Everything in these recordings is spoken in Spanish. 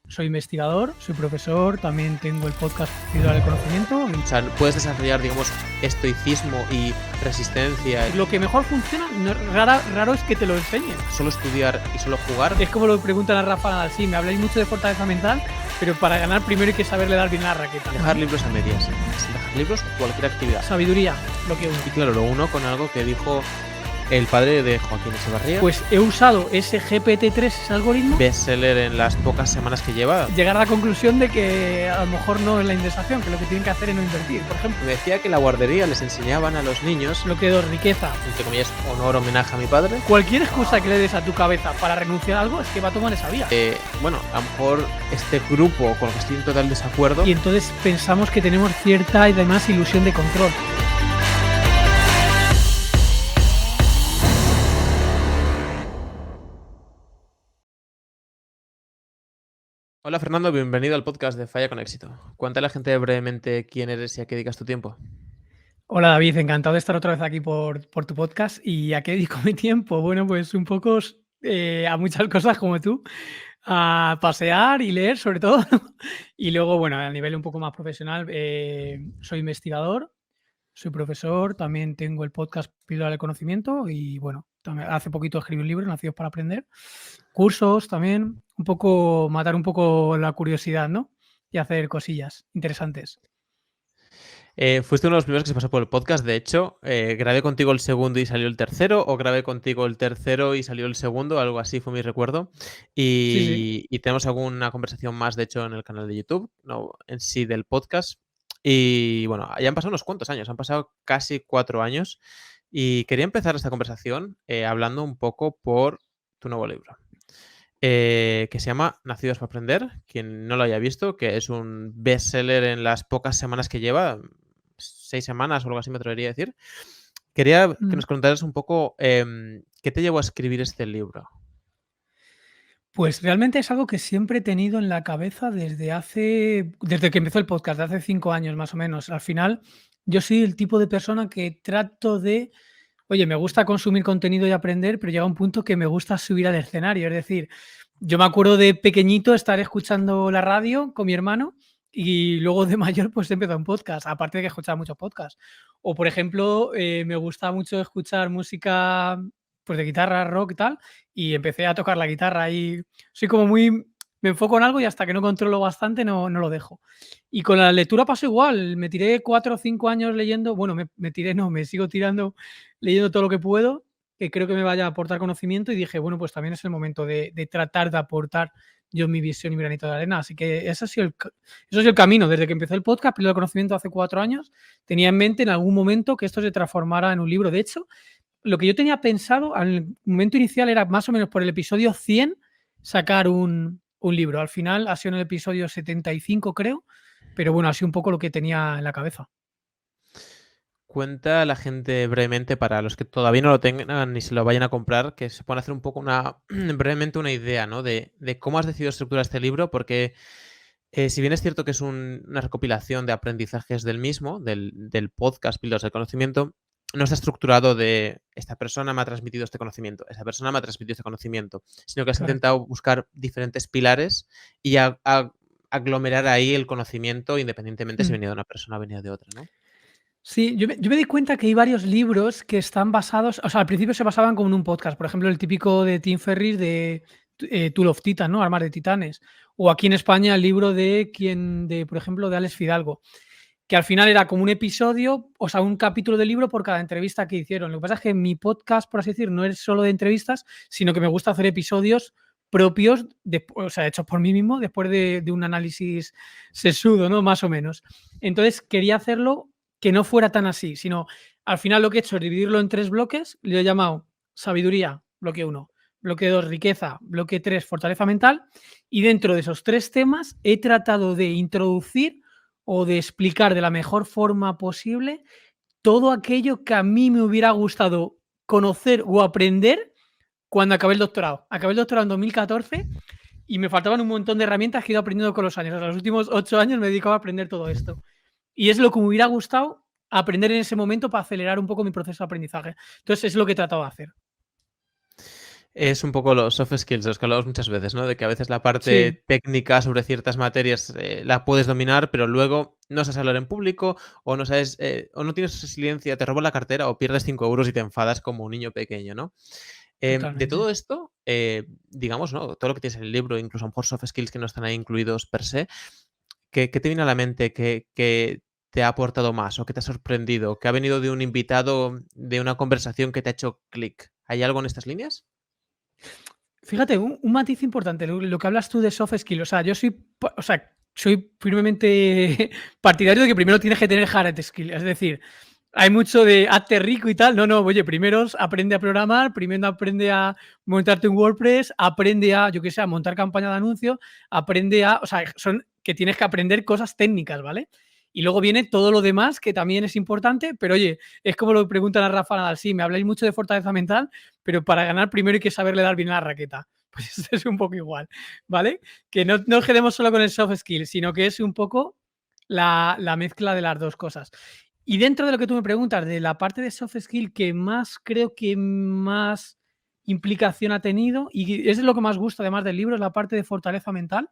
soy investigador, soy profesor, también tengo el podcast Píldora del Conocimiento. O sea, puedes desarrollar, digamos, estoicismo y resistencia. Lo que mejor funciona, raro es que te lo enseñen. Solo estudiar y solo jugar. Es como lo preguntan a Rafa Nadal, sí, me habláis mucho de fortaleza mental, pero para ganar primero hay que saberle dar bien la raqueta. Dejar libros a medias. Sin dejar libros, cualquier actividad. Sabiduría, lo que uno. Y claro, lo uno con algo que dijo el padre de Joaquín Echevarría. Pues he usado ese GPT-3, ese algoritmo, bestseller en las pocas semanas que lleva. llegar a la conclusión de que a lo mejor no es la indexación, que lo que tienen que hacer es no invertir, por ejemplo. Me decía que en la guardería les enseñaban a los niños, Lo que dos, riqueza. entre comillas, honor, homenaje a mi padre. Cualquier excusa que le des a tu cabeza para renunciar a algo es que va a tomar esa vía. Bueno, a lo mejor este grupo con el que estoy en total desacuerdo. Y entonces pensamos que tenemos cierta y además ilusión de control. Hola Fernando, bienvenido al podcast de Falla con Éxito. Cuéntale a la gente brevemente quién eres y a qué dedicas tu tiempo. Hola David, encantado de estar otra vez aquí por tu podcast. ¿Y a qué dedico mi tiempo? Bueno, pues un poco a muchas cosas como tú, a pasear y leer sobre todo. Y luego, bueno, a nivel un poco más profesional, soy investigador, soy profesor, también tengo el podcast Píldora del Conocimiento y bueno, también hace poquito escribí un libro, Nacidos para Aprender, cursos también, un poco matar un poco la curiosidad, ¿no? Y hacer cosillas interesantes. Fuiste uno de los primeros que se pasó por el podcast. De hecho, grabé contigo el segundo y salió el tercero, o grabé contigo el tercero y salió el segundo, algo así fue mi recuerdo. Sí, sí. Y tenemos alguna conversación más, de hecho, en el canal de YouTube, no en sí del podcast. Y bueno, ya han pasado unos cuantos años, han pasado casi 4 años. Y quería empezar esta conversación hablando un poco por tu nuevo libro. Que se llama Nacidos para Aprender, quien no lo haya visto, que es un bestseller en las pocas semanas que lleva, 6 semanas o algo así me atrevería a decir. Quería que nos contaras un poco qué te llevó a escribir este libro. Pues realmente es algo que siempre he tenido en la cabeza desde que empezó el podcast, de hace 5 años más o menos. Al final, yo soy el tipo de persona que trato de, oye, me gusta consumir contenido y aprender, pero llega un punto que me gusta subir al escenario. Es decir, yo me acuerdo de pequeñito estar escuchando la radio con mi hermano y luego de mayor pues he empezado un podcast, aparte de que escuchaba muchos podcasts. O por ejemplo, me gusta mucho escuchar música pues de guitarra, rock y tal, y empecé a tocar la guitarra y soy como muy, me enfoco en algo y hasta que no controlo bastante no lo dejo. Y con la lectura pasó igual, me tiré 4 o 5 años leyendo, bueno, me tiré, no, me sigo tirando leyendo todo lo que puedo, que creo que me vaya a aportar conocimiento y dije, bueno, pues también es el momento de tratar de aportar yo mi visión y mi granito de arena. Así que eso ha sido el camino. Desde que empecé el podcast, Píldora del Conocimiento hace 4 años, tenía en mente en algún momento que esto se transformara en un libro. De hecho, lo que yo tenía pensado al momento inicial era más o menos por el episodio 100 sacar un libro. Al final ha sido en el episodio 75, creo, pero bueno, ha sido un poco lo que tenía en la cabeza. Cuenta a la gente brevemente, para los que todavía no lo tengan ni se lo vayan a comprar, que se puedan hacer un poco brevemente una idea, ¿no? de cómo has decidido estructurar este libro, porque si bien es cierto que es una recopilación de aprendizajes del mismo, del podcast Píldoras del Conocimiento, no está estructurado de esta persona me ha transmitido este conocimiento, esta persona me ha transmitido este conocimiento, sino que has Correcto. intentado buscar diferentes pilares y aglomerar ahí el conocimiento independientemente si venía de una persona o venía de otra, ¿no? Sí, yo me di cuenta que hay varios libros que están basados, o sea, al principio se basaban como en un podcast, por ejemplo, el típico de Tim Ferriss de Tool of Titan, ¿no? Armas de Titanes. O aquí en España el libro por ejemplo, de Alex Fidalgo, que al final era como un episodio, o sea, un capítulo de libro por cada entrevista que hicieron. Lo que pasa es que mi podcast, por así decir, no es solo de entrevistas, sino que me gusta hacer episodios propios, o sea, hechos por mí mismo, después de un análisis sesudo, ¿no? Más o menos. Entonces quería hacerlo que no fuera tan así, sino al final lo que he hecho es dividirlo en 3 bloques, le he llamado sabiduría, bloque 1, bloque 2, riqueza, bloque 3, fortaleza mental, y dentro de esos 3 temas he tratado de introducir o de explicar de la mejor forma posible todo aquello que a mí me hubiera gustado conocer o aprender cuando acabé el doctorado. Acabé el doctorado en 2014 y me faltaban un montón de herramientas que he ido aprendiendo con los años. O sea, los últimos 8 años me he dedicado a aprender todo esto. Y es lo que me hubiera gustado aprender en ese momento para acelerar un poco mi proceso de aprendizaje. Entonces, es lo que he tratado de hacer. Es un poco los soft skills, de los que hablamos muchas veces, ¿no? De que a veces la Sí, parte técnica sobre ciertas materias la puedes dominar, pero luego no sabes hablar en público o no sabes, o no tienes resiliencia, te roban la cartera o pierdes 5 euros y te enfadas como un niño pequeño, ¿no? De totalmente. todo esto, digamos, ¿no? Todo lo que tienes en el libro, incluso a lo mejor soft skills que no están ahí incluidos per se, ¿qué te viene a la mente que te ha aportado más o que te ha sorprendido? ¿Que ha venido de un invitado, de una conversación que te ha hecho clic? ¿Hay algo en estas líneas? Fíjate, un matiz importante, lo que hablas tú de soft skill, o sea, yo soy, o sea, soy firmemente partidario de que primero tienes que tener hard skill, es decir, hay mucho de hazte rico y tal, no, no, oye, primero aprende a programar, primero aprende a montarte un WordPress, aprende a, yo qué sé, a montar campaña de anuncio, aprende a, o sea, son que tienes que aprender cosas técnicas, ¿vale? Y luego viene todo lo demás que también es importante, pero oye, es como lo preguntan a Rafa Nadal, sí, me habláis mucho de fortaleza mental, pero para ganar primero hay que saberle dar bien a la raqueta. Pues esto es un poco igual, ¿vale? Que no nos quedemos solo con el soft skill, sino que es un poco la mezcla de las dos cosas. Y dentro de lo que tú me preguntas, de la parte de soft skill que más creo que más implicación ha tenido, y es lo que más gusta además del libro, es la parte de fortaleza mental,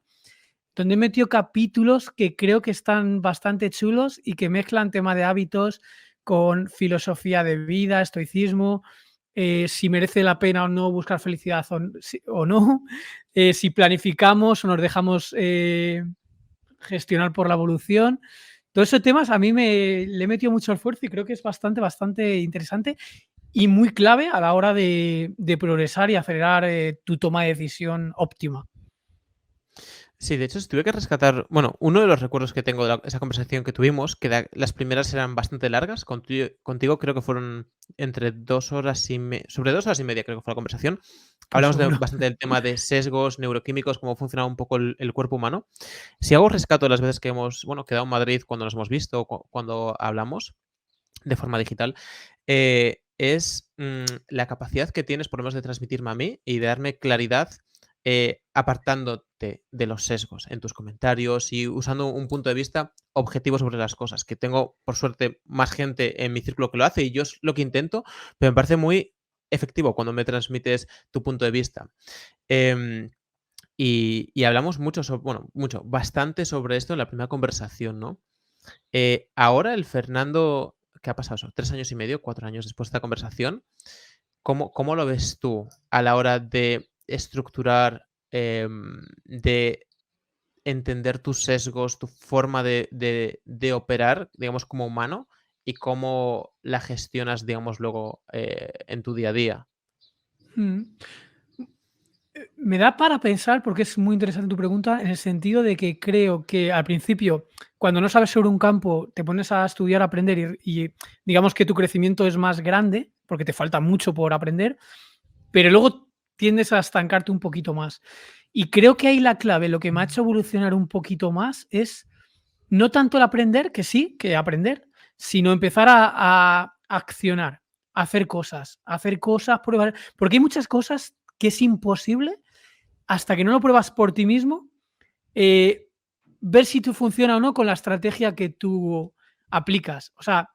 donde he metido capítulos que creo que están bastante chulos y que mezclan tema de hábitos con filosofía de vida, estoicismo, si merece la pena o no buscar felicidad o no, si planificamos o nos dejamos gestionar por la evolución. Todos esos temas a mí le he metido mucho esfuerzo y creo que es bastante, bastante interesante y muy clave a la hora de progresar y acelerar tu toma de decisión óptima. Sí, de hecho, si tuve que rescatar, bueno, uno de los recuerdos que tengo de esa conversación que tuvimos, que las primeras eran bastante largas, contigo creo que fueron entre 2 horas sobre 2 horas y media creo que fue la conversación. Pues Hablamos seguro. bastante del tema de sesgos neuroquímicos, cómo funciona un poco el cuerpo humano. Si hago rescato de las veces que hemos, bueno, quedado en Madrid cuando nos hemos visto, cuando hablamos de forma digital, es la capacidad que tienes, por lo menos, de transmitirme a mí y de darme claridad apartándote de los sesgos en tus comentarios y usando un punto de vista objetivo sobre las cosas, que tengo, por suerte, más gente en mi círculo que lo hace y yo es lo que intento, pero me parece muy efectivo cuando me transmites tu punto de vista. Em, y hablamos mucho, bueno, mucho, bastante sobre esto en la primera conversación, ¿no? Ahora el Fernando, ¿qué ha pasado eso? 3 años y medio, 4 años después de esta conversación, ¿cómo lo ves tú a la hora de estructurar, de entender tus sesgos, tu forma de operar, digamos, como humano, y cómo la gestionas, digamos, luego, en tu día a día? Mm. Me da para pensar, porque es muy interesante tu pregunta, en el sentido de que creo que al principio, cuando no sabes sobre un campo, te pones a estudiar, a aprender y digamos que tu crecimiento es más grande, porque te falta mucho por aprender, pero luego tiendes a estancarte un poquito más. Y creo que ahí la clave, lo que me ha hecho evolucionar un poquito más es no tanto el aprender, que sí, que aprender, sino empezar a accionar, a hacer cosas, pruebas, porque hay muchas cosas que es imposible hasta que no lo pruebas por ti mismo, eh, ver si tú funciona o no con la estrategia que tú aplicas. O sea,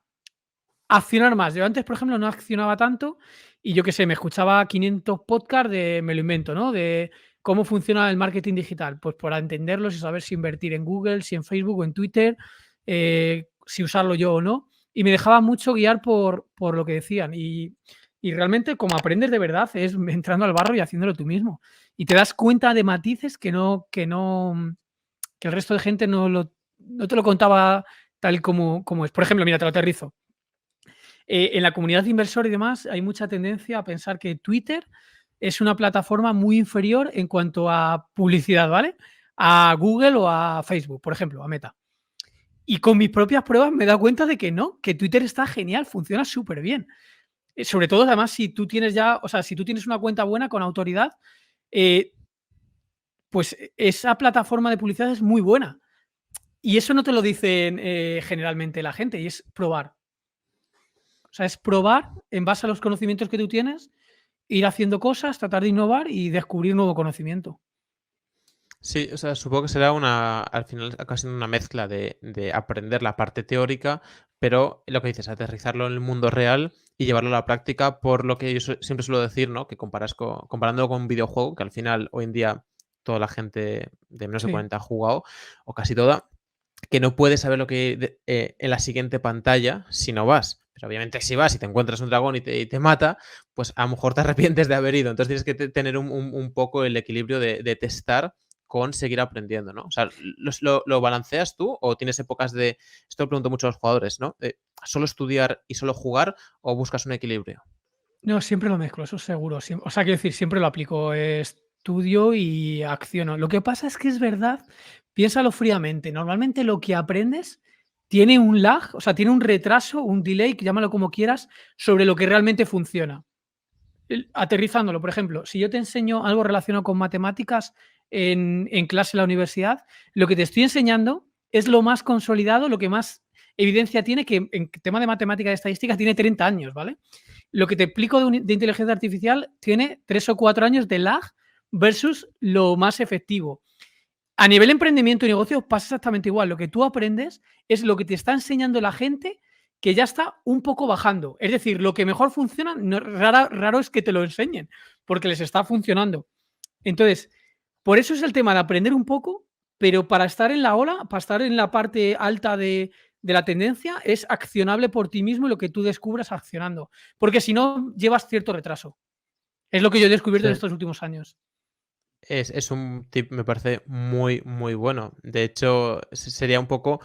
accionar más. Yo antes, por ejemplo, no accionaba tanto y yo qué sé, me escuchaba 500 podcasts de, me lo invento, ¿no? De cómo funciona el marketing digital. Pues para entenderlos y saber si invertir en Google, si en Facebook o en Twitter, si usarlo yo o no. Y me dejaba mucho guiar por lo que decían. Y realmente, como aprendes de verdad, es entrando al barro y haciéndolo tú mismo. Y te das cuenta de matices que el resto de gente no te lo contaba tal como es. Por ejemplo, mira, te lo aterrizo. En la comunidad de inversor y demás hay mucha tendencia a pensar que Twitter es una plataforma muy inferior en cuanto a publicidad, ¿vale? A Google o a Facebook, por ejemplo, a Meta. Y con mis propias pruebas me he dado cuenta de que no, que Twitter está genial, funciona súper bien. Sobre todo, además, si tú tienes ya, o sea, si tú tienes una cuenta buena con autoridad, eh, pues esa plataforma de publicidad es muy buena. Y eso no te lo dicen generalmente la gente, y es probar. O sea, es probar en base a los conocimientos que tú tienes, ir haciendo cosas, tratar de innovar y descubrir nuevo conocimiento. Sí, o sea, supongo que será al final acaba siendo una mezcla de aprender la parte teórica, pero lo que dices, aterrizarlo en el mundo real y llevarlo a la práctica, por lo que yo siempre suelo decir, ¿no? Que comparándolo con un videojuego, que al final hoy en día toda la gente de menos de Sí. 40 ha jugado, o casi toda, que no puedes saber lo que en la siguiente pantalla si no vas. Pero obviamente si vas y te encuentras un dragón y te mata, pues a lo mejor te arrepientes de haber ido. Entonces tienes que tener un poco el equilibrio de testar con seguir aprendiendo, ¿no? O sea, ¿lo balanceas tú o tienes épocas de, esto lo pregunto mucho a los jugadores, ¿no? ¿Solo estudiar y solo jugar o buscas un equilibrio? No, siempre lo mezclo, eso seguro. O sea, quiero decir, siempre lo aplico, estudio y acciono. Lo que pasa es que es verdad, piénsalo fríamente. Normalmente lo que aprendes tiene un lag, o sea, tiene un retraso, un delay, que llámalo como quieras, sobre lo que realmente funciona. Aterrizándolo, por ejemplo, si yo te enseño algo relacionado con matemáticas en clase en la universidad, lo que te estoy enseñando es lo más consolidado, lo que más evidencia tiene, que en tema de matemática y estadística tiene 30 años, ¿vale? Lo que te explico de inteligencia artificial tiene 3 o 4 años de lag versus lo más efectivo. A nivel emprendimiento y negocio pasa exactamente igual. Lo que tú aprendes es lo que te está enseñando la gente que ya está un poco bajando. Es decir, lo que mejor funciona, raro es que te lo enseñen, porque les está funcionando. Entonces, por eso es el tema de aprender un poco, pero para estar en la ola, para estar en la parte alta de la tendencia, es accionable por ti mismo y lo que tú descubras accionando. Porque si no, llevas cierto retraso. Es lo que yo he descubierto en Sí. estos últimos años. Es un tip, me parece muy, muy bueno. De hecho, sería un poco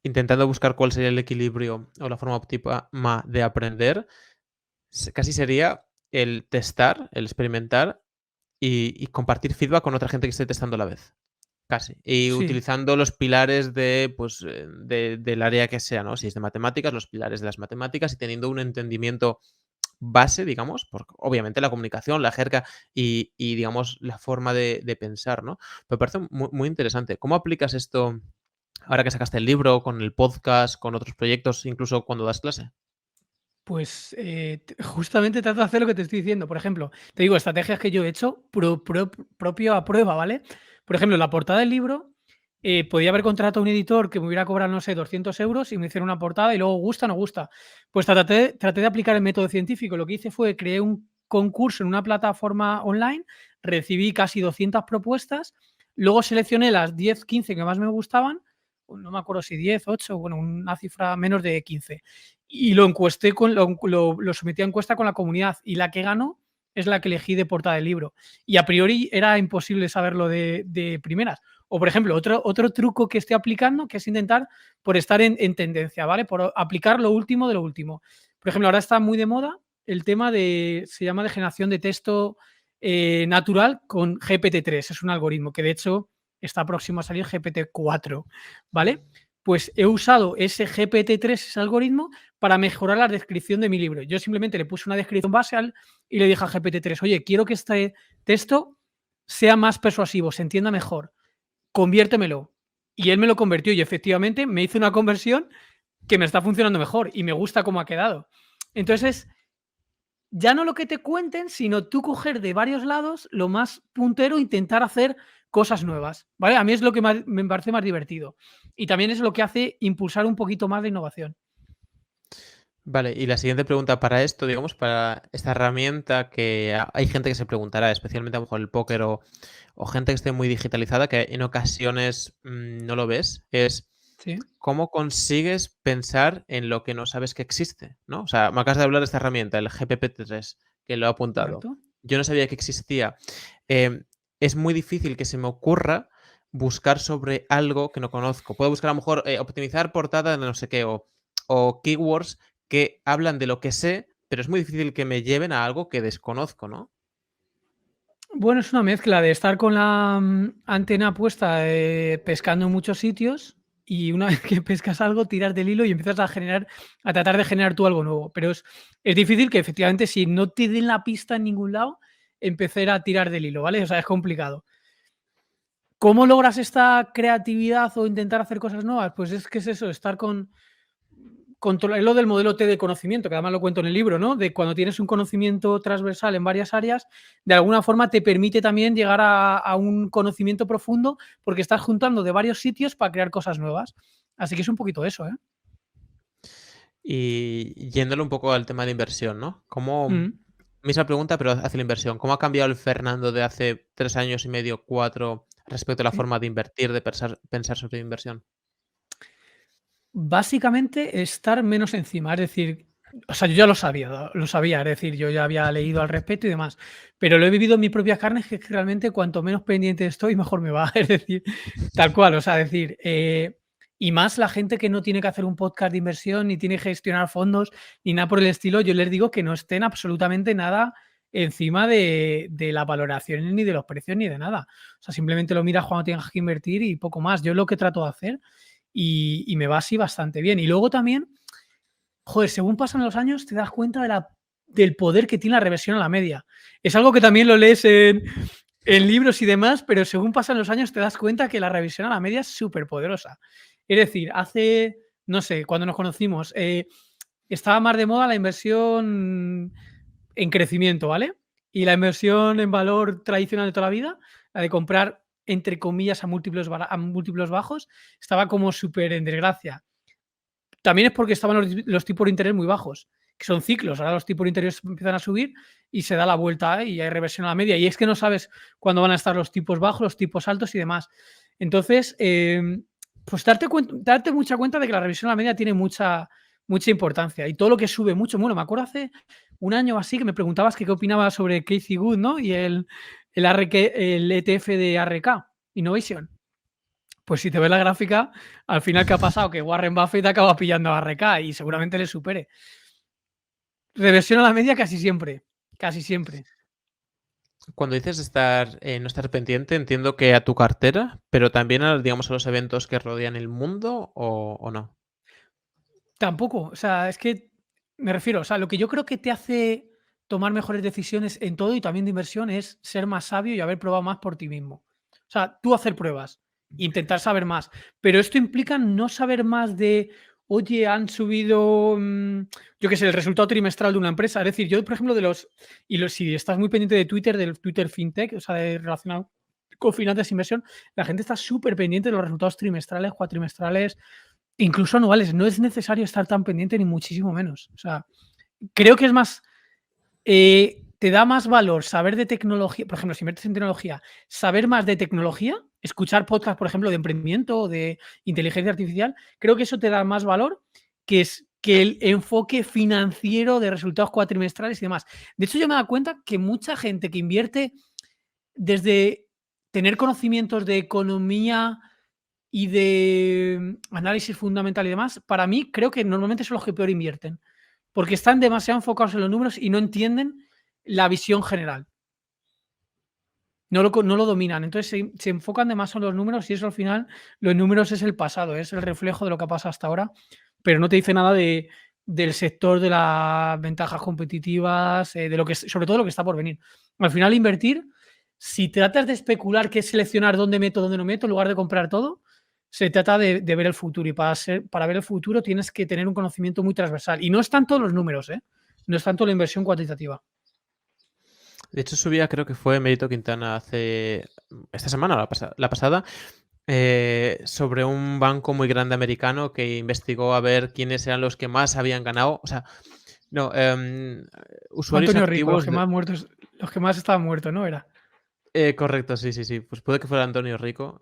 intentando buscar cuál sería el equilibrio o la forma óptima de aprender. Casi sería el testar, el experimentar y compartir feedback con otra gente que esté testando a la vez. Casi. Y Sí, utilizando los pilares de, pues, del área que sea, ¿no? Si es de matemáticas, los pilares de las matemáticas y teniendo un entendimiento base, digamos, porque obviamente la comunicación, la jerga y digamos, la forma de pensar, ¿no? Me parece muy, muy interesante. ¿Cómo aplicas esto ahora que sacaste el libro, con el podcast, con otros proyectos, incluso cuando das clase? pues justamente trato de hacer lo que te estoy diciendo. Por ejemplo, te digo, estrategias que yo he hecho propio a prueba, ¿vale? Por ejemplo, la portada del libro, podía haber contratado a un editor que me hubiera cobrado, no sé, 200 euros y me hiciera una portada y luego gusta o no gusta. Pues traté de aplicar el método científico. Lo que hice fue creé un concurso en una plataforma online, recibí casi 200 propuestas, luego seleccioné las 10, 15 que más me gustaban, no me acuerdo si 10, 8, bueno, una cifra menos de 15. Y lo encuesté lo sometí a encuesta con la comunidad y la que ganó es la que elegí de portada del libro. Y a priori era imposible saberlo de primeras. O, por ejemplo, otro truco que estoy aplicando, que es intentar por estar en tendencia, ¿vale? Por aplicar lo último de lo último. Por ejemplo, ahora está muy de moda el tema se llama de generación de texto natural con GPT-3. Es un algoritmo que de hecho está próximo a salir GPT-4, ¿vale? Pues he usado ese GPT-3, ese algoritmo, para mejorar la descripción de mi libro. Yo simplemente le puse una descripción base y le dije a GPT-3, oye, quiero que este texto sea más persuasivo, se entienda mejor, conviértemelo. Y él me lo convirtió y efectivamente me hizo una conversión que me está funcionando mejor y me gusta cómo ha quedado. Entonces, ya no lo que te cuenten, sino tú coger de varios lados lo más puntero, intentar hacer cosas nuevas, ¿vale? A mí es lo que me parece más divertido. Y también es lo que hace impulsar un poquito más la innovación. Vale, y la siguiente pregunta para esto, digamos, para esta herramienta que hay gente que se preguntará, especialmente a lo mejor el póker o gente que esté muy digitalizada, que en ocasiones no lo ves, es Sí, cómo consigues pensar en lo que no sabes que existe, ¿no? O sea, me acabas de hablar de esta herramienta, el GPT-3, que lo he apuntado. correcto. Yo no sabía que existía. Em, es muy difícil que se me ocurra buscar sobre algo que no conozco. Puedo buscar a lo mejor optimizar portada de no sé qué o keywords que hablan de lo que sé, pero es muy difícil que me lleven a algo que desconozco, ¿no? Bueno, es una mezcla de estar con la antena puesta, pescando en muchos sitios y una vez que pescas algo, tiras del hilo y empiezas a tratar de generar tú algo nuevo. Pero es difícil que efectivamente si no te den la pista en ningún lado, empezar a tirar del hilo, ¿vale? O sea, es complicado. ¿Cómo logras esta creatividad o intentar hacer cosas nuevas? Pues es que es eso, estar con controlar, es lo del modelo T de conocimiento, que además lo cuento en el libro, ¿no? De cuando tienes un conocimiento transversal en varias áreas, de alguna forma te permite también llegar a un conocimiento profundo porque estás juntando de varios sitios para crear cosas nuevas. Así que es un poquito eso, ¿eh? Y yéndole un poco al tema de inversión, ¿no? Mm. Misma pregunta, pero hacia la inversión. ¿Cómo ha cambiado el Fernando de hace 3 años y medio, 4, respecto a la Sí. forma de invertir, de pensar sobre inversión? Básicamente estar menos encima, es decir, o sea, yo ya lo sabía, es decir, yo ya había leído al respecto y demás, pero lo he vivido en mis propias carnes, que es que realmente cuanto menos pendiente estoy, mejor me va, es decir, tal cual, o sea, decir, y más la gente que no tiene que hacer un podcast de inversión, ni tiene que gestionar fondos, ni nada por el estilo, yo les digo que no estén absolutamente nada encima de la valoración, ni de los precios, ni de nada. O sea, simplemente lo miras cuando tengas que invertir y poco más. Yo lo que trato de hacer y me va así bastante bien. Y luego también, joder, según pasan los años te das cuenta del poder que tiene la reversión a la media. Es algo que también lo lees en libros y demás, pero según pasan los años te das cuenta que la reversión a la media es súper poderosa. Es decir, hace, no sé, cuando nos conocimos, estaba más de moda la inversión en crecimiento, ¿vale? Y la inversión en valor tradicional de toda la vida, la de comprar entre comillas a múltiplos bajos, estaba como súper en desgracia. También es porque estaban los tipos de interés muy bajos, que son ciclos. Ahora los tipos de interés empiezan a subir y se da la vuelta, y hay reversión a la media. Y es que no sabes cuándo van a estar los tipos bajos, los tipos altos y demás. Entonces, pues darte mucha cuenta de que la revisión a la media tiene mucha importancia. Y todo lo que sube mucho. Bueno, me acuerdo hace un año o así que me preguntabas que qué opinaba sobre Casey Good, ¿no? Y el ETF de ARK, Innovation. Pues si te ves la gráfica, al final, ¿qué ha pasado? Que Warren Buffett acaba pillando a RK y seguramente le supere. Reversión a la media casi siempre. Casi siempre. Cuando dices no estar pendiente, entiendo que a tu cartera, pero también digamos, a los eventos que rodean el mundo, ¿o no? Tampoco. O sea, es que me refiero, o sea, lo que yo creo que te hace tomar mejores decisiones en todo y también de inversión es ser más sabio y haber probado más por ti mismo. O sea, tú hacer pruebas, intentar saber más. Pero esto implica no saber más de, oye, han subido, yo qué sé, el resultado trimestral de una empresa. Es decir, yo, por ejemplo, si estás muy pendiente de Twitter, del Twitter FinTech, o sea, relacionado con finanzas e inversión, la gente está súper pendiente de los resultados trimestrales, cuatrimestrales, incluso anuales. No es necesario estar tan pendiente, ni muchísimo menos. O sea, creo que es más, te da más valor saber de tecnología. Por ejemplo, si inviertes en tecnología, saber más de tecnología, escuchar podcast, por ejemplo, de emprendimiento o de inteligencia artificial, creo que eso te da más valor que el enfoque financiero de resultados cuatrimestrales y demás. De hecho, yo me he dado cuenta que mucha gente que invierte desde tener conocimientos de economía y de análisis fundamental y demás, para mí creo que normalmente son los que peor invierten, porque están demasiado enfocados en los números y no entienden la visión general. No lo dominan, entonces se enfocan demasiado en los números y eso al final, los números es el pasado, es el reflejo de lo que ha pasado hasta ahora, pero no te dice nada del sector, de las ventajas competitivas, de lo que, sobre todo lo que está por venir. Al final, invertir, si tratas de especular, que es seleccionar dónde meto, dónde no meto, en lugar de comprar todo, se trata de ver el futuro, y para ver el futuro tienes que tener un conocimiento muy transversal. Y no es tanto los números, no es tanto la inversión cuantitativa. De hecho, subía, creo que fue Mérito Quintana esta semana o la pasada, sobre un banco muy grande americano que investigó a ver quiénes eran los que más habían ganado. O sea, no, Fue usuarios Antonio Rico, activos de. los que más estaban muertos, ¿no? Era. Correcto, sí, sí, sí. Pues puede que fuera Antonio Rico.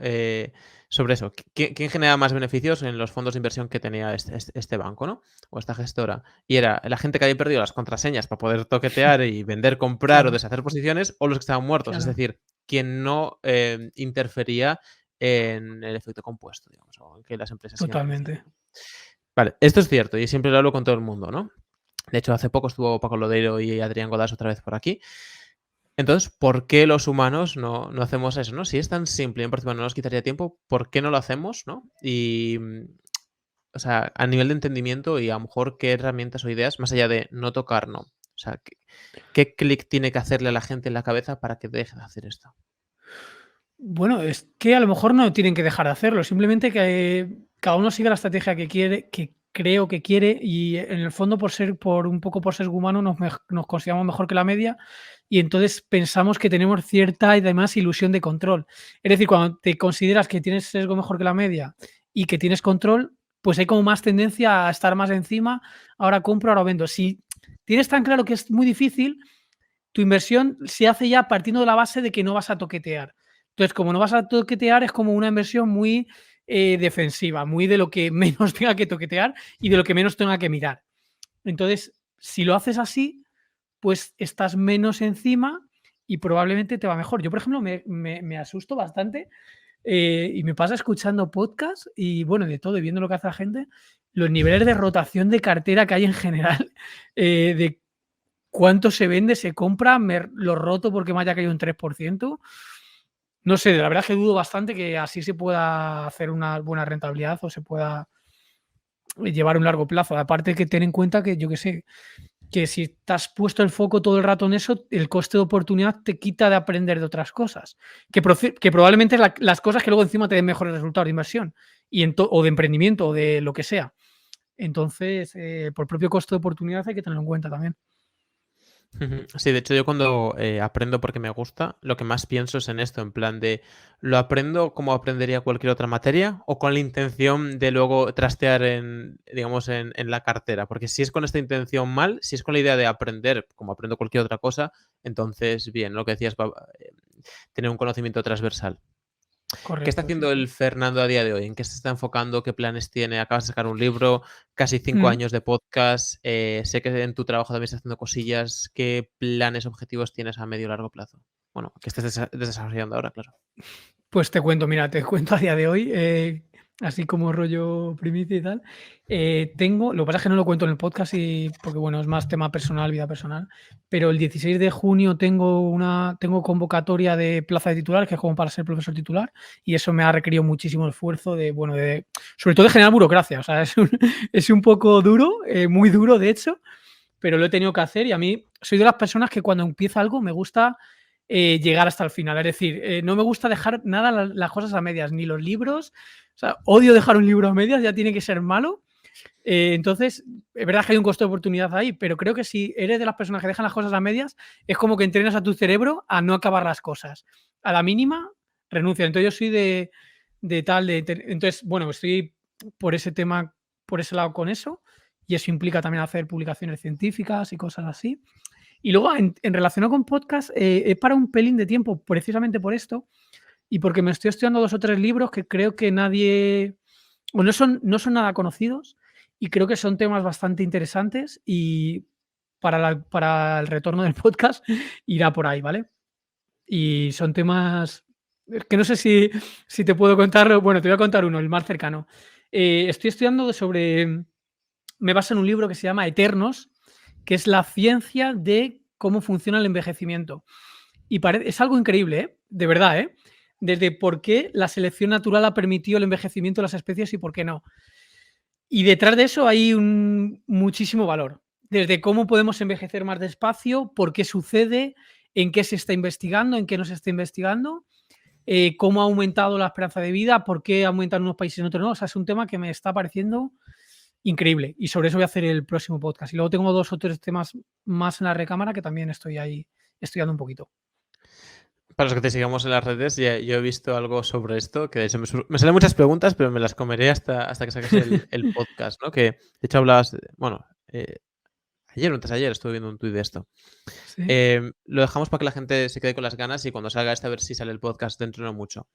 Sobre eso, ¿quién genera más beneficios en los fondos de inversión que tenía este banco, ¿no? O esta gestora? Y era la gente que había perdido las contraseñas para poder toquetear y vender, comprar o Claro, deshacer posiciones, o los que estaban muertos. Es claro, decir, quien no interfería en el efecto compuesto, digamos, o en que las empresas sigan creciendo, totalmente. ¿no? Vale, esto es cierto y siempre lo hablo con todo el mundo, ¿no? De hecho, hace poco estuvo Paco Lodeiro y Adrián Godás otra vez por aquí. Entonces, ¿por qué los humanos no hacemos eso, no? Si es tan simple y en principio no nos quitaría tiempo, ¿por qué no lo hacemos, no? Y, o sea, a nivel de entendimiento y a lo mejor qué herramientas o ideas, más allá de no tocar, no. O sea, ¿qué clic tiene que hacerle a la gente en la cabeza para que deje de hacer esto? Bueno, es que a lo mejor no tienen que dejar de hacerlo, simplemente que cada uno siga la estrategia que quiere, creo que quiere y en el fondo por un poco por ser humano nos consideramos mejor que la media y entonces pensamos que tenemos cierta y además ilusión de control. Es decir, cuando te consideras que tienes sesgo mejor que la media y que tienes control, pues hay como más tendencia a estar más encima, ahora compro, ahora vendo. Si tienes tan claro que es muy difícil, tu inversión se hace ya partiendo de la base de que no vas a toquetear. Entonces, como no vas a toquetear, es como una inversión muy defensiva, muy de lo que menos tenga que toquetear y de lo que menos tenga que mirar. Entonces, si lo haces así, pues estás menos encima y probablemente te va mejor. Yo, por ejemplo, me asusto bastante y me pasa escuchando podcast y bueno, de todo y viendo lo que hace la gente, los niveles de rotación de cartera que hay en general, de cuánto se vende, se compra, lo roto porque me haya caído un 3%. No sé, la verdad es que dudo bastante que así se pueda hacer una buena rentabilidad o se pueda llevar a un largo plazo. Aparte que ten en cuenta que, yo qué sé, que si estás puesto el foco todo el rato en eso, el coste de oportunidad te quita de aprender de otras cosas, que probablemente es las cosas que luego encima te den mejores resultados de inversión o de emprendimiento o de lo que sea. Entonces, por propio coste de oportunidad hay que tenerlo en cuenta también. Ujú. Sí, de hecho yo cuando aprendo porque me gusta, lo que más pienso es en esto, en plan de, ¿lo aprendo como aprendería cualquier otra materia o con la intención de luego trastear en, digamos, en la cartera? Porque si es con esta intención mal, si es con la idea de aprender como aprendo cualquier otra cosa, entonces bien, lo que decías, tener un conocimiento transversal. ¿Qué está Correcto, sí, haciendo sí. el Fernando a día de hoy? ¿En qué se está enfocando? ¿Qué planes tiene? Acabas de sacar un libro, casi 5 Mm. años de podcast. Sé que en tu trabajo también estás haciendo cosillas. ¿Qué planes, objetivos tienes a medio y largo plazo? Bueno, que estés desarrollando ahora, claro. Pues te cuento, mira, te cuento a día de hoy, así como rollo primicia y tal. Lo que pasa es que no lo cuento en el podcast porque, bueno, es más tema personal, vida personal. Pero el 16 de junio tengo convocatoria de plaza de titular, que es como para ser profesor titular, y eso me ha requerido muchísimo esfuerzo sobre todo de generar burocracia. O sea, es un poco duro, muy duro, de hecho, pero lo he tenido que hacer y a mí soy de las personas que cuando empieza algo me gusta llegar hasta el final. Es decir, no me gusta dejar nada las cosas a medias, ni los libros. O sea, odio dejar un libro a medias, ya tiene que ser malo. Entonces, es verdad que hay un costo de oportunidad ahí, pero creo que si eres de las personas que dejan las cosas a medias, es como que entrenas a tu cerebro a no acabar las cosas. A la mínima, renuncia. Entonces, yo soy entonces, bueno, estoy por ese tema, por ese lado con eso, y eso implica también hacer publicaciones científicas y cosas así. Y luego, en relación con podcast, he parado un pelín de tiempo precisamente por esto y porque me estoy estudiando 2 o 3 libros que creo que nadie o no son nada conocidos y creo que son temas bastante interesantes y para el retorno del podcast irá por ahí, ¿vale? Y son temas es que no sé si te puedo contar, bueno, te voy a contar uno, el más cercano. Estoy estudiando me baso en un libro que se llama Eternos, que es la ciencia de cómo funciona el envejecimiento. Y es algo increíble, ¿eh? De verdad, ¿eh? Desde por qué la selección natural ha permitido el envejecimiento de las especies y por qué no. Y detrás de eso hay muchísimo valor. Desde cómo podemos envejecer más despacio, por qué sucede, en qué se está investigando, en qué no se está investigando, cómo ha aumentado la esperanza de vida, por qué ha aumentado en unos países y en otros no. O sea, es un tema que me está pareciendo increíble. Y sobre eso voy a hacer el próximo podcast. Y luego tengo 2 o 3 temas más en la recámara que también estoy ahí estudiando un poquito. Para los que te sigamos en las redes, ya, yo he visto algo sobre esto, que de hecho me salen muchas preguntas, pero me las comeré hasta que saques el podcast, ¿no? Que de hecho hablabas, bueno, ayer o antes de ayer estuve viendo un tuit de esto. Sí, Lo dejamos para que la gente se quede con las ganas y cuando salga este a ver si sale el podcast dentro de no mucho.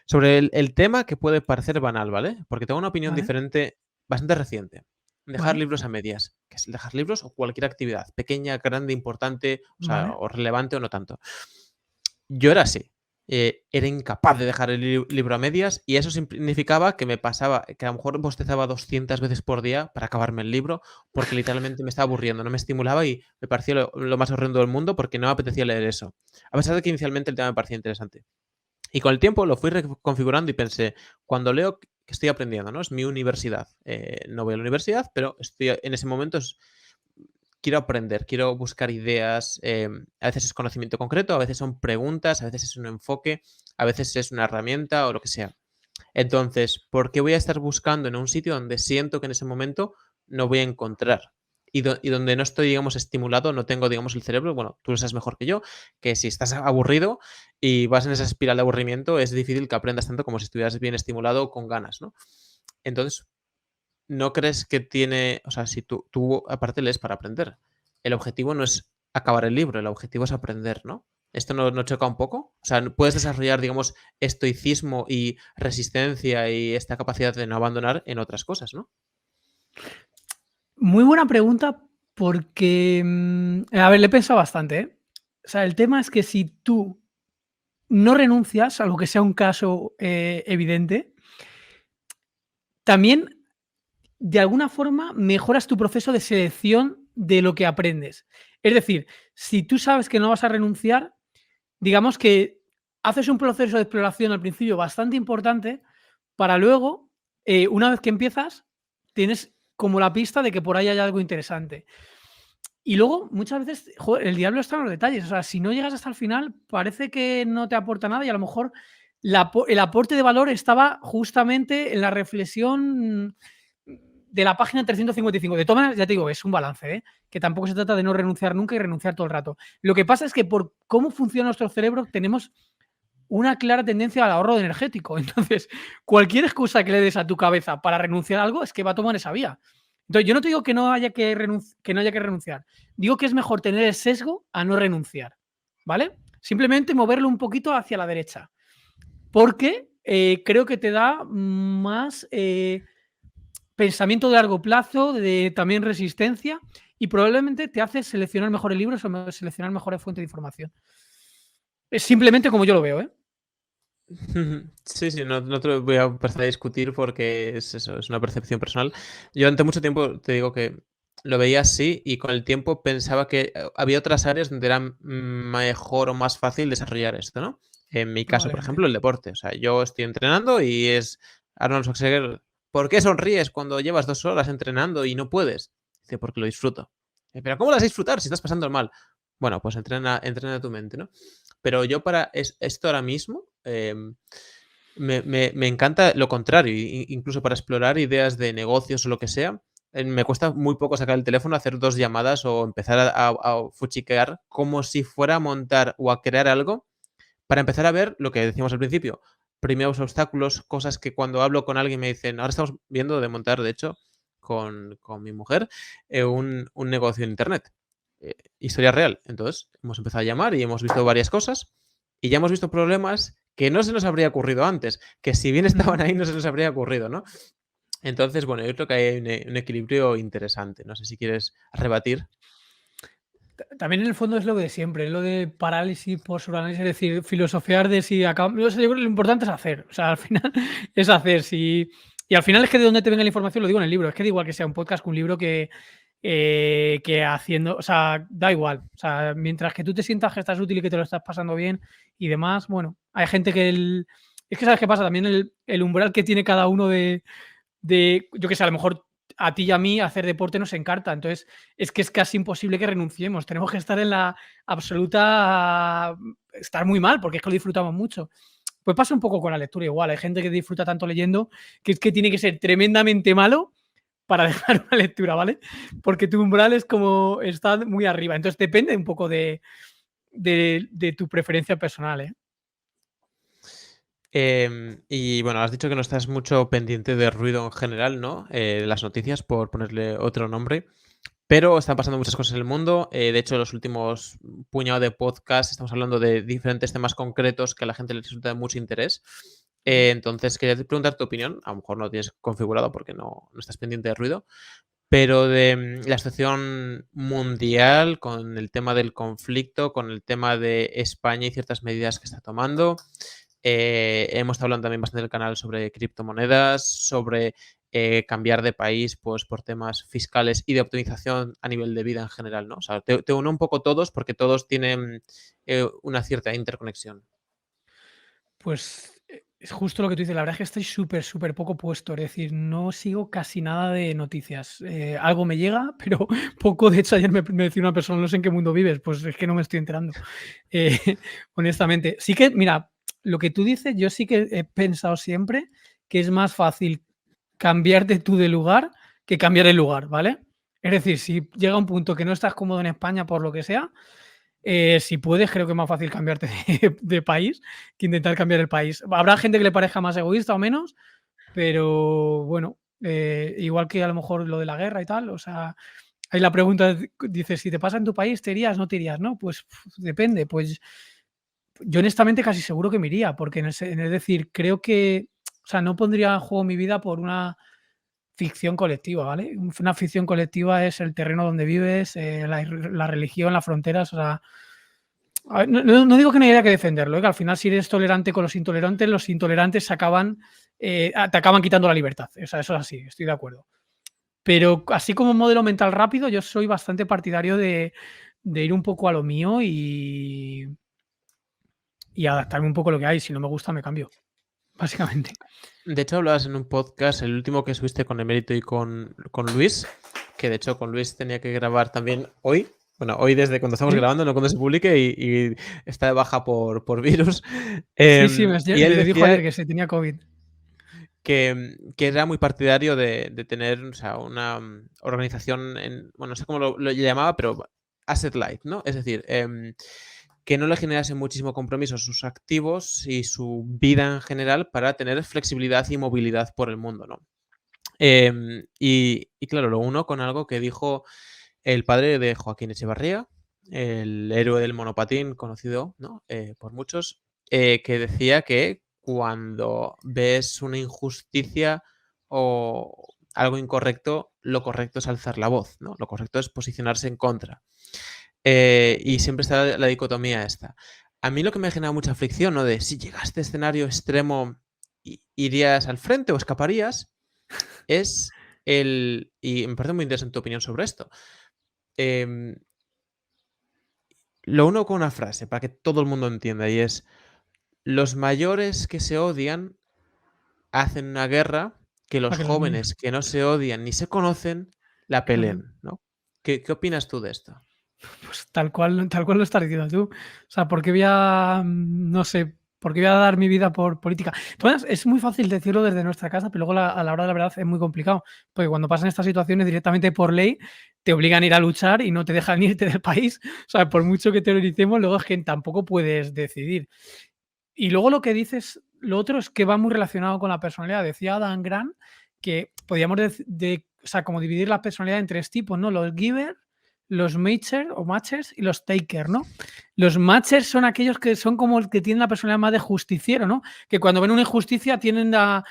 Sobre el tema que puede parecer banal, ¿vale? Porque tengo una opinión vale, diferente bastante reciente. Dejar vale, libros a medias. Que es dejar libros o cualquier actividad, pequeña, grande, importante, o sea, vale, o relevante o no tanto. Yo era así. Era incapaz de dejar el libro a medias y eso significaba que me pasaba, que a lo mejor bostezaba 200 veces por día para acabarme el libro, porque literalmente me estaba aburriendo, no me estimulaba y me parecía lo más horrendo del mundo porque no me apetecía leer eso. A pesar de que inicialmente el tema me parecía interesante. Y con el tiempo lo fui reconfigurando y pensé, cuando leo, que estoy aprendiendo, ¿no? Es mi universidad. No voy a la universidad, pero estoy en ese momento quiero aprender, quiero buscar ideas. A veces es conocimiento concreto, a veces son preguntas, a veces es un enfoque, a veces es una herramienta o lo que sea. Entonces, ¿por qué voy a estar buscando en un sitio donde siento que en ese momento no voy a encontrar? Y donde no estoy, digamos, estimulado, no tengo, digamos, el cerebro, bueno, tú lo sabes mejor que yo, que si estás aburrido y vas en esa espiral de aburrimiento, es difícil que aprendas tanto como si estuvieras bien estimulado con ganas, ¿no? Entonces, ¿no crees que tiene, o sea, si tú aparte lees para aprender, el objetivo no es acabar el libro, el objetivo es aprender, ¿no? ¿Esto no choca un poco? O sea, puedes desarrollar, digamos, estoicismo y resistencia y esta capacidad de no abandonar en otras cosas, ¿no? Muy buena pregunta porque, a ver, le he pensado bastante, ¿eh? O sea, el tema es que si tú no renuncias, salvo que sea un caso, evidente, también, de alguna forma, mejoras tu proceso de selección de lo que aprendes. Es decir, si tú sabes que no vas a renunciar, digamos que haces un proceso de exploración al principio bastante importante para luego, una vez que empiezas, tienes como la pista de que por ahí hay algo interesante. Y luego, muchas veces, joder, el diablo está en los detalles. O sea, si no llegas hasta el final, parece que no te aporta nada y a lo mejor el aporte de valor estaba justamente en la reflexión de la página 355. De todas maneras, ya te digo, es un balance, ¿eh? Que tampoco se trata de no renunciar nunca y renunciar todo el rato. Lo que pasa es que por cómo funciona nuestro cerebro tenemos una clara tendencia al ahorro energético. Entonces, cualquier excusa que le des a tu cabeza para renunciar a algo es que va a tomar esa vía. Entonces, yo no te digo que no haya que renunciar. Digo que es mejor tener el sesgo a no renunciar, ¿vale? Simplemente moverlo un poquito hacia la derecha. Porque creo que te da más pensamiento de largo plazo, de también resistencia y probablemente te hace seleccionar mejores libros o seleccionar mejores fuentes de información. Es simplemente como yo lo veo, ¿eh? Sí, sí, no te lo voy a empezar a discutir porque es eso, es una percepción personal. Yo durante mucho tiempo te digo que lo veía así y con el tiempo pensaba que había otras áreas donde era mejor o más fácil desarrollar esto, ¿no? En mi caso, por Probablemente. ejemplo, el deporte. O sea, yo estoy entrenando y es Arnold Schwarzenegger. ¿Por qué sonríes cuando llevas 2 horas entrenando y no puedes? Dice, porque lo disfruto. Pero ¿cómo lo vas a disfrutar si estás pasando mal? Bueno, pues entrena tu mente, ¿no? Pero yo para esto ahora mismo me encanta lo contrario, incluso para explorar ideas de negocios o lo que sea, me cuesta muy poco sacar el teléfono, hacer 2 llamadas o empezar a fuchiquear como si fuera a montar o a crear algo para empezar a ver lo que decíamos al principio, primeros obstáculos, cosas que cuando hablo con alguien me dicen, ahora estamos viendo de montar, de hecho, con mi mujer, un negocio en internet, historia real. Entonces, hemos empezado a llamar y hemos visto varias cosas y ya hemos visto problemas que no se nos habría ocurrido antes, que si bien estaban ahí no se nos habría ocurrido, ¿no? Entonces, bueno, yo creo que hay un equilibrio interesante. No sé si quieres rebatir. También en el fondo es lo de siempre, es lo de parálisis por sobreanálisis, es decir, filosofiar de si acabamos. Yo creo que lo importante es hacer. O sea, al final es hacer. Y al final es que de dónde te venga la información, lo digo en el libro. Es que da igual que sea un podcast que un libro que haciendo. O sea, da igual. O sea, mientras que tú te sientas que estás útil y que te lo estás pasando bien y demás, bueno, hay gente que es que sabes qué pasa, también el umbral que tiene cada uno yo que sé, a lo mejor a ti y a mí hacer deporte nos encanta. Entonces, es que es casi imposible que renunciemos. Tenemos que estar en la absoluta. Estar muy mal, porque es que lo disfrutamos mucho. Pues pasa un poco con la lectura igual. Hay gente que disfruta tanto leyendo que es que tiene que ser tremendamente malo para dejar una lectura, ¿vale? Porque tu umbral es como está muy arriba. Entonces, depende un poco de tu preferencia personal, ¿eh? Y bueno, has dicho que no estás mucho pendiente de ruido en general, ¿no? Las noticias, por ponerle otro nombre. Pero están pasando muchas cosas en el mundo. De hecho, los últimos puñado de podcasts estamos hablando de diferentes temas concretos que a la gente le resulta de mucho interés. Entonces, quería preguntar tu opinión. A lo mejor no lo tienes configurado porque no estás pendiente de ruido. Pero de la situación mundial, con el tema del conflicto, con el tema de España y ciertas medidas que está tomando. Hemos estado hablando también bastante del canal sobre criptomonedas, sobre cambiar de país pues, por temas fiscales y de optimización a nivel de vida en general, ¿no? O sea, te uno un poco todos porque todos tienen una cierta interconexión. Pues es justo lo que tú dices. La verdad es que estoy súper, súper poco puesto. Es decir, no sigo casi nada de noticias. Algo me llega, pero poco. De hecho, ayer me decía una persona, no sé en qué mundo vives. Pues es que no me estoy enterando. Honestamente. Sí que, mira, lo que tú dices, yo sí que he pensado siempre que es más fácil cambiarte tú de lugar que cambiar el lugar, ¿vale? Es decir, si llega un punto que no estás cómodo en España por lo que sea, si puedes, creo que es más fácil cambiarte de país que intentar cambiar el país. Habrá gente que le parezca más egoísta o menos, pero bueno, igual que a lo mejor lo de la guerra y tal, o sea, ahí la pregunta dice, si te pasa en tu país, ¿te irías? ¿No te irías? ¿No? Pues depende. Pues yo honestamente casi seguro que me iría, porque es decir, creo que, o sea, no pondría en juego mi vida por una ficción colectiva, ¿vale? Una ficción colectiva es el terreno donde vives, la religión, las fronteras, o sea, a ver, no digo que no haya que defenderlo, que al final si eres tolerante con los intolerantes se acaban, te acaban quitando la libertad. O sea, eso es así, estoy de acuerdo. Pero así como modelo mental rápido, yo soy bastante partidario de ir un poco a lo mío y adaptarme un poco a lo que hay. Si no me gusta, me cambio, básicamente. De hecho, hablabas en un podcast, el último que subiste con Emérito y con Luis, que de hecho con Luis tenía que grabar también hoy. Bueno, hoy desde cuando estamos Sí, grabando, no cuando se publique, y está de baja por virus. sí, Y él me dijo ayer decía que se tenía COVID. que era muy partidario de tener, o sea, una organización bueno, no sé cómo lo llamaba, pero asset light, ¿no? Es decir, que no le generase muchísimo compromiso a sus activos y su vida en general para tener flexibilidad y movilidad por el mundo, ¿no? Y claro, lo uno con algo que dijo el padre de Joaquín Echevarría, el héroe del monopatín conocido, ¿no? Por muchos, que decía que cuando ves una injusticia o algo incorrecto, lo correcto es alzar la voz, ¿no? Lo correcto es posicionarse en contra. Y siempre está la dicotomía esta. A mí lo que me ha generado mucha fricción, ¿no? De si llega a este escenario extremo, ¿irías al frente o escaparías? Es y me parece muy interesante tu opinión sobre esto. Em, lo uno con una frase para que todo el mundo entienda, y es: los mayores que se odian hacen una guerra que los Para que los jóvenes niños. que no se odian ni se conocen la Claro. peleen, ¿no? ¿Qué opinas tú de esto? Pues tal cual lo estás diciendo tú. O sea, ¿por qué voy a, no sé, por qué voy a dar mi vida por política? Entonces, es muy fácil decirlo desde nuestra casa, pero luego a la hora de la verdad es muy complicado, porque cuando pasan estas situaciones directamente por ley, te obligan a ir a luchar y no te dejan irte del país. O sea, por mucho que teoricemos, luego es que tampoco puedes decidir. Y luego lo que dices, lo otro es que va muy relacionado con la personalidad. Decía Dan Grant que podíamos o sea, como dividir la personalidad en tres tipos, ¿no? Los giver, los matcher o matchers y los taker, ¿no? Los matchers son aquellos que son como el que tienen la personalidad más de justiciero, ¿no? Que cuando ven una injusticia tienden a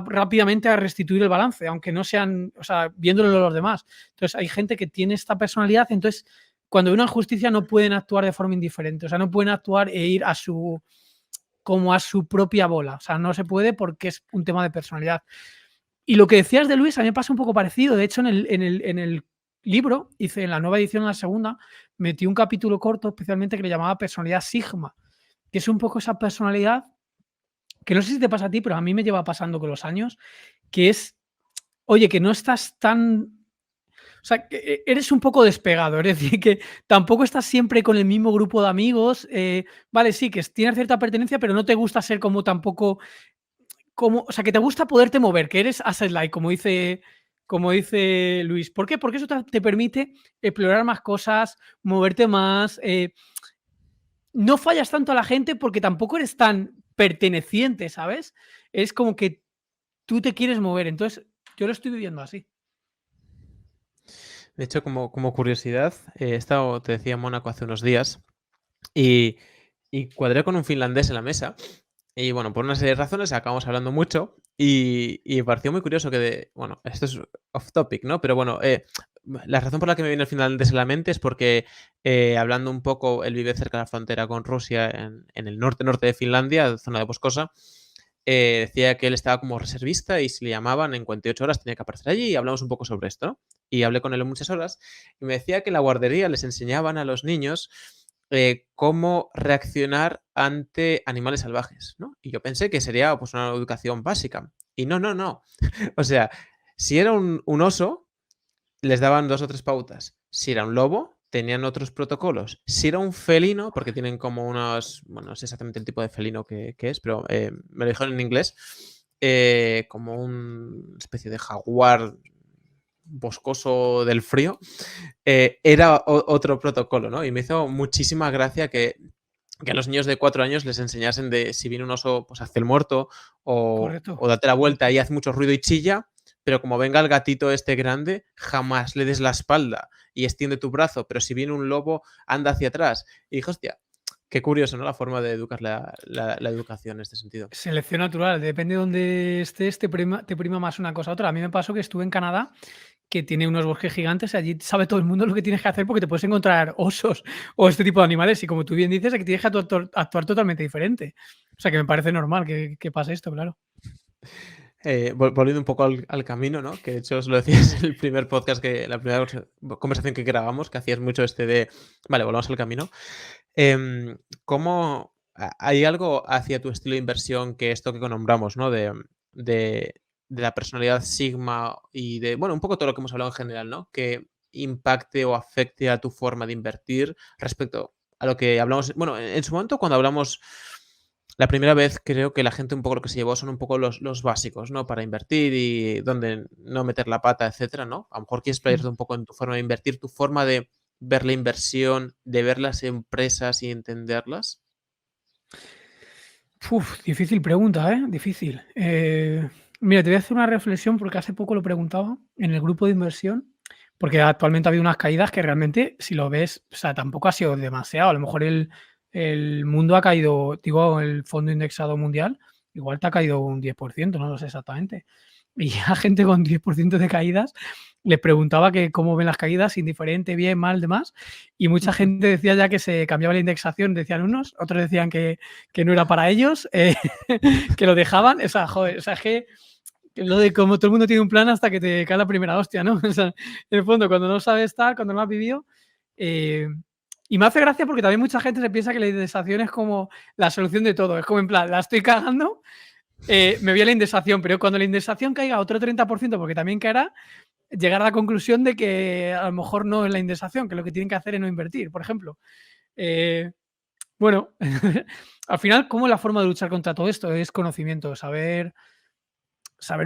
rápidamente a restituir el balance, aunque no sean, o sea, viéndolo los demás. Entonces hay gente que tiene esta personalidad, entonces cuando ve una injusticia no pueden actuar de forma indiferente, o sea, no pueden actuar e ir como a su propia bola. O sea, no se puede porque es un tema de personalidad. Y lo que decías de Luis, a mí me pasa un poco parecido. De hecho, en el libro, hice en la nueva edición, en la segunda, metí un capítulo corto especialmente que le llamaba personalidad Sigma, que es un poco esa personalidad que no sé si te pasa a ti, pero a mí me lleva pasando con los años, que es, oye, que no estás tan o sea, que eres un poco despegado, es decir, que tampoco estás siempre con el mismo grupo de amigos. Vale, sí, que tienes cierta pertenencia, pero no te gusta ser como tampoco, como, o sea, que te gusta poderte mover, que eres asset light, como dice Luis. ¿Por qué? Porque eso te permite explorar más cosas, moverte más. No fallas tanto a la gente porque tampoco eres tan perteneciente, ¿sabes? Es como que tú te quieres mover. Entonces, yo lo estoy viviendo así. De hecho, como curiosidad, he estado, te decía, en Mónaco hace unos días y, y cuadré con un finlandés en la mesa. Y bueno, por una serie de razones acabamos hablando mucho y me pareció muy curioso bueno, esto es off topic, ¿no? Pero bueno, la razón por la que me viene el finlandés en la mente es porque hablando un poco, él vive cerca de la frontera con Rusia en el norte de Finlandia, zona de boscosa. Decía que él estaba como reservista y si le llamaban en 48 horas tenía que aparecer allí y hablamos un poco sobre esto, ¿no? Y hablé con él en muchas horas y me decía que en la guardería les enseñaban a los niños cómo reaccionar ante animales salvajes, ¿no? Y yo pensé que sería pues una educación básica. Y no, no, no. O sea, si era un oso, les daban 2 o 3 pautas. Si era un lobo, tenían otros protocolos. Si era un felino, porque tienen como unos, bueno, no sé exactamente el tipo de felino que es, pero me lo dijeron en inglés. como una especie de jaguar boscoso del frío, era otro protocolo, ¿no? Y me hizo muchísima gracia que a los niños de 4 años les enseñasen de si viene un oso, pues hazte el muerto Correcto. o date la vuelta y haz mucho ruido y chilla, pero como venga el gatito este grande, jamás le des la espalda y extiende tu brazo, pero si viene un lobo, anda hacia atrás. Y dije, hostia, qué curioso, ¿no? La forma de educar la educación en este sentido. Selección natural, depende de dónde estés, te prima más una cosa a otra. A mí me pasó que estuve en Canadá, que tiene unos bosques gigantes, y allí sabe todo el mundo lo que tienes que hacer porque te puedes encontrar osos o este tipo de animales. Y como tú bien dices, aquí tienes que actuar totalmente diferente. O sea que me parece normal que pase esto, claro. Volviendo un poco al camino, ¿no? Que de hecho os lo decías en el primer podcast, la primera conversación que grabamos, que hacías mucho de, vale, volvamos al camino. ¿Cómo hay algo hacia tu estilo de inversión que esto que nombramos, ¿no? De la personalidad Sigma y de, bueno, un poco todo lo que hemos hablado en general, ¿no? Que impacte o afecte a tu forma de invertir respecto a lo que hablamos, bueno, en su momento cuando hablamos la primera vez, creo que la gente un poco lo que se llevó son un poco los básicos, ¿no? Para invertir y dónde no meter la pata, etcétera, ¿no? A lo mejor quieres Mm. explayarte un poco en tu forma de invertir, tu forma de ver la inversión, de ver las empresas y entenderlas. Difícil pregunta, ¿eh? Difícil. Mira, te voy a hacer una reflexión porque hace poco lo preguntaba en el grupo de inversión, porque actualmente ha habido unas caídas que realmente, si lo ves, o sea, tampoco ha sido demasiado. A lo mejor el mundo ha caído, digo, el fondo indexado mundial, igual te ha caído un 10%, no lo sé exactamente. Y a gente con 10% de caídas les preguntaba que cómo ven las caídas, indiferente, bien, mal, demás. Y mucha Ujú. gente decía ya que se cambiaba la indexación, decían unos, otros decían que no era para ellos, que lo dejaban. O sea, joder, o sea, es que lo de como todo el mundo tiene un plan hasta que te cae la primera hostia, ¿no? O sea, en el fondo, cuando no sabes estar, cuando no lo has vivido. eh, y me hace gracia porque también mucha gente se piensa que la indexación es como la solución de todo. Es como en plan, la estoy cagando, me voy a la indexación, pero cuando la indexación caiga otro 30%, porque también caerá, llegar a la conclusión de que a lo mejor no es la indexación, que lo que tienen que hacer es no invertir, por ejemplo. Bueno, al final, ¿cómo es la forma de luchar contra todo esto? Es conocimiento, saber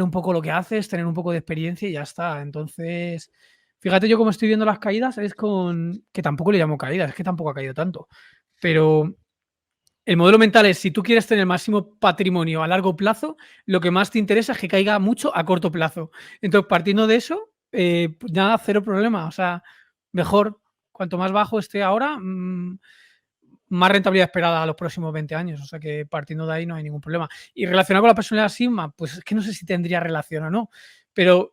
un poco lo que haces, tener un poco de experiencia y ya está. Entonces, fíjate yo cómo estoy viendo las caídas, es con que tampoco le llamo caídas, es que tampoco ha caído tanto. Pero el modelo mental es, si tú quieres tener el máximo patrimonio a largo plazo, lo que más te interesa es que caiga mucho a corto plazo. Entonces, partiendo de eso, pues ya cero problema. O sea, mejor, cuanto más bajo esté ahora, más rentabilidad esperada a los próximos 20 años. O sea que partiendo de ahí no hay ningún problema. Y relacionado con la personalidad Sigma, pues es que no sé si tendría relación o no, pero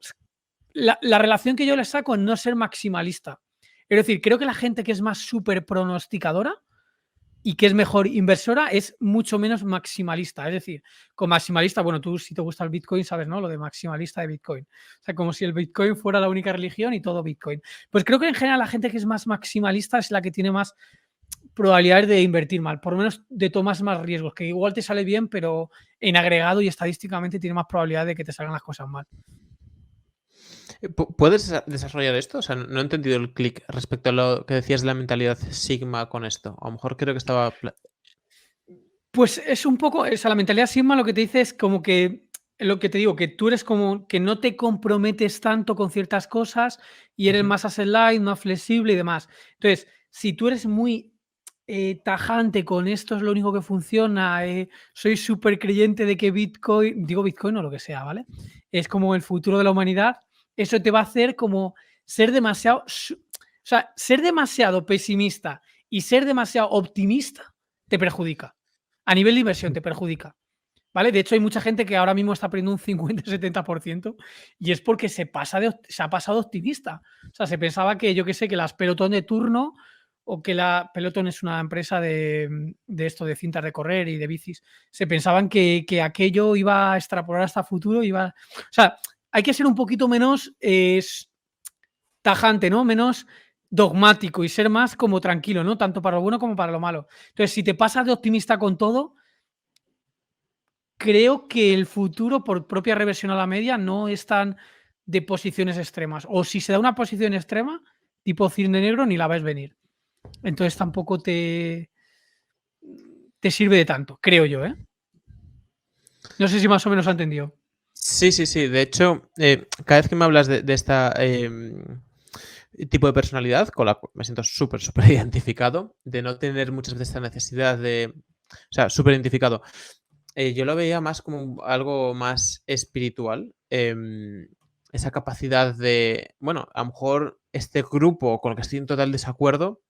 la relación que yo le saco es no ser maximalista. Es decir, creo que la gente que es más súper pronosticadora y que es mejor inversora es mucho menos maximalista. Es decir, con maximalista, bueno, tú si te gusta el Bitcoin sabes, ¿no? Lo de maximalista de Bitcoin. O sea, como si el Bitcoin fuera la única religión y todo Bitcoin. Pues creo que en general la gente que es más maximalista es la que tiene más probabilidades de invertir mal, por lo menos de tomas más riesgos, que igual te sale bien, pero en agregado y estadísticamente tiene más probabilidad de que te salgan las cosas mal. ¿Puedes desarrollar esto? O sea, no he entendido el clic respecto a lo que decías de la mentalidad Sigma con esto. A lo mejor creo que estaba... Pues es un poco, o sea, la mentalidad Sigma lo que te dice es como que, lo que te digo, que tú eres como que no te comprometes tanto con ciertas cosas y eres Ujú. más asset light, más flexible y demás. Entonces, si tú eres muy tajante con esto es lo único que funciona, soy súper creyente de que Bitcoin, digo Bitcoin o lo que sea, ¿vale? Es como el futuro de la humanidad, eso te va a hacer como ser demasiado, o sea, ser demasiado pesimista y ser demasiado optimista te perjudica. A nivel de inversión te perjudica, ¿vale? De hecho, hay mucha gente que ahora mismo está perdiendo un 50-70% y es porque se ha pasado de optimista. O sea, se pensaba que, yo qué sé, que las Pelotón de turno o que la Peloton es una empresa de esto, de cintas de correr y de bicis, se pensaban que aquello iba a extrapolar hasta futuro, o sea, hay que ser un poquito menos tajante, ¿no? Menos dogmático y ser más como tranquilo, ¿no? Tanto para lo bueno como para lo malo. Entonces, si te pasas de optimista con todo, creo que el futuro, por propia reversión a la media, no es tan de posiciones extremas. O si se da una posición extrema, tipo cisne negro, ni la ves venir. Entonces tampoco te sirve de tanto, creo yo, ¿eh? No sé si más o menos ha entendido. Sí, sí, sí. De hecho, cada vez que me hablas de esta tipo de personalidad, con la cual me siento súper, súper identificado, de no tener muchas veces esta necesidad de... O sea, súper identificado. Yo lo veía más como algo más espiritual. Esa capacidad de, bueno, a lo mejor este grupo con el que estoy en total desacuerdo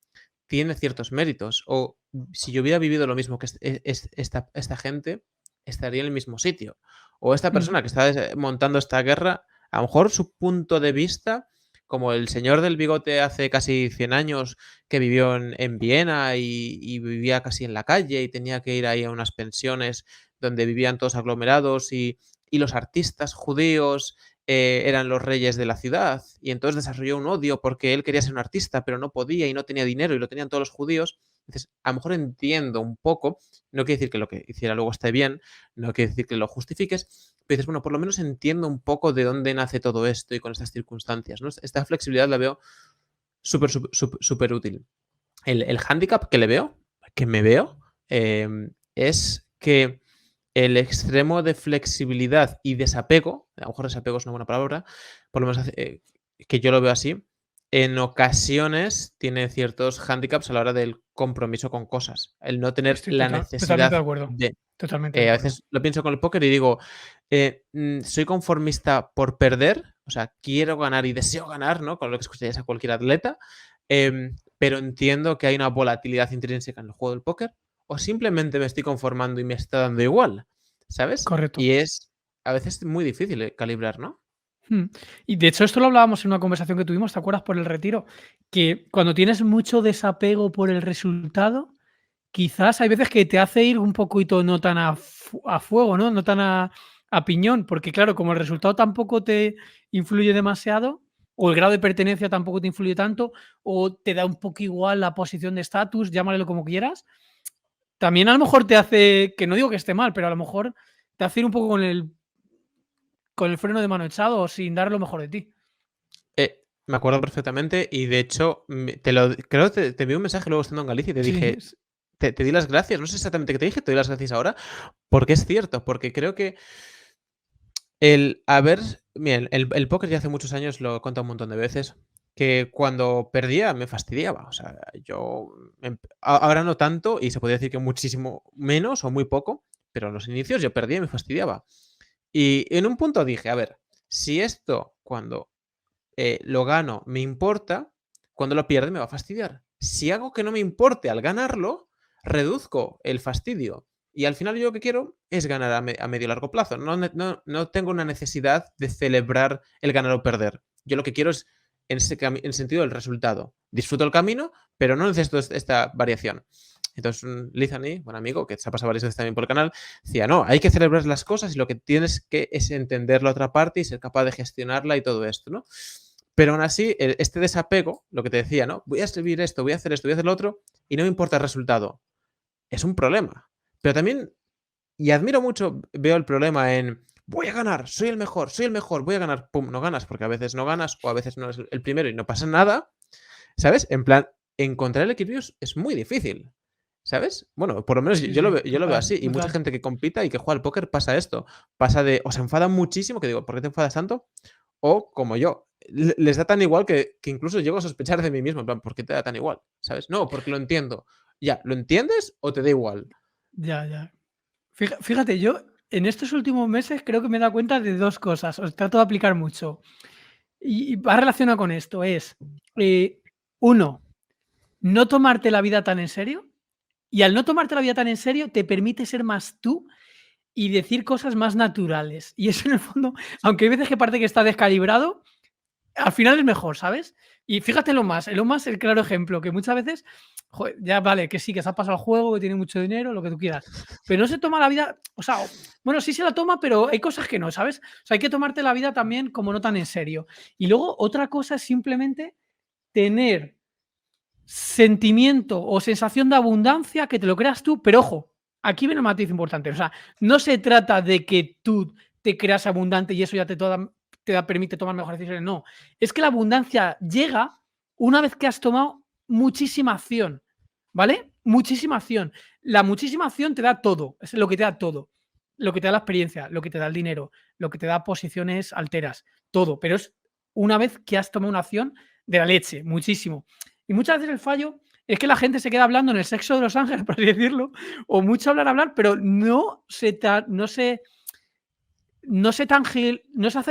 tiene ciertos méritos. O si yo hubiera vivido lo mismo que esta gente, estaría en el mismo sitio. O esta Mm, persona que está montando esta guerra, a lo mejor su punto de vista, como el señor del bigote hace casi 100 años que vivió en Viena y vivía casi en la calle y tenía que ir ahí a unas pensiones donde vivían todos aglomerados y los artistas judíos eran los reyes de la ciudad y entonces desarrolló un odio porque él quería ser un artista pero no podía y no tenía dinero y lo tenían todos los judíos. Entonces, a lo mejor entiendo un poco, no quiere decir que lo que hiciera luego esté bien, no quiere decir que lo justifiques, pero dices, bueno, por lo menos entiendo un poco de dónde nace todo esto y con estas circunstancias, ¿no? Esta flexibilidad la veo súper, súper, súper útil. El hándicap que le veo, que me veo, es que el extremo de flexibilidad y desapego, a lo mejor desapego es una buena palabra, por lo menos que yo lo veo así, en ocasiones tiene ciertos hándicaps a la hora del compromiso con cosas. El no tener Estoy la totalmente de necesidad acuerdo. de... Totalmente de a acuerdo. veces lo pienso con el póker y digo, soy conformista por perder, o sea, quiero ganar y deseo ganar, ¿no? Con lo que escucharías a cualquier atleta, pero entiendo que hay una volatilidad intrínseca en el juego del póker, o simplemente me estoy conformando y me está dando igual, ¿sabes? Correcto. Y es a veces muy difícil calibrar, ¿no? Mm. Y de hecho, esto lo hablábamos en una conversación que tuvimos, ¿te acuerdas? Por el retiro, que cuando tienes mucho desapego por el resultado, quizás hay veces que te hace ir un poquito no tan a fuego, ¿no? No tan a piñón, porque claro, como el resultado tampoco te influye demasiado, o el grado de pertenencia tampoco te influye tanto, o te da un poco igual la posición de estatus, llámalo como quieras, también a lo mejor te hace, que no digo que esté mal, pero a lo mejor te hace ir un poco con el freno de mano echado o sin dar lo mejor de ti. Me acuerdo perfectamente y de hecho, creo que te envié un mensaje luego estando en Galicia y te Sí, dije, te di las gracias, no sé exactamente qué te dije, te doy las gracias ahora, porque es cierto, porque creo que el haber, mira, el póker ya hace muchos años, lo he contado un montón de veces, que cuando perdía me fastidiaba. O sea, yo ahora no tanto y se podría decir que muchísimo menos o muy poco, pero en los inicios yo perdía y me fastidiaba. Y en un punto dije, a ver, si esto cuando lo gano me importa, cuando lo pierde me va a fastidiar. Si hago que no me importe al ganarlo, reduzco el fastidio. Y al final yo lo que quiero es ganar a medio largo plazo. No tengo una necesidad de celebrar el ganar o perder. Yo lo que quiero es en el sentido del resultado. Disfruto el camino, pero no necesito esta variación. Entonces, Lizani, buen amigo, que se ha pasado varias veces también por el canal, decía, no, hay que celebrar las cosas y lo que tienes que es entender la otra parte y ser capaz de gestionarla y todo esto, ¿no? Pero aún así, este desapego, lo que te decía, ¿no? Voy a escribir esto, voy a hacer esto, voy a hacer lo otro, y no me importa el resultado. Es un problema. Pero también, y admiro mucho, veo el problema en, voy a ganar, soy el mejor, voy a ganar, pum, no ganas, porque a veces no ganas o a veces no eres el primero y no pasa nada, ¿sabes? En plan, encontrar el equilibrio es muy difícil, ¿sabes? Bueno, por lo menos sí, yo sí, lo veo total, así, y mucha total. gente que compita y que juega al póker pasa esto, pasa de, o se enfada muchísimo, que digo, ¿por qué te enfadas tanto? O como yo, les da tan igual que incluso llego a sospechar de mí mismo, en plan, ¿por qué te da tan igual? ¿Sabes? No, porque lo entiendo. Ya, ¿lo entiendes o te da igual? Ya, ya. Fíjate, yo en estos últimos meses creo que me he dado cuenta de 2 cosas, os trato de aplicar mucho. Y va relacionado con esto, es, eh, 1, no tomarte la vida tan en serio, y al no tomarte la vida tan en serio, te permite ser más tú y decir cosas más naturales. Y eso en el fondo, aunque hay veces que parece que está descalibrado, al final es mejor, ¿sabes? Y fíjate en lo más el claro ejemplo, que muchas veces, joder, ya vale, que sí, que se ha pasado el juego, que tiene mucho dinero, lo que tú quieras, pero no se toma la vida, o sea, bueno, sí se la toma, pero hay cosas que no, ¿sabes? O sea, hay que tomarte la vida también como no tan en serio. Y luego otra cosa es simplemente tener sentimiento o sensación de abundancia que te lo creas tú, pero ojo, aquí viene un matiz importante, o sea, no se trata de que tú te creas abundante y eso ya permite tomar mejores decisiones, no, es que la abundancia llega una vez que has tomado muchísima acción, ¿vale? Muchísima acción. La muchísima acción te da todo, es lo que te da todo. lo que te da la experiencia, lo que te da el dinero, lo que te da posiciones alteras, todo, pero es una vez que has tomado una acción de la leche, muchísimo. Y muchas veces el fallo es que la gente se queda hablando en el sexo de los ángeles, por así decirlo, o mucho hablar, pero no se hace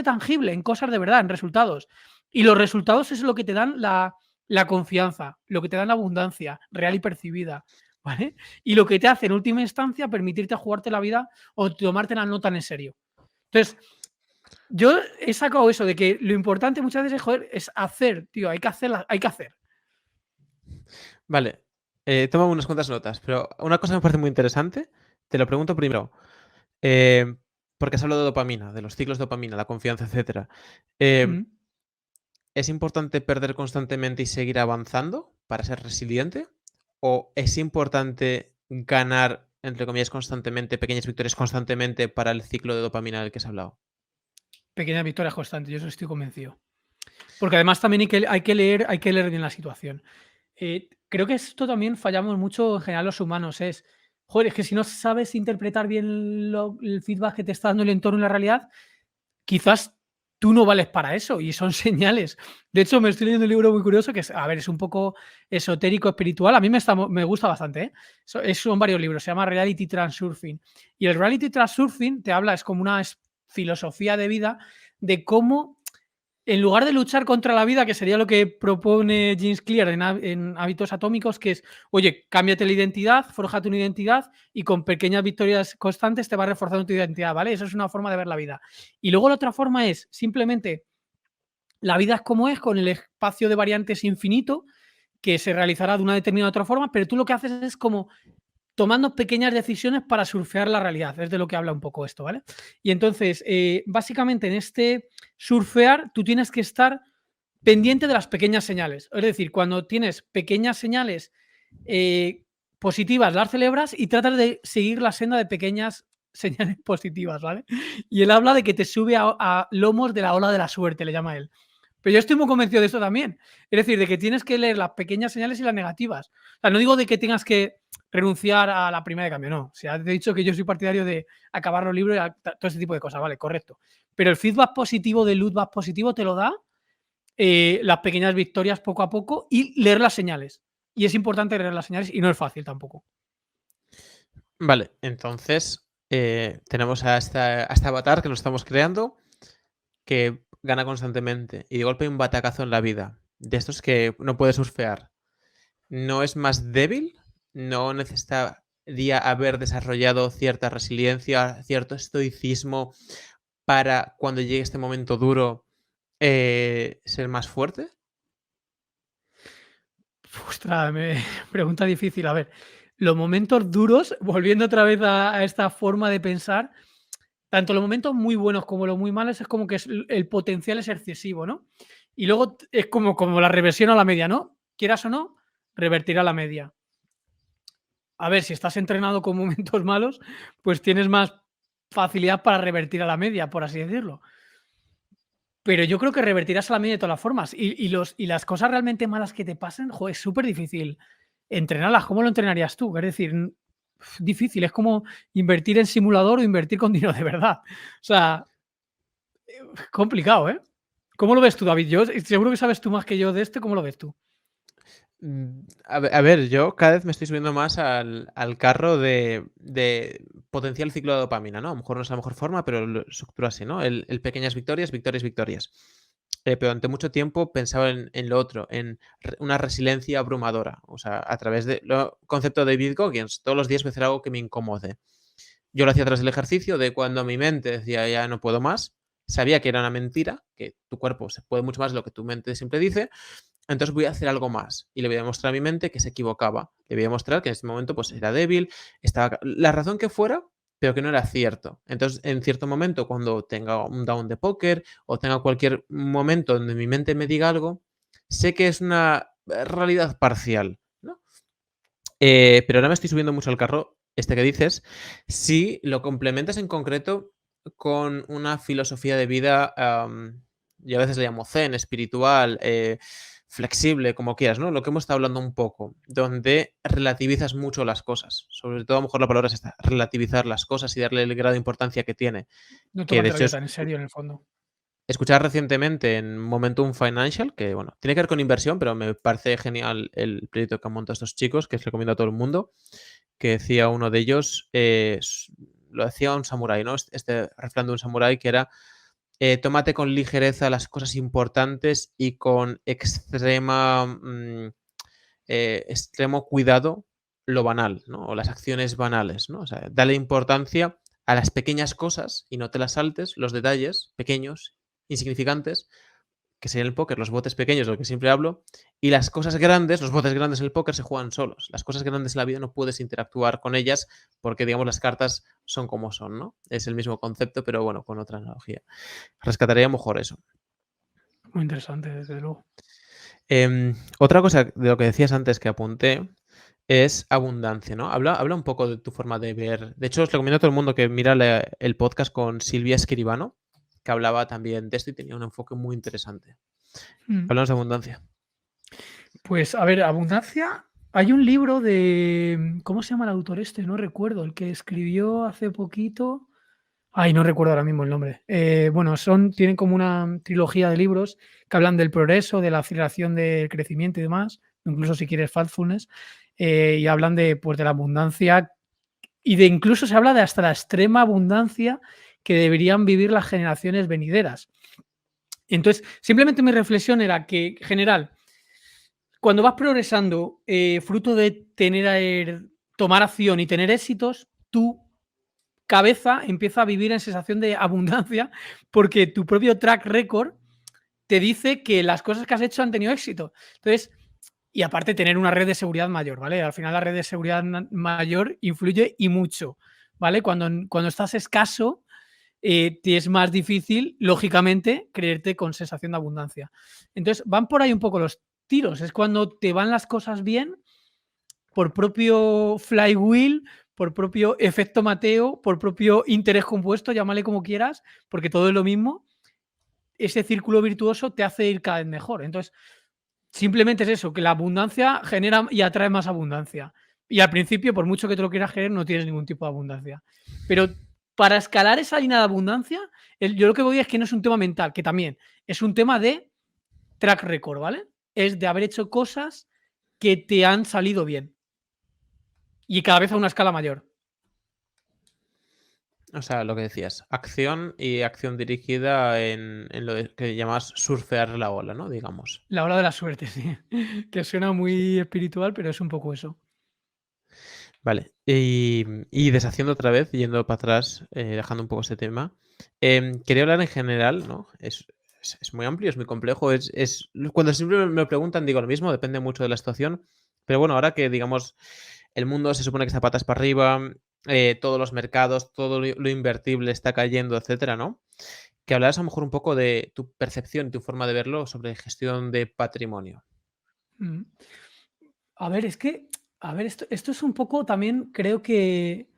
tangible en cosas de verdad, en resultados. Y los resultados es lo que te dan la confianza, lo que te dan la abundancia real y percibida, ¿vale? Y lo que te hace en última instancia permitirte jugarte la vida o tomártela no tan en serio. Entonces, yo he sacado eso de que lo importante muchas veces, joder, es hacer, tío, hay que hacer. Vale, toma unas cuantas notas, pero una cosa que me parece muy interesante, te lo pregunto primero, eh, porque has hablado de dopamina, de los ciclos de dopamina, la confianza, etcétera. Mm. ¿Es importante perder constantemente y seguir avanzando para ser resiliente? ¿O es importante ganar, entre comillas, constantemente, pequeñas victorias constantemente para el ciclo de dopamina del que has hablado? Pequeñas victorias constantes, yo eso estoy convencido. Porque además también hay que leer bien la situación. Creo que esto también fallamos mucho en general los humanos, joder, es que si no sabes interpretar bien el feedback que te está dando el entorno y la realidad, quizás tú no vales para eso y son señales. De hecho, me estoy leyendo un libro muy curioso que es, a ver, es un poco esotérico, espiritual. A mí me gusta bastante, ¿eh? Son varios libros, se llama Reality Transurfing. Y el Reality Transurfing te habla, es como una filosofía de vida de cómo en lugar de luchar contra la vida, que sería lo que propone James Clear en Hábitos Atómicos, que es, oye, cámbiate la identidad, fórjate una identidad y con pequeñas victorias constantes te va reforzando tu identidad, ¿vale? Eso es una forma de ver la vida. Y luego la otra forma es simplemente la vida es como es, con el espacio de variantes infinito, que se realizará de una determinada otra forma, pero tú lo que haces es como tomando pequeñas decisiones para surfear la realidad, es de lo que habla un poco esto, ¿vale? Y entonces, básicamente en este surfear, tú tienes que estar pendiente de las pequeñas señales. Es decir, cuando tienes pequeñas señales eh, positivas, las celebras y tratas de seguir la senda de pequeñas señales positivas, ¿vale? Y él habla de que te sube a lomos de la ola de la suerte, le llama él. Pero yo estoy muy convencido de esto también. Es decir, de que tienes que leer las pequeñas señales y las negativas. O sea, no digo de que tengas que renunciar a la primera de cambio, no. O sea, te he dicho que yo soy partidario de acabar los libros y todo ese tipo de cosas, vale, correcto. Pero el feedback positivo del loopback positivo te lo da las pequeñas victorias poco a poco y leer las señales. Y es importante leer las señales y no es fácil tampoco. Vale, entonces tenemos a este avatar que nos estamos creando que gana constantemente y de golpe hay un batacazo en la vida, de estos que no puede surfear. ¿No es más débil? ¿No necesitaría haber desarrollado cierta resiliencia, cierto estoicismo para cuando llegue este momento duro ser más fuerte? Ostras, pregunta difícil. A ver, los momentos duros, volviendo otra vez a esta forma de pensar, tanto los momentos muy buenos como los muy malos, es como que el potencial es excesivo, ¿no? Y luego es como la reversión a la media, ¿no? Quieras o no, revertir a la media. A ver, si estás entrenado con momentos malos, pues tienes más facilidad para revertir a la media, por así decirlo. Pero yo creo que revertirás a la media de todas las formas. Y las cosas realmente malas que te pasen, joder, es súper difícil entrenarlas. ¿Cómo lo entrenarías tú? Es decir, difícil. Es como invertir en simulador o invertir con dinero de verdad. O sea, complicado, ¿eh? ¿Cómo lo ves tú, David? Yo seguro que sabes tú más que yo de esto. ¿Cómo lo ves tú? A ver, yo cada vez me estoy subiendo más al carro de potencial ciclo de dopamina, ¿no? A lo mejor no es la mejor forma, pero lo estructuro así, ¿no? El pequeñas victorias, victorias, victorias. Pero durante mucho tiempo pensaba en lo otro, en una resiliencia abrumadora. O sea, a través del concepto de David Goggins, todos los días voy a hacer algo que me incomode. Yo lo hacía tras el ejercicio de cuando mi mente decía ya no puedo más, sabía que era una mentira, que tu cuerpo se puede mucho más de lo que tu mente siempre dice, entonces voy a hacer algo más y le voy a demostrar a mi mente que se equivocaba. Le voy a demostrar que en este momento pues era débil, estaba la razón que fuera, pero que no era cierto. Entonces, en cierto momento, cuando tenga un down de póker o tenga cualquier momento donde mi mente me diga algo, sé que es una realidad parcial, ¿no? Pero ahora me estoy subiendo mucho al carro, este que dices, si lo complementas en concreto con una filosofía de vida, yo a veces le llamo zen, espiritual, flexible, como quieras, ¿no? Lo que hemos estado hablando un poco, donde relativizas mucho las cosas. Sobre todo, a lo mejor la palabra es esta, relativizar las cosas y darle el grado de importancia que tiene. No Que de tomarte la hecho vida tan en serio en el fondo. escuchaba recientemente en Momentum Financial, que bueno, tiene que ver con inversión, pero me parece genial el proyecto que han montado estos chicos, que os recomiendo a todo el mundo, que decía uno de ellos, lo decía un samurái, ¿no? Este refrán de un samurái que era tómate con ligereza las cosas importantes y con extremo cuidado lo banal, ¿no? O las acciones banales, ¿no? O sea, dale importancia a las pequeñas cosas y no te las saltes, los detalles pequeños, insignificantes, que sería el póker, los botes pequeños, de lo que siempre hablo, y las cosas grandes, los botes grandes en el póker se juegan solos. Las cosas grandes en la vida no puedes interactuar con ellas porque, digamos, las cartas son como son, ¿no? Es el mismo concepto, pero bueno, con otra analogía. Rescataría mejor eso. Muy interesante, desde luego. Otra cosa de lo que decías antes que apunté es abundancia, ¿no? Habla un poco de tu forma de ver. De hecho, os recomiendo a todo el mundo que mira el podcast con Silvia Escribano, que hablaba también de esto y tenía un enfoque muy interesante. Mm. Hablamos de abundancia. Pues, a ver, abundancia. Hay un libro de. ¿Cómo se llama el autor este? No recuerdo. El que escribió hace poquito. Ay, no recuerdo ahora mismo el nombre. Bueno, tienen como una trilogía de libros que hablan del progreso, de la aceleración del crecimiento y demás, incluso si quieres Factfulness, y hablan pues, de la abundancia y de incluso se habla de hasta la extrema abundancia que deberían vivir las generaciones venideras. Entonces, simplemente mi reflexión era que, en general, cuando vas progresando, fruto de tomar acción y tener éxitos, tu cabeza empieza a vivir en sensación de abundancia porque tu propio track record te dice que las cosas que has hecho han tenido éxito. Entonces, y aparte tener una red de seguridad mayor, ¿vale? Al final la red de seguridad mayor influye y mucho, ¿vale? Cuando estás escaso, te es más difícil, lógicamente, creerte con sensación de abundancia. Entonces, van por ahí un poco los tiros. Es cuando te van las cosas bien por propio flywheel, por propio efecto Mateo, por propio interés compuesto, llámale como quieras, porque todo es lo mismo. Ese círculo virtuoso te hace ir cada vez mejor. Entonces, simplemente es eso, que la abundancia genera y atrae más abundancia. Y al principio, por mucho que te lo quieras querer, no tienes ningún tipo de abundancia. Pero para escalar esa línea de abundancia, yo lo que voy es que no es un tema mental, que también es un tema de track record, ¿vale? Es de haber hecho cosas que te han salido bien y cada vez a una escala mayor. O sea, lo que decías, acción y acción dirigida en lo que llamas surfear la ola, ¿no? Digamos. La ola de la suerte, sí. Que suena muy espiritual, pero es un poco eso. Vale. Y deshaciendo otra vez, yendo para atrás, dejando un poco ese tema, quería hablar en general, ¿no? Es muy amplio, es muy complejo. Cuando siempre me lo preguntan, digo lo mismo, depende mucho de la situación. Pero bueno, ahora que, digamos, el mundo se supone que está patas para arriba, todos los mercados, todo lo invertible está cayendo, etcétera, ¿no? Que hablaras a lo mejor un poco de tu percepción y tu forma de verlo sobre gestión de patrimonio. Mm. A ver, es que, a ver, esto es un poco también, creo que,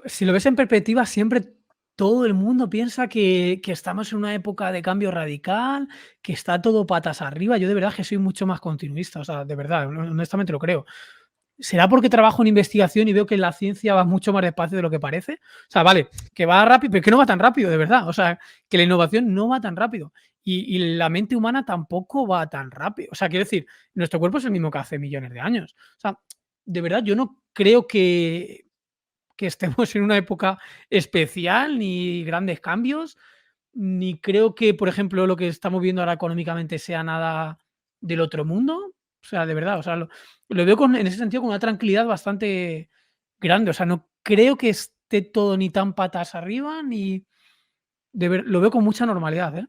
si lo ves en perspectiva, siempre todo el mundo piensa que estamos en una época de cambio radical, que está todo patas arriba. Yo de verdad que soy mucho más continuista, o sea, de verdad, honestamente lo creo. ¿Será porque trabajo en investigación y veo que la ciencia va mucho más despacio de lo que parece? O sea, vale, que va rápido, pero que no va tan rápido, de verdad. O sea, que la innovación no va tan rápido. Y la mente humana tampoco va tan rápido. O sea, quiero decir, nuestro cuerpo es el mismo que hace millones de años. O sea, de verdad, yo no creo que estemos en una época especial, ni grandes cambios, ni creo que, por ejemplo, lo que estamos viendo ahora económicamente sea nada del otro mundo. O sea, de verdad, o sea, lo veo en ese sentido con una tranquilidad bastante grande. O sea, no creo que esté todo ni tan patas arriba, ni lo veo con mucha normalidad, ¿eh?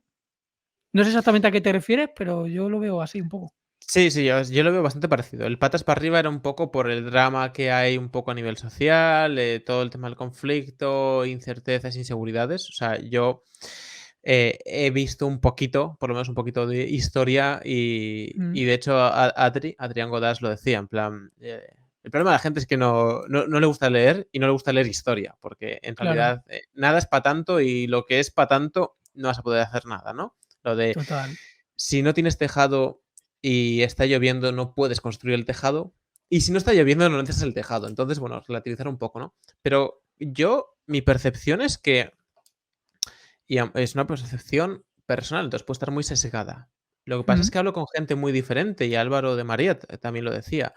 No sé exactamente a qué te refieres, pero yo lo veo así un poco. Sí, sí, yo lo veo bastante parecido. El patas para arriba era un poco por el drama que hay un poco a nivel social, todo el tema del conflicto, incertezas, inseguridades. O sea, yo he visto un poquito, por lo menos un poquito de historia y Mm, de hecho Adrián Godás lo decía, en plan, el problema de la gente es que no le gusta leer y no le gusta leer historia, porque en claro, realidad nada es para tanto y lo que es para tanto no vas a poder hacer nada, ¿no? Lo de total. si no tienes tejado y está lloviendo, no puedes construir el tejado. Y si no está lloviendo, no necesitas el tejado. Entonces, bueno, relativizar un poco, ¿no? Pero mi percepción es que, es una percepción personal, entonces puede estar muy sesgada. Lo que pasa es Mm. que hablo con gente muy diferente y Álvaro de María también lo decía.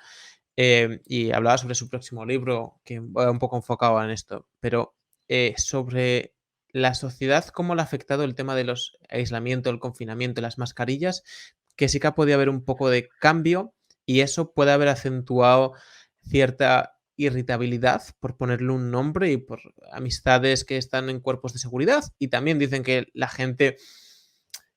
Y hablaba sobre su próximo libro, que va un poco enfocado en esto, pero sobre la sociedad, cómo le ha afectado el tema de los aislamiento, el confinamiento, las mascarillas, que sí que ha podido haber un poco de cambio y eso puede haber acentuado cierta irritabilidad, por ponerle un nombre, y por amistades que están en cuerpos de seguridad. Y también dicen que la gente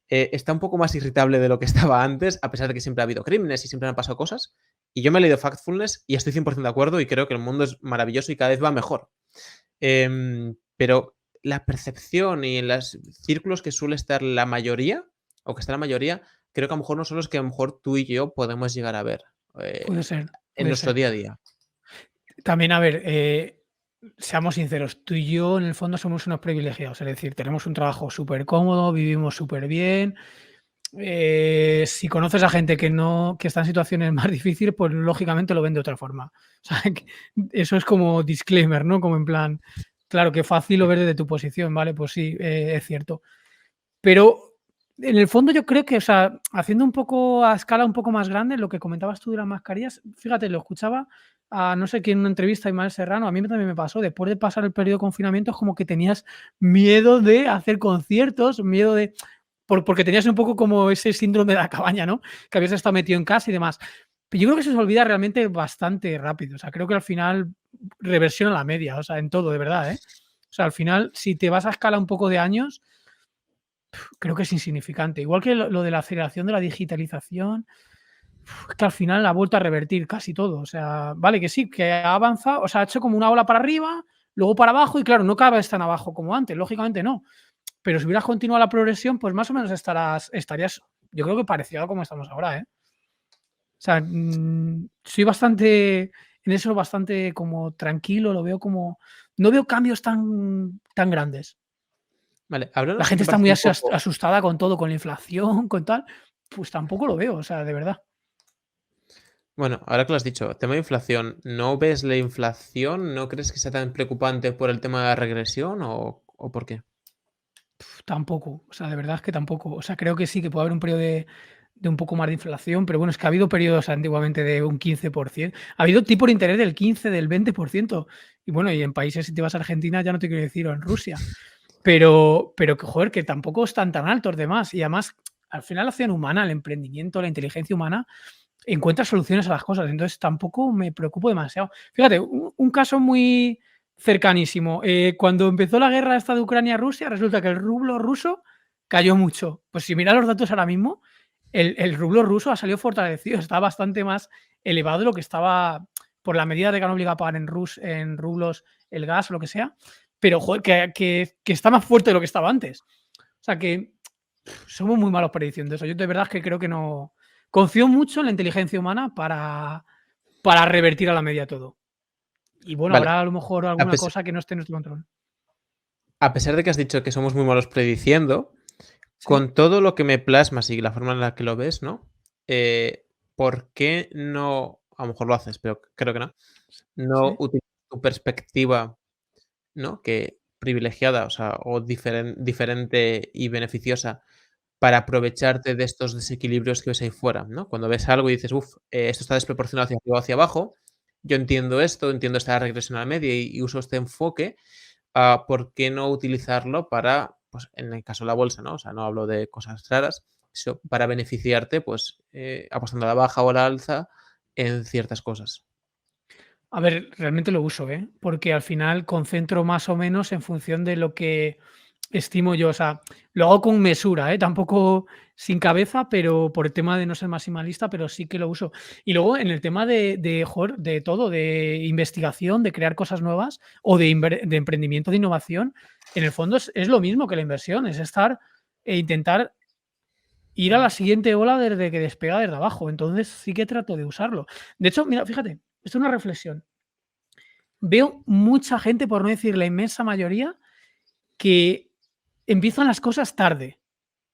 está un poco más irritable de lo que estaba antes, a pesar de que siempre ha habido crímenes y siempre han pasado cosas. Y yo me he leído Factfulness y estoy 100% de acuerdo y creo que el mundo es maravilloso y cada vez va mejor. Pero la percepción y en los círculos que suele estar la mayoría, o que está la mayoría, creo que a lo mejor no son los que a lo mejor tú y yo podemos llegar a ver Puede ser, en puede nuestro ser. día a día. También, a ver, seamos sinceros, tú y yo en el fondo somos unos privilegiados, es decir, tenemos un trabajo súper cómodo, vivimos súper bien. Si conoces a gente que está en situaciones más difíciles, pues lógicamente lo ven de otra forma. O sea, eso es como disclaimer, ¿no? Como en plan, claro, que fácil lo ver desde tu posición, ¿vale? Pues sí, es cierto. Pero en el fondo yo creo que, o sea, haciendo un poco a escala un poco más grande, lo que comentabas tú de las mascarillas, fíjate, lo escuchaba a no sé quién en una entrevista, a Ismael Serrano, a mí también me pasó, después de pasar el periodo de confinamiento, es como que tenías miedo de hacer conciertos, miedo de... porque tenías un poco como ese síndrome de la cabaña, ¿no? Que habías estado metido en casa y demás. Pero yo creo que se olvida realmente bastante rápido. O sea, creo que al final reversiona la media, o sea, en todo, de verdad, ¿eh? O sea, al final, si te vas a escala un poco de años, creo que es insignificante. Igual que lo de la aceleración de la digitalización, es que al final ha vuelto a revertir casi todo. O sea, vale que sí, que ha avanzado, o sea, ha hecho como una ola para arriba, luego para abajo, y claro, no cada vez tan abajo como antes, lógicamente no. Pero si hubieras continuado la progresión, pues más o menos estarías, yo creo que parecido a como estamos ahora, ¿eh? O sea, soy bastante, en eso bastante como tranquilo, lo veo como, no veo cambios tan grandes. Vale, La háblanos si gente te está parece muy un poco. asustada con todo, con la inflación, con tal. Pues tampoco lo veo, o sea, de verdad. Bueno, ahora que lo has dicho, tema de inflación, ¿no ves la inflación? ¿No crees que sea tan preocupante por el tema de la regresión o por qué? Tampoco, o sea, de verdad es que tampoco. O sea, creo que sí que puede haber un periodo de un poco más de inflación, pero bueno, es que ha habido periodos antiguamente de un 15%. Ha habido tipo de interés del 15, del 20%. Y bueno, y en países, si te vas a Argentina, ya no te quiero decir, o en Rusia. Pero que, joder, que tampoco están tan altos de más. Y además, al final la acción humana, el emprendimiento, la inteligencia humana, encuentra soluciones a las cosas. Entonces tampoco me preocupo demasiado. Fíjate, un caso muy cercanísimo. Cuando empezó la guerra esta de Ucrania-Rusia, resulta que el rublo ruso cayó mucho. Pues si miras los datos ahora mismo, el rublo ruso ha salido fortalecido, está bastante más elevado de lo que estaba por la medida de que han obligado a pagar en rublos el gas o lo que sea, pero joder, que está más fuerte de lo que estaba antes. O sea que somos muy malos prediciendo eso. Yo de verdad es que creo que no. Confío mucho en la inteligencia humana para revertir a la media todo. Y bueno, Vale, habrá a lo mejor a alguna pes cosa que no esté en nuestro control. a pesar de que has dicho que somos muy malos prediciendo, Sí, con todo lo que me plasmas y la forma en la que lo ves, ¿no? ¿Por qué no, a lo mejor lo haces, pero creo que no sí. utilizas tu perspectiva, ¿no? Que privilegiada, o sea, o diferente y beneficiosa para aprovecharte de estos desequilibrios que ves ahí fuera, ¿no? Cuando ves algo y dices: "Uf, esto está desproporcionado hacia arriba o hacia abajo, yo entiendo esto, entiendo esta regresión a la media y uso este enfoque, ¿por qué no utilizarlo para, pues, en el caso de la bolsa, ¿no? O sea, no hablo de cosas raras, sino para beneficiarte, pues, apostando a la baja o a la alza en ciertas cosas". A ver, realmente lo uso, ¿eh? Porque al final concentro más o menos en función de lo que estimo yo. O sea, lo hago con mesura, ¿eh? Tampoco sin cabeza, pero por el tema de no ser maximalista, pero sí que lo uso. Y luego en el tema joder, de todo, de investigación, de crear cosas nuevas o de emprendimiento, de innovación, en el fondo es lo mismo que la inversión, es estar e intentar ir a la siguiente ola desde que despega desde abajo. Entonces sí que trato de usarlo. De hecho, mira, fíjate, esto es una reflexión. Veo mucha gente, por no decir la inmensa mayoría, que empiezan las cosas tarde,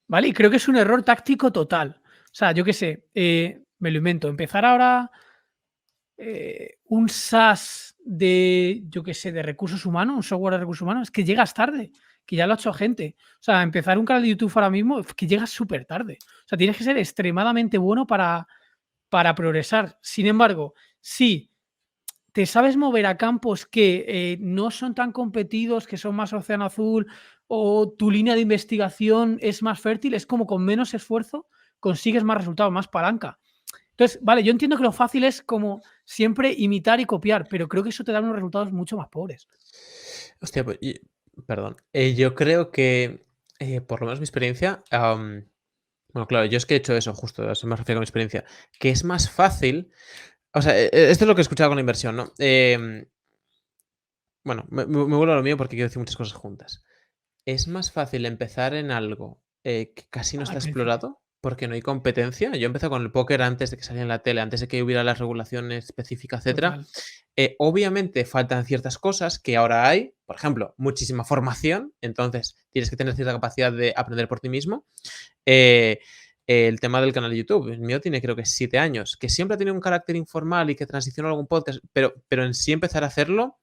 ¿vale? Y creo que es un error táctico total, O sea, yo qué sé, me lo invento, empezar ahora un SaaS de, yo qué sé, de recursos humanos, un software de recursos humanos, es que llegas tarde, que ya lo ha hecho gente. O sea, empezar un canal de YouTube ahora mismo, es que llegas súper tarde. O sea, tienes que ser extremadamente bueno para progresar. Sin embargo, si te sabes mover a campos que no son tan competidos, que son más océano azul, o tu línea de investigación es más fértil, es como con menos esfuerzo consigues más resultados, más palanca. Entonces, vale, yo entiendo que lo fácil es como siempre imitar y copiar, pero creo que eso te da unos resultados mucho más pobres. Hostia, pues, perdón. Yo creo que, por lo menos mi experiencia, bueno, claro, yo es que he hecho eso, justo, a eso me refiero con mi experiencia, que es más fácil, o sea, esto es lo que he escuchado con la inversión, ¿no? Bueno, me vuelvo a lo mío porque quiero decir muchas cosas juntas. Es más fácil empezar en algo que casi no está Al principio, explorado porque no hay competencia. Yo empecé con el póker antes de que saliera en la tele, antes de que hubiera la regulación específica, etcétera. total. Obviamente faltan ciertas cosas que ahora hay, por ejemplo, muchísima formación, entonces tienes que tener cierta capacidad de aprender por ti mismo. Eh, el tema del canal de YouTube, el mío tiene creo que 7 años, que siempre ha tenido un carácter informal y que transicionó a algún podcast, pero en sí empezar a hacerlo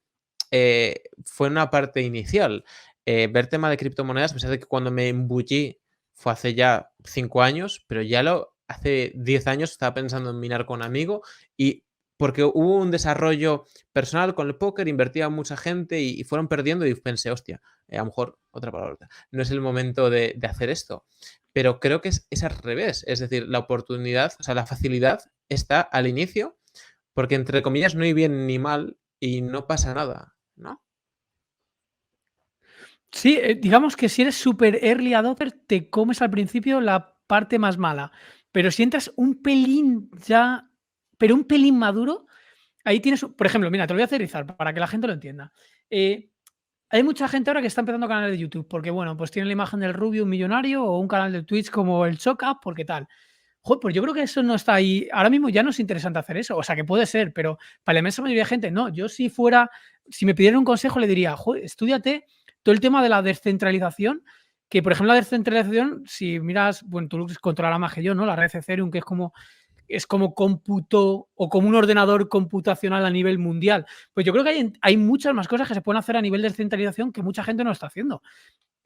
fue una parte inicial. Ver tema de criptomonedas, a pesar de que cuando me embullí fue hace ya 5 años, pero ya hace 10 años estaba pensando en minar con un amigo y porque hubo un desarrollo personal con el póker, invertía mucha gente y fueron perdiendo y pensé, hostia, a lo mejor, otra palabra, no es el momento de hacer esto. Pero creo que es al revés, es decir, la oportunidad, o sea, la facilidad está al inicio, porque entre comillas no hay bien ni mal y no pasa nada, ¿no? Sí, digamos que si eres súper early adopter, te comes al principio la parte más mala. Pero si entras un pelín ya, pero un pelín maduro, ahí tienes, por ejemplo, mira, te lo voy a aterrizar para que la gente lo entienda. Eh, Hay mucha gente ahora que está empezando canales de YouTube porque, bueno, pues tiene la imagen del rubio, un millonario, o un canal de Twitch como el Choca, porque tal. Joder, pues yo creo que eso no está ahí. Ahora mismo ya no es interesante hacer eso. O sea, que puede ser, pero para la inmensa mayoría de gente, no. Yo si fuera, si me pidieran un consejo, le diría, joder, estudiate todo el tema de la descentralización, que por ejemplo la descentralización, si miras, bueno, tú lo controlarás más que yo, ¿no? La red Ethereum, que es como cómputo o como un ordenador computacional a nivel mundial. Pues yo creo que hay muchas más cosas que se pueden hacer a nivel de descentralización que mucha gente no está haciendo.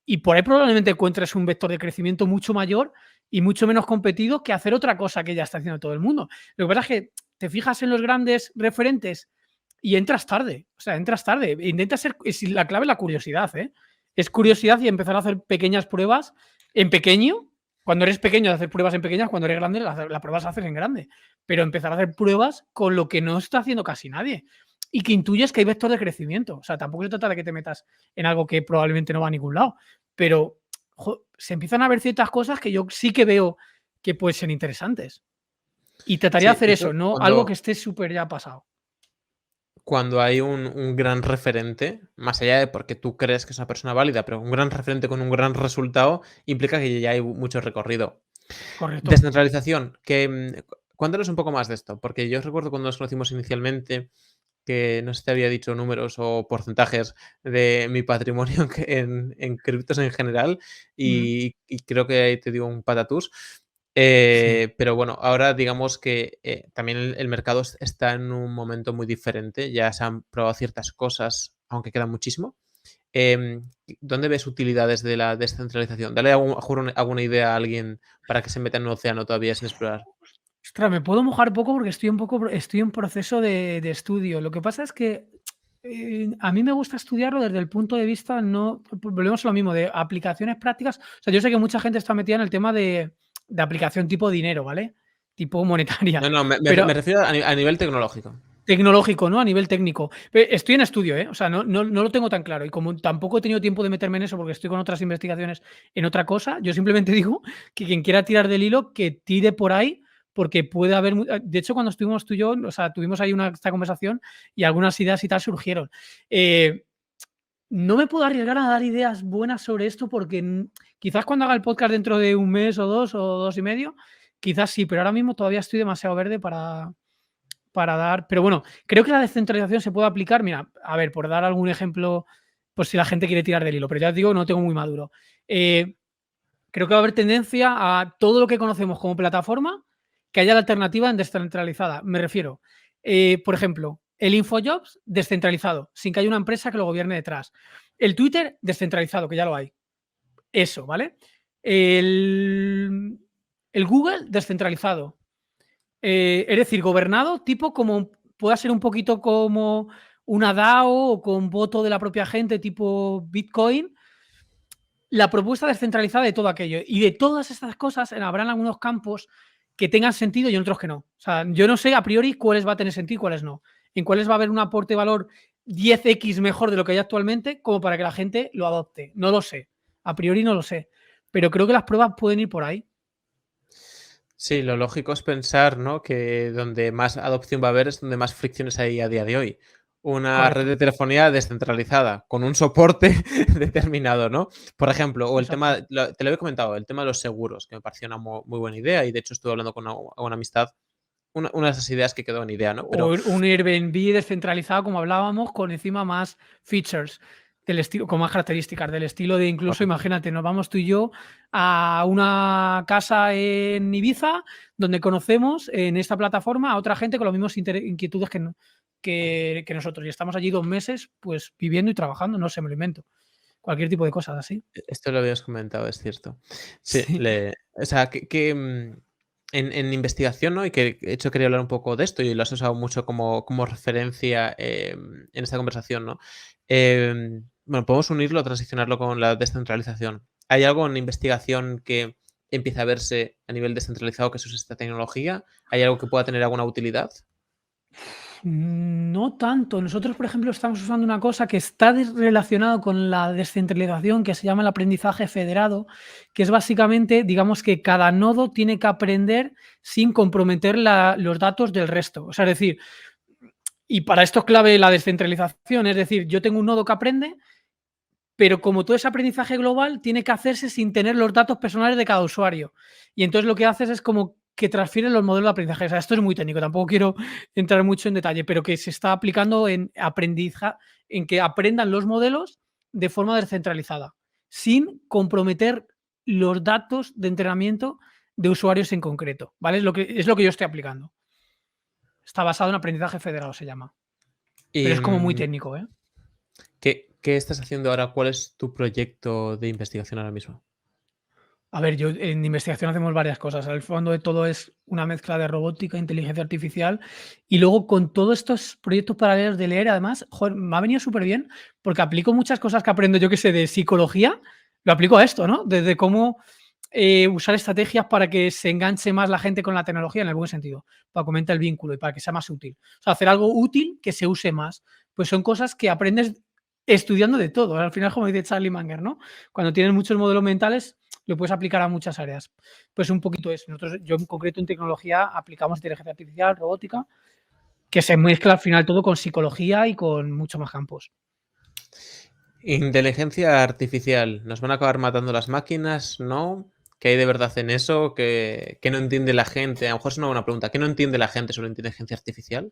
Y por ahí probablemente encuentres un vector de crecimiento mucho mayor y mucho menos competido que hacer otra cosa que ya está haciendo todo el mundo. Lo que pasa es que te fijas en los grandes referentes y entras tarde. O sea, entras tarde. Intenta ser. La clave es la curiosidad, ¿eh? Es curiosidad y empezar a hacer pequeñas pruebas en pequeño. Cuando eres pequeño, hacer pruebas en pequeñas. Cuando eres grande, las pruebas las haces en grande. Pero empezar a hacer pruebas con lo que no está haciendo casi nadie. Y que intuyes que hay vector de crecimiento. O sea, tampoco se trata de que te metas en algo que probablemente no va a ningún lado. Pero se empiezan a ver ciertas cosas que yo sí que veo que pueden ser interesantes. Y trataría de Sí, hacer de hecho, eso, no algo que cuando, esté súper ya pasado. cuando hay un gran referente, más allá de porque tú crees que es una persona válida, pero un gran referente con un gran resultado implica que ya hay mucho recorrido. Correcto. Descentralización, cuéntanos un poco más de esto, porque yo recuerdo cuando nos conocimos inicialmente que no sé si te había dicho números o porcentajes de mi patrimonio en criptos en general Mm, y creo que ahí te dio un patatús. sí. Pero bueno, ahora digamos que también el mercado está en un momento muy diferente. Ya se han probado ciertas cosas, aunque queda muchísimo. Em, ¿Dónde ves utilidades de la descentralización? Dale alguna idea a alguien para que se meta en un océano todavía sin explorar. Ostras, me puedo mojar poco porque estoy en proceso de estudio. Lo que pasa es que a mí me gusta estudiarlo desde el punto de vista, no, volvemos a lo mismo, de aplicaciones prácticas. O sea, yo sé que mucha gente está metida en el tema de aplicación tipo dinero, ¿vale? Tipo monetaria. No, no, me Pero refiero a nivel tecnológico. tecnológico, ¿no? A nivel técnico. Estoy en estudio, ¿eh? O sea, no lo tengo tan claro. Y como tampoco he tenido tiempo de meterme en eso porque estoy con otras investigaciones en otra cosa, yo simplemente digo que quien quiera tirar del hilo, que tire por ahí, porque puede haber. De hecho, cuando estuvimos tú y yo, o sea, tuvimos ahí esta conversación y algunas ideas y tal surgieron. No me puedo arriesgar a dar ideas buenas sobre esto porque quizás cuando haga el podcast dentro de un mes o 2 y medio, quizás sí, pero ahora mismo todavía estoy demasiado verde para dar. Pero bueno, creo que la descentralización se puede aplicar. Mira, a ver, por dar algún ejemplo, pues si la gente quiere tirar del hilo, pero ya os digo, no tengo muy maduro. Eh, creo que va a haber tendencia a todo lo que conocemos como plataforma, que haya la alternativa en descentralizada. Me refiero, por ejemplo, el InfoJobs descentralizado, sin que haya una empresa que lo gobierne detrás. El Twitter descentralizado, que ya lo hay. Eso, ¿vale? El Google descentralizado. Es decir, gobernado, tipo como pueda ser un poquito como una DAO o con voto de la propia gente, tipo Bitcoin. La propuesta descentralizada de todo aquello. Y de todas estas cosas habrán algunos campos que tengan sentido y otros que no. O sea, yo no sé a priori cuáles va a tener sentido y cuáles no. En cuáles va a haber un aporte de valor 10x mejor de lo que hay actualmente, como para que la gente lo adopte. No lo sé. A priori no lo sé. Pero creo que las pruebas pueden ir por ahí. Sí, lo lógico es pensar, ¿no? Que donde más adopción va a haber es donde más fricciones hay a día de hoy. Una red Correcto. de telefonía descentralizada, con un soporte determinado, ¿no? Por ejemplo, o el Exacto. tema, te lo había comentado, el tema de los seguros, que me pareció una muy buena idea y de hecho estuve hablando con una amistad, una de esas ideas que quedó en idea, ¿no? O Pero un Airbnb descentralizado, como hablábamos, con encima más features del estilo, con más características del estilo de incluso, correcto. imagínate, nos vamos tú y yo a una casa en Ibiza donde conocemos en esta plataforma a otra gente con las mismas inquietudes que nosotros y estamos allí 2 meses pues viviendo y trabajando, no sé, me lo invento. Cualquier tipo de cosas así. Esto lo habías comentado, es cierto. Sí, Sí. o sea, en investigación, ¿no? Y que de hecho quería hablar un poco de esto y lo has usado mucho como referencia en esta conversación, ¿no? Bueno, podemos unirlo, transicionarlo con la descentralización. ¿Hay algo en investigación que empieza a verse a nivel descentralizado que se use esta tecnología? ¿Hay algo que pueda tener alguna utilidad? No tanto. Nosotros, por ejemplo, estamos usando una cosa que está relacionado con la descentralización, que se llama el aprendizaje federado, que es básicamente, digamos que cada nodo tiene que aprender sin comprometer los datos del resto. O sea, es decir, y para esto es clave la descentralización, es decir, yo tengo un nodo que aprende, pero como todo ese aprendizaje global tiene que hacerse sin tener los datos personales de cada usuario. Y entonces lo que haces es como que transfieren los modelos de aprendizaje. O sea, esto es muy técnico, tampoco quiero entrar mucho en detalle, pero que se está aplicando en aprendizaje, en que aprendan los modelos de forma descentralizada, sin comprometer los datos de entrenamiento de usuarios en concreto. ¿Vale? Es lo que yo estoy aplicando. Está basado en aprendizaje federado, se llama. Y, Pero es como muy técnico, ¿eh? ¿qué estás haciendo ahora? ¿Cuál es tu proyecto de investigación ahora mismo? A ver, yo en investigación hacemos varias cosas. Al fondo de todo es una mezcla de robótica, inteligencia artificial y luego con todos estos proyectos paralelos de leer, además, joder, me ha venido súper bien porque aplico muchas cosas que aprendo, yo que sé, de psicología, lo aplico a esto, ¿no? Desde cómo usar estrategias para que se enganche más la gente con la tecnología en el buen sentido, para que aumente el vínculo y para que sea más útil. O sea, hacer algo útil que se use más. Pues son cosas que aprendes estudiando de todo. Al final, como dice Charlie Munger, ¿no? Cuando tienes muchos modelos mentales, lo puedes aplicar a muchas áreas. Pues un poquito eso. Yo en concreto en tecnología aplicamos inteligencia artificial, robótica, que se mezcla al final todo con psicología y con muchos más campos. Inteligencia artificial. ¿Nos van a acabar matando las máquinas? ¿No? ¿Qué hay de verdad en eso? ¿Qué no entiende la gente? A lo mejor es una buena pregunta. ¿Qué no entiende la gente sobre inteligencia artificial?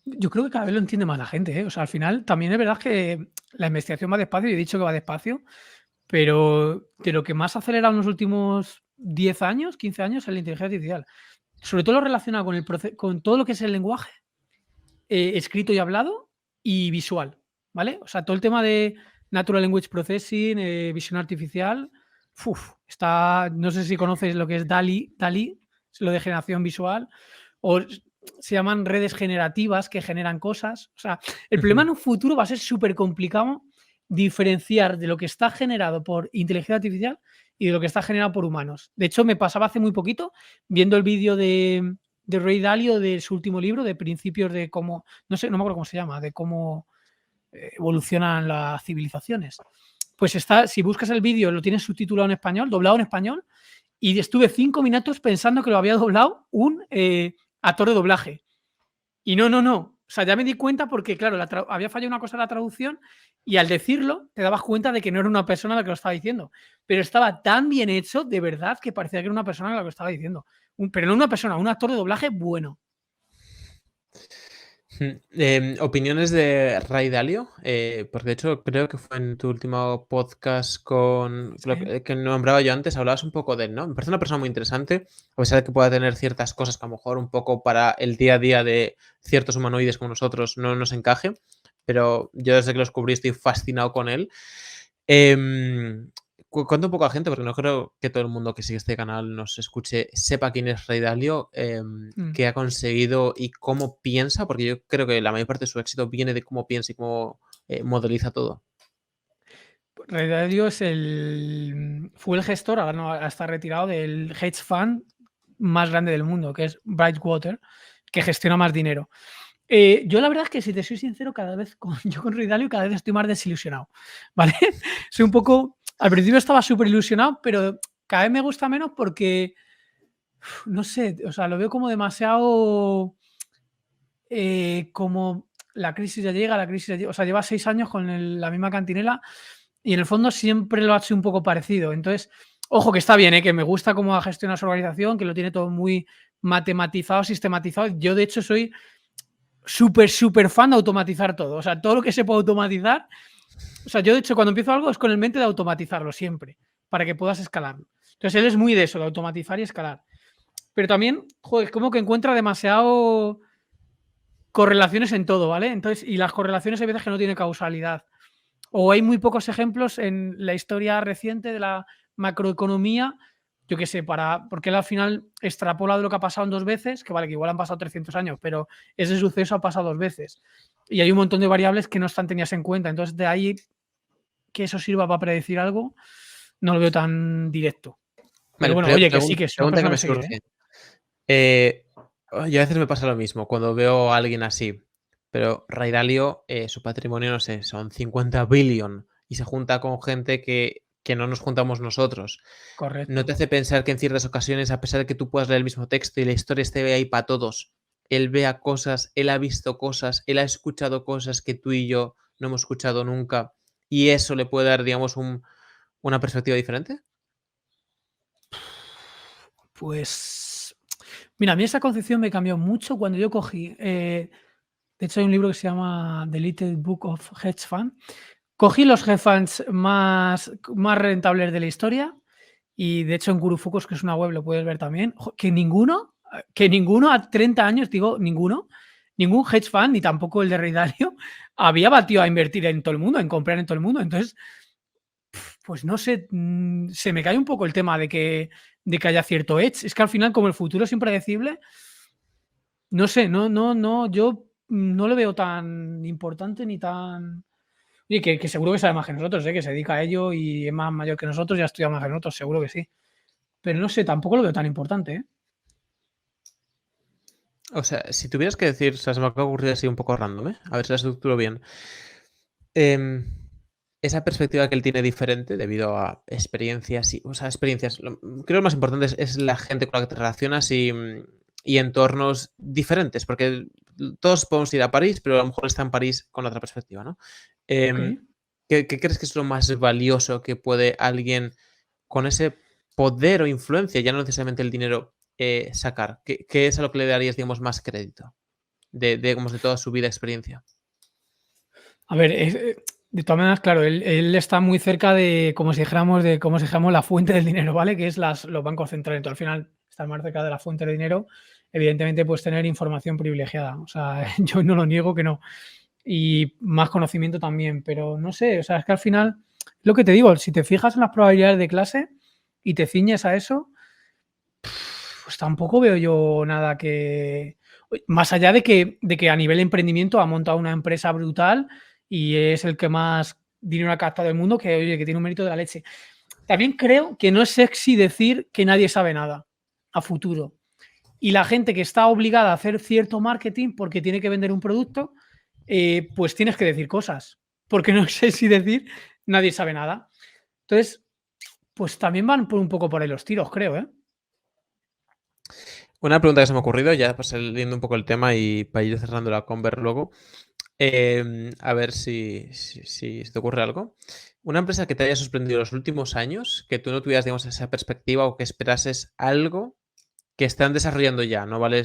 Yo creo que cada vez lo entiende más la gente, ¿eh? O sea, al final también es verdad que la investigación va despacio, y he dicho que va despacio, pero de lo que más ha acelerado en los últimos 10 años, 15 años es la inteligencia artificial. Sobre todo lo relacionado con todo lo que es el lenguaje escrito y hablado y visual, ¿vale? O sea, todo el tema de Natural Language Processing, visión artificial, no sé si conoces lo que es DALI, es lo de generación visual, o se llaman redes generativas que generan cosas. O sea, el problema en un futuro va a ser súper complicado diferenciar de lo que está generado por inteligencia artificial y de lo que está generado por humanos. De hecho, me pasaba hace muy poquito viendo el vídeo de Ray Dalio de su último libro, de principios de cómo, no sé, no me acuerdo cómo se llama, de cómo evolucionan las civilizaciones. Pues está, si buscas el vídeo, lo tienes subtitulado en español, doblado en español, y estuve 5 minutos pensando que lo había doblado un actor de doblaje. Y no, no, no. O sea, ya me di cuenta porque, claro, había fallado una cosa en la traducción y al decirlo te dabas cuenta de que no era una persona la que lo estaba diciendo. Pero estaba tan bien hecho, de verdad, que parecía que era una persona la que lo estaba diciendo. Pero no una persona, un actor de doblaje bueno. Opiniones de Ray Dalio, porque de hecho creo que fue en tu último podcast con lo Sí, que nombraba yo antes, hablabas un poco de él, ¿no? Me parece una persona muy interesante, a pesar de que pueda tener ciertas cosas que a lo mejor un poco para el día a día de ciertos humanoides como nosotros no nos encaje, pero yo desde que lo descubrí estoy fascinado con él. Em, Cuenta un poco a la gente, porque no creo que todo el mundo que sigue este canal nos escuche sepa quién es Ray Dalio, mm. qué ha conseguido y cómo piensa, porque yo creo que la mayor parte de su éxito viene de cómo piensa y cómo modeliza todo. Ray Dalio fue el gestor, ahora no, ahora está retirado, del hedge fund más grande del mundo, que es Brightwater, que gestiona más dinero. Yo la verdad es que, si te soy sincero, cada vez yo con Ray Dalio cada vez estoy más desilusionado, ¿vale? Soy un poco, al principio estaba súper ilusionado, pero cada vez me gusta menos porque, no sé, o sea, lo veo como demasiado, como la crisis ya llega, la crisis ya llega, o sea, lleva 6 años con la misma cantinela y en el fondo siempre lo ha hecho un poco parecido. Entonces, ojo, que está bien, que me gusta cómo ha gestionado su organización, que lo tiene todo muy matematizado, sistematizado. Yo, de hecho, soy súper, súper fan de automatizar todo. O sea, todo lo que se puede automatizar. O sea, yo, de hecho, cuando empiezo algo es con el mente de automatizarlo siempre, para que puedas escalarlo. Entonces, él es muy de eso, de automatizar y escalar. Pero también, joder, como que encuentra demasiado correlaciones en todo, ¿vale? Entonces, y las correlaciones hay veces que no tienen causalidad. O hay muy pocos ejemplos en la historia reciente de la macroeconomía, yo qué sé, porque él al final extrapola de lo que ha pasado en 2 veces, que vale, que igual han pasado 300 años, pero ese suceso ha pasado 2 veces. Y hay un montón de variables que no están tenidas en cuenta. Entonces, de ahí que eso sirva para predecir algo, no lo veo tan directo. Pero Vale, bueno, oye, que sí, que es una pregunta que persona me que seguir, ¿eh? surge. Yo a veces me pasa lo mismo cuando veo a alguien así, pero Ray Dalio, su patrimonio, no sé, son 50 billion y se junta con gente que no nos juntamos nosotros. ¿No te Correcto. hace pensar que en ciertas ocasiones, a pesar de que tú puedas leer el mismo texto y la historia esté ahí para todos, él vea cosas, él ha visto cosas, él ha escuchado cosas que tú y yo no hemos escuchado nunca y eso le puede dar, digamos, una perspectiva diferente? Pues, mira, a mí esa concepción me cambió mucho cuando yo cogí, de hecho hay un libro que se llama The Little Book of Hedge Fund. Cogí los hedge funds más rentables de la historia y, de hecho, en Guru Focus, que es una web, lo puedes ver también, que ninguno a 30 años, digo, ninguno, ningún hedge fund, ni tampoco el de Ray Dalio, había batido a invertir en todo el mundo, en comprar en todo el mundo. Entonces, pues no sé, se me cae un poco el tema de que haya cierto edge. Es que al final, como el futuro es impredecible, no sé, no, yo no lo veo tan importante ni tan. Oye, que seguro que sabe más que nosotros, que se dedica a ello y es más mayor que nosotros y ha estudiado más que nosotros, seguro que sí. Pero no sé, tampoco lo veo tan importante, ¿eh? O sea, si tuvieras que decir, o sea, se me acaba de ocurrir así un poco random, ¿eh? A ver si la estructuro bien. Em, Esa perspectiva que él tiene diferente debido a experiencias y, o sea, experiencias. Creo que lo más importante es la gente con la que te relacionas y entornos diferentes, porque todos podemos ir a París, pero a lo mejor está en París con otra perspectiva, ¿no? Ok. Em, ¿Qué crees que es lo más valioso que puede alguien con ese poder o influencia, ya no necesariamente el dinero, sacar? ¿Qué es a lo que le darías, digamos, más crédito digamos, de toda su vida, experiencia? A ver, de todas maneras, claro, él está muy cerca de como si dijéramos la fuente del dinero, ¿vale? Que es los bancos centrales. Entonces, al final, estar más cerca de la fuente del dinero, evidentemente puedes tener información privilegiada. O sea, yo no lo niego que no. Y más conocimiento también, pero no sé, o sea, es que al final, lo que te digo, si te fijas en las probabilidades de clase y te ciñes a eso, pues tampoco veo yo nada que. Más allá de que a nivel de emprendimiento ha montado una empresa brutal y es el que más dinero ha captado del mundo, que oye, que tiene un mérito de la leche. También creo que no es sexy decir que nadie sabe nada a futuro. Y la gente que está obligada a hacer cierto marketing porque tiene que vender un producto, pues tienes que decir cosas. Porque no sé si decir nadie sabe nada. Entonces, pues también van un poco por ahí los tiros, creo, ¿eh? Una pregunta que se me ha ocurrido, ya pues saliendo un poco el tema y para ir cerrando la conver luego. A ver si se te ocurre algo. Una empresa que te haya sorprendido los últimos años, que tú no tuvieras, digamos, esa perspectiva o que esperases algo que están desarrollando ya, ¿no? ¿Vale?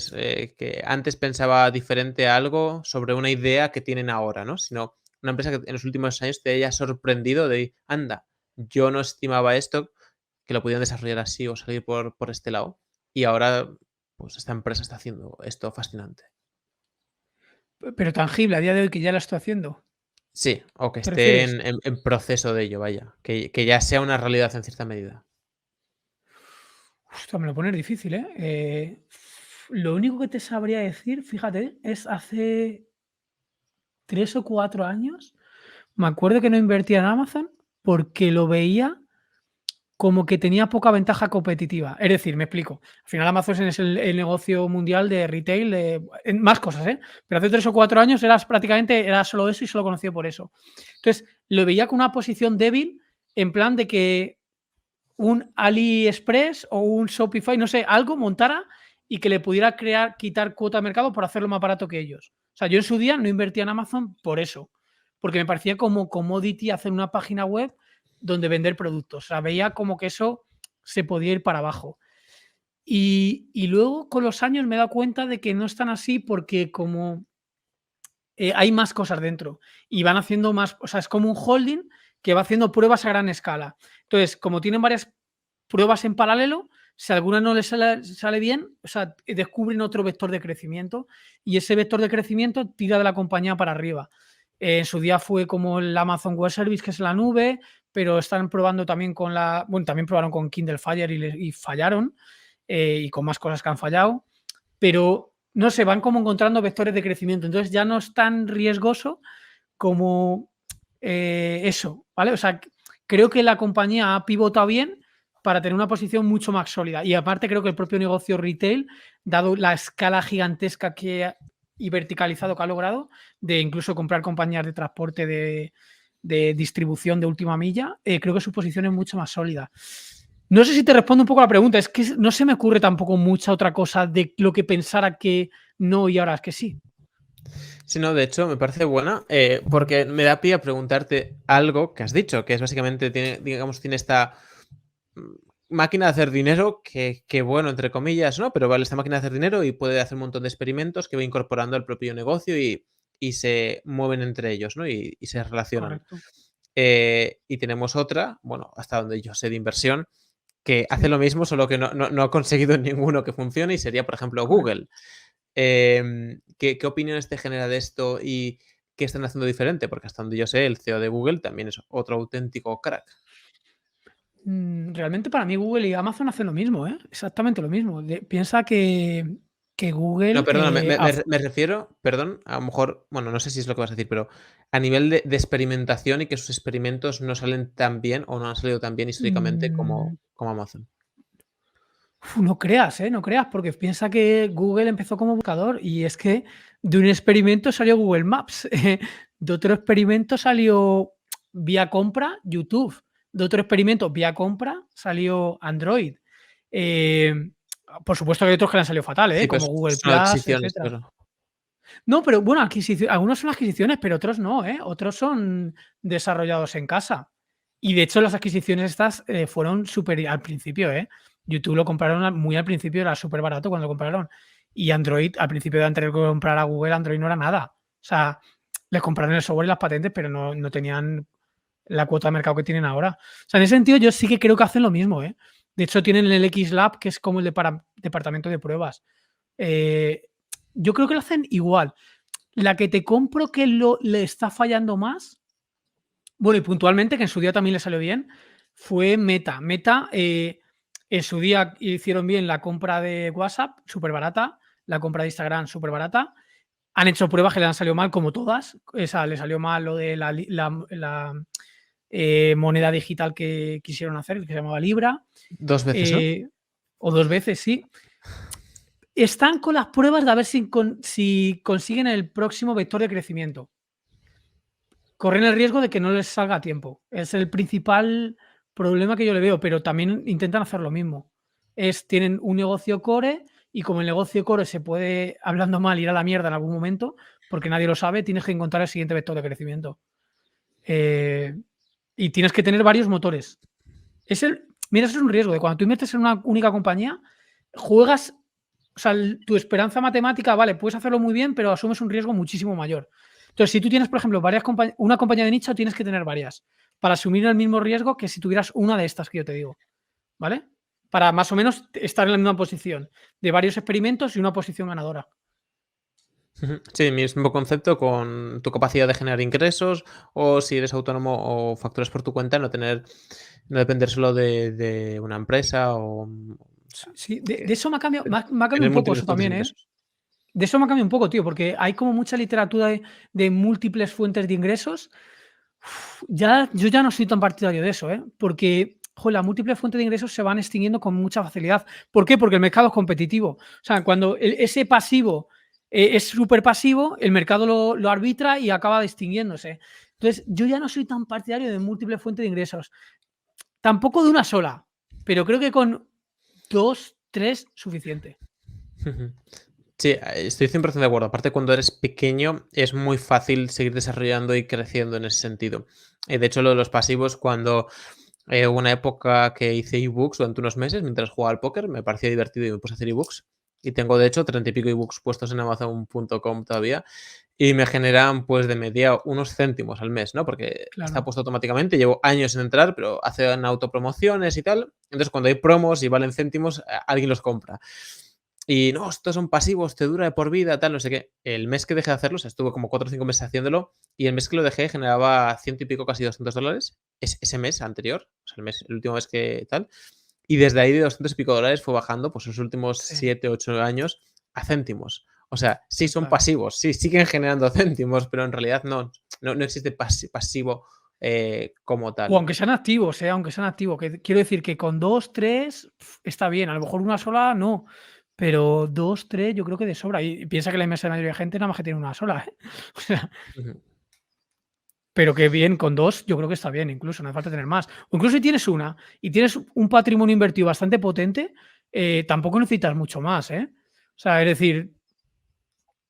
Que antes pensaba diferente a algo sobre una idea que tienen ahora, ¿no? Sino una empresa que en los últimos años te haya sorprendido de, anda, yo no estimaba esto, que lo podían desarrollar así o salir por este lado. Y ahora, pues esta empresa está haciendo esto fascinante. Pero tangible, a día de hoy que ya la estoy haciendo, Sí, o que ¿te esté refieres? en proceso de ello, vaya. Que ya sea una realidad en cierta medida. Hostia, me lo pones difícil, ¿eh? Lo único que te sabría decir, fíjate, es hace 3 o 4 años, me acuerdo que no invertía en Amazon porque lo veía como que tenía poca ventaja competitiva. Es decir, me explico. Al final Amazon es el negocio mundial de retail, en más cosas, ¿eh? Pero hace 3 o 4 años era solo eso y solo conocido por eso. Entonces, lo veía con una posición débil en plan de que un AliExpress o un Shopify, no sé, algo montara y que le pudiera quitar cuota de mercado por hacerlo más barato que ellos. O sea, yo en su día no invertía en Amazon por eso, porque me parecía como commodity hacer una página web donde vender productos. O sea, veía como que eso se podía ir para abajo. Y luego con los años me he dado cuenta de que no es tan así porque como hay más cosas dentro y van haciendo más, o sea, es como un holding que va haciendo pruebas a gran escala. Entonces, como tienen varias pruebas en paralelo, si alguna no les sale bien, o sea, descubren otro vector de crecimiento y ese vector de crecimiento tira de la compañía para arriba. En su día fue como el Amazon Web Service, que es la nube, pero están probando también también probaron con Kindle Fire y fallaron, y con más cosas que han fallado, pero no sé, van como encontrando vectores de crecimiento, entonces ya no es tan riesgoso como eso, ¿vale? O sea, creo que la compañía ha pivotado bien para tener una posición mucho más sólida. Y aparte creo que el propio negocio retail, dado la escala gigantesca y verticalizado que ha logrado, de incluso comprar compañías de transporte de distribución de última milla, creo que su posición es mucho más sólida. No sé si te respondo un poco a la pregunta, es que no se me ocurre tampoco mucha otra cosa de lo que pensara que no y ahora es que sí. Sí, no, de hecho, me parece buena, porque me da pie a preguntarte algo que has dicho, que es básicamente, tiene esta mm, máquina de hacer dinero que bueno, entre comillas, ¿no? Pero vale, esta máquina de hacer dinero y puede hacer un montón de experimentos que va incorporando al propio negocio y se mueven entre ellos, ¿no? Y se relacionan. Correcto. Y tenemos otra, bueno, hasta donde yo sé de inversión, que hace Sí, lo mismo, solo que no ha conseguido ninguno que funcione y sería, por ejemplo, correcto. Google. ¿Qué opiniones te genera de esto y qué están haciendo diferente? Porque hasta donde yo sé, el CEO de Google también es otro auténtico crack. Realmente para mí Google y Amazon hacen lo mismo, ¿eh? Exactamente lo mismo. Piensa que No, Google, perdona, me refiero, perdón, a lo mejor, bueno, no sé si es lo que vas a decir, pero a nivel de experimentación y que sus experimentos no salen tan bien o no han salido tan bien históricamente mm, como Amazon. no creas, ¿eh? No creas, porque piensa que Google empezó como buscador y es que de un experimento salió Google Maps, de otro experimento salió vía compra YouTube, de otro experimento vía compra salió Android. Eh, por supuesto que hay otros que le han salido fatal, ¿eh? Sí, pero Como Google son Plus, adquisiciones, etcétera. claro. No, pero bueno, algunos son adquisiciones, pero otros no, ¿eh? Otros son desarrollados en casa. Y de hecho, las adquisiciones estas fueron súper al principio, ¿eh? YouTube lo compraron muy al principio, era súper barato cuando lo compraron. Y Android, al principio de antes de comprar a Google, Android no era nada. O sea, les compraron el software y las patentes, pero no tenían la cuota de mercado que tienen ahora. O sea, en ese sentido, yo sí que creo que hacen lo mismo, ¿eh? De hecho, tienen el X Lab, que es como el departamento de pruebas. Eh, yo creo que lo hacen igual. La que te compro que le está fallando más, bueno, y puntualmente, que en su día también le salió bien, fue Meta. Meta, en su día hicieron bien la compra de WhatsApp, súper barata, la compra de Instagram, súper barata. Han hecho pruebas que le han salido mal, como todas. Esa le salió mal lo de la moneda digital que quisieron hacer, que se llamaba Libra, 2 veces, ¿no? eh, o 2 veces, sí. Están con las pruebas de a ver si consiguen el próximo vector de crecimiento. Corren el riesgo de que no les salga a tiempo. Es el principal problema que yo le veo, pero también intentan hacer lo mismo. Tienen un negocio core y como el negocio core se puede, hablando mal, ir a la mierda en algún momento, porque nadie lo sabe, tienes que encontrar el siguiente vector de crecimiento. Eh, y tienes que tener varios motores. Mira, eso es un riesgo de cuando tú inviertes en una única compañía, juegas o sea, tu esperanza matemática, vale, puedes hacerlo muy bien, pero asumes un riesgo muchísimo mayor. Entonces, si tú tienes, por ejemplo, una compañía de nicho, tienes que tener varias para asumir el mismo riesgo que si tuvieras una de estas que yo te digo, ¿vale? Para más o menos estar en la misma posición de varios experimentos y una posición ganadora. Sí, mismo concepto con tu capacidad de generar ingresos o si eres autónomo o facturas por tu cuenta, no depender solo de una empresa o sea, Sí, de que eso me ha cambiado, me ha cambiado tener un poco múltiples eso fuentes de también, ¿eh? ingresos. De eso me ha cambiado un poco, tío, porque hay como mucha literatura de múltiples fuentes de ingresos. Yo ya no soy tan partidario de eso, ¿eh? Porque, joder, las múltiples fuentes de ingresos se van extinguiendo con mucha facilidad. ¿Por qué? Porque el mercado es competitivo. O sea, cuando ese pasivo es súper pasivo, el mercado lo arbitra y acaba extinguiéndose. Entonces, yo ya no soy tan partidario de múltiples fuentes de ingresos. Tampoco de una sola, pero creo que con 2, 3, suficiente. Sí, estoy 100% de acuerdo. Aparte, cuando eres pequeño es muy fácil seguir desarrollando y creciendo en ese sentido. De hecho, lo de los pasivos, cuando hubo una época que hice ebooks durante unos meses mientras jugaba al póker, me parecía divertido y me puse a hacer ebooks. Y tengo, de hecho, 30 y pico ebooks puestos en Amazon.com todavía. Y me generan, pues, de media unos céntimos al mes, ¿no? Porque está Claro. puesto automáticamente. Llevo años en entrar, pero hacen autopromociones y tal. Entonces, cuando hay promos y valen céntimos, alguien los compra. Y no, estos son pasivos, te dura de por vida, tal, no sé qué. El mes que dejé de hacerlo, o sea, estuve como 4 o 5 meses haciéndolo, y el mes que lo dejé generaba ciento y pico, casi $200 ese mes anterior, o sea, el último mes que tal. Y desde ahí de 200 y pico dólares fue bajando, pues los últimos Sí, 7 8 años a céntimos. O sea, sí son total. pasivos, sí, siguen generando céntimos, pero en realidad no existe pasivo como O tal. aunque sean activos, aunque sean activos, que quiero decir que con 2 3 está bien, a lo mejor una sola no, pero 2 3 yo creo que de sobra. Y piensa que la inmensa mayoría de gente nada más que tiene una sola, ¿eh? O sea, Ujú. pero que bien, con 2 yo creo que está bien, incluso, no hace falta tener más. O incluso si tienes una y tienes un patrimonio invertido bastante potente, tampoco necesitas mucho más, ¿eh? O sea, es decir,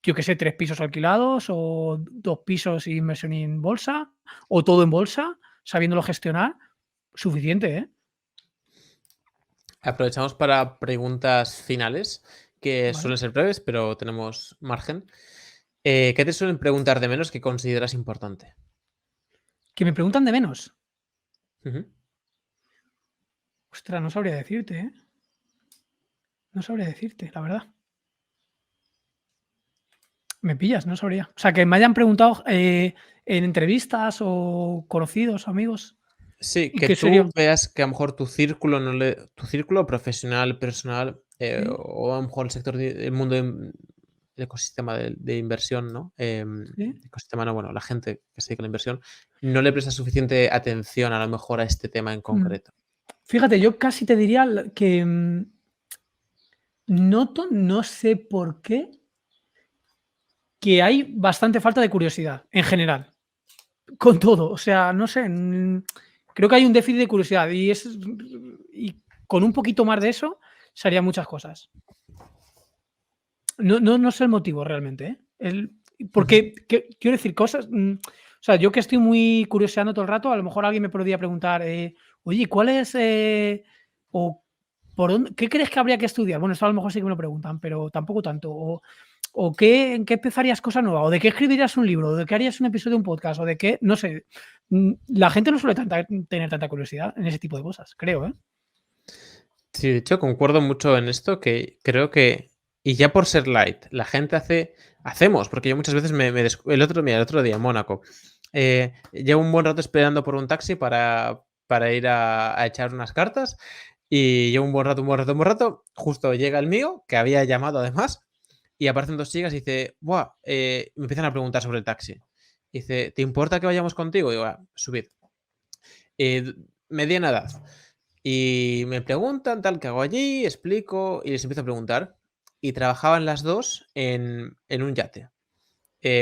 yo qué sé, 3 pisos alquilados o 2 pisos y inversión en bolsa, o todo en bolsa, sabiéndolo gestionar, suficiente, ¿eh? Aprovechamos para preguntas finales, que ¿Vale? suelen ser breves, pero tenemos margen. ¿Qué te suelen preguntar de menos que consideras importante? Que me preguntan de menos. Ujú. Ostras, no sabría decirte, ¿eh? No sabría decirte, la verdad. Me pillas, no sabría. O sea, que me hayan preguntado en entrevistas o conocidos, amigos. Sí, ¿Y que qué sería? tú veas que a lo mejor tu círculo profesional, personal, Sí, o a lo mejor el sector el mundo el ecosistema de inversión, ¿no? sí. Ecosistema no, bueno, la gente que se dedica a la inversión, no le presta suficiente atención a lo mejor a este tema en Mm. concreto. Fíjate, yo casi te diría que noto, no sé por qué, que hay bastante falta de curiosidad en general, con todo. O sea, no sé, creo que hay un déficit de curiosidad y con un poquito más de eso se harían muchas cosas. No sé el motivo realmente, ¿eh? Ujú. Porque quiero decir cosas, o sea, yo que estoy muy curioseando todo el rato, a lo mejor alguien me podría preguntar, oye, ¿cuál es, o por dónde, qué crees que habría que estudiar? Bueno, esto a lo mejor sí que me lo preguntan, pero tampoco tanto. O en qué empezarías cosa nueva, o de qué escribirías un libro, o de qué harías un episodio de un podcast, o de qué, no sé. La gente no suele tener tanta curiosidad en ese tipo de cosas, creo, ¿eh? Sí, de hecho, concuerdo mucho en esto, que creo que, y ya por ser light, la gente hacemos, porque yo muchas veces el otro día en Mónaco, llevo un buen rato esperando por un taxi para ir a echar unas cartas, y llevo un buen rato, justo llega el mío, que había llamado además, y aparecen 2 chicas y dice: "Buah", me empiezan a preguntar sobre el taxi. Dice: "¿Te importa que vayamos contigo?". Y digo: "Ah, subid". Mediana edad. Y me preguntan, tal, ¿qué hago allí? Explico y les empiezo a preguntar. Y trabajaban las 2 en un yate.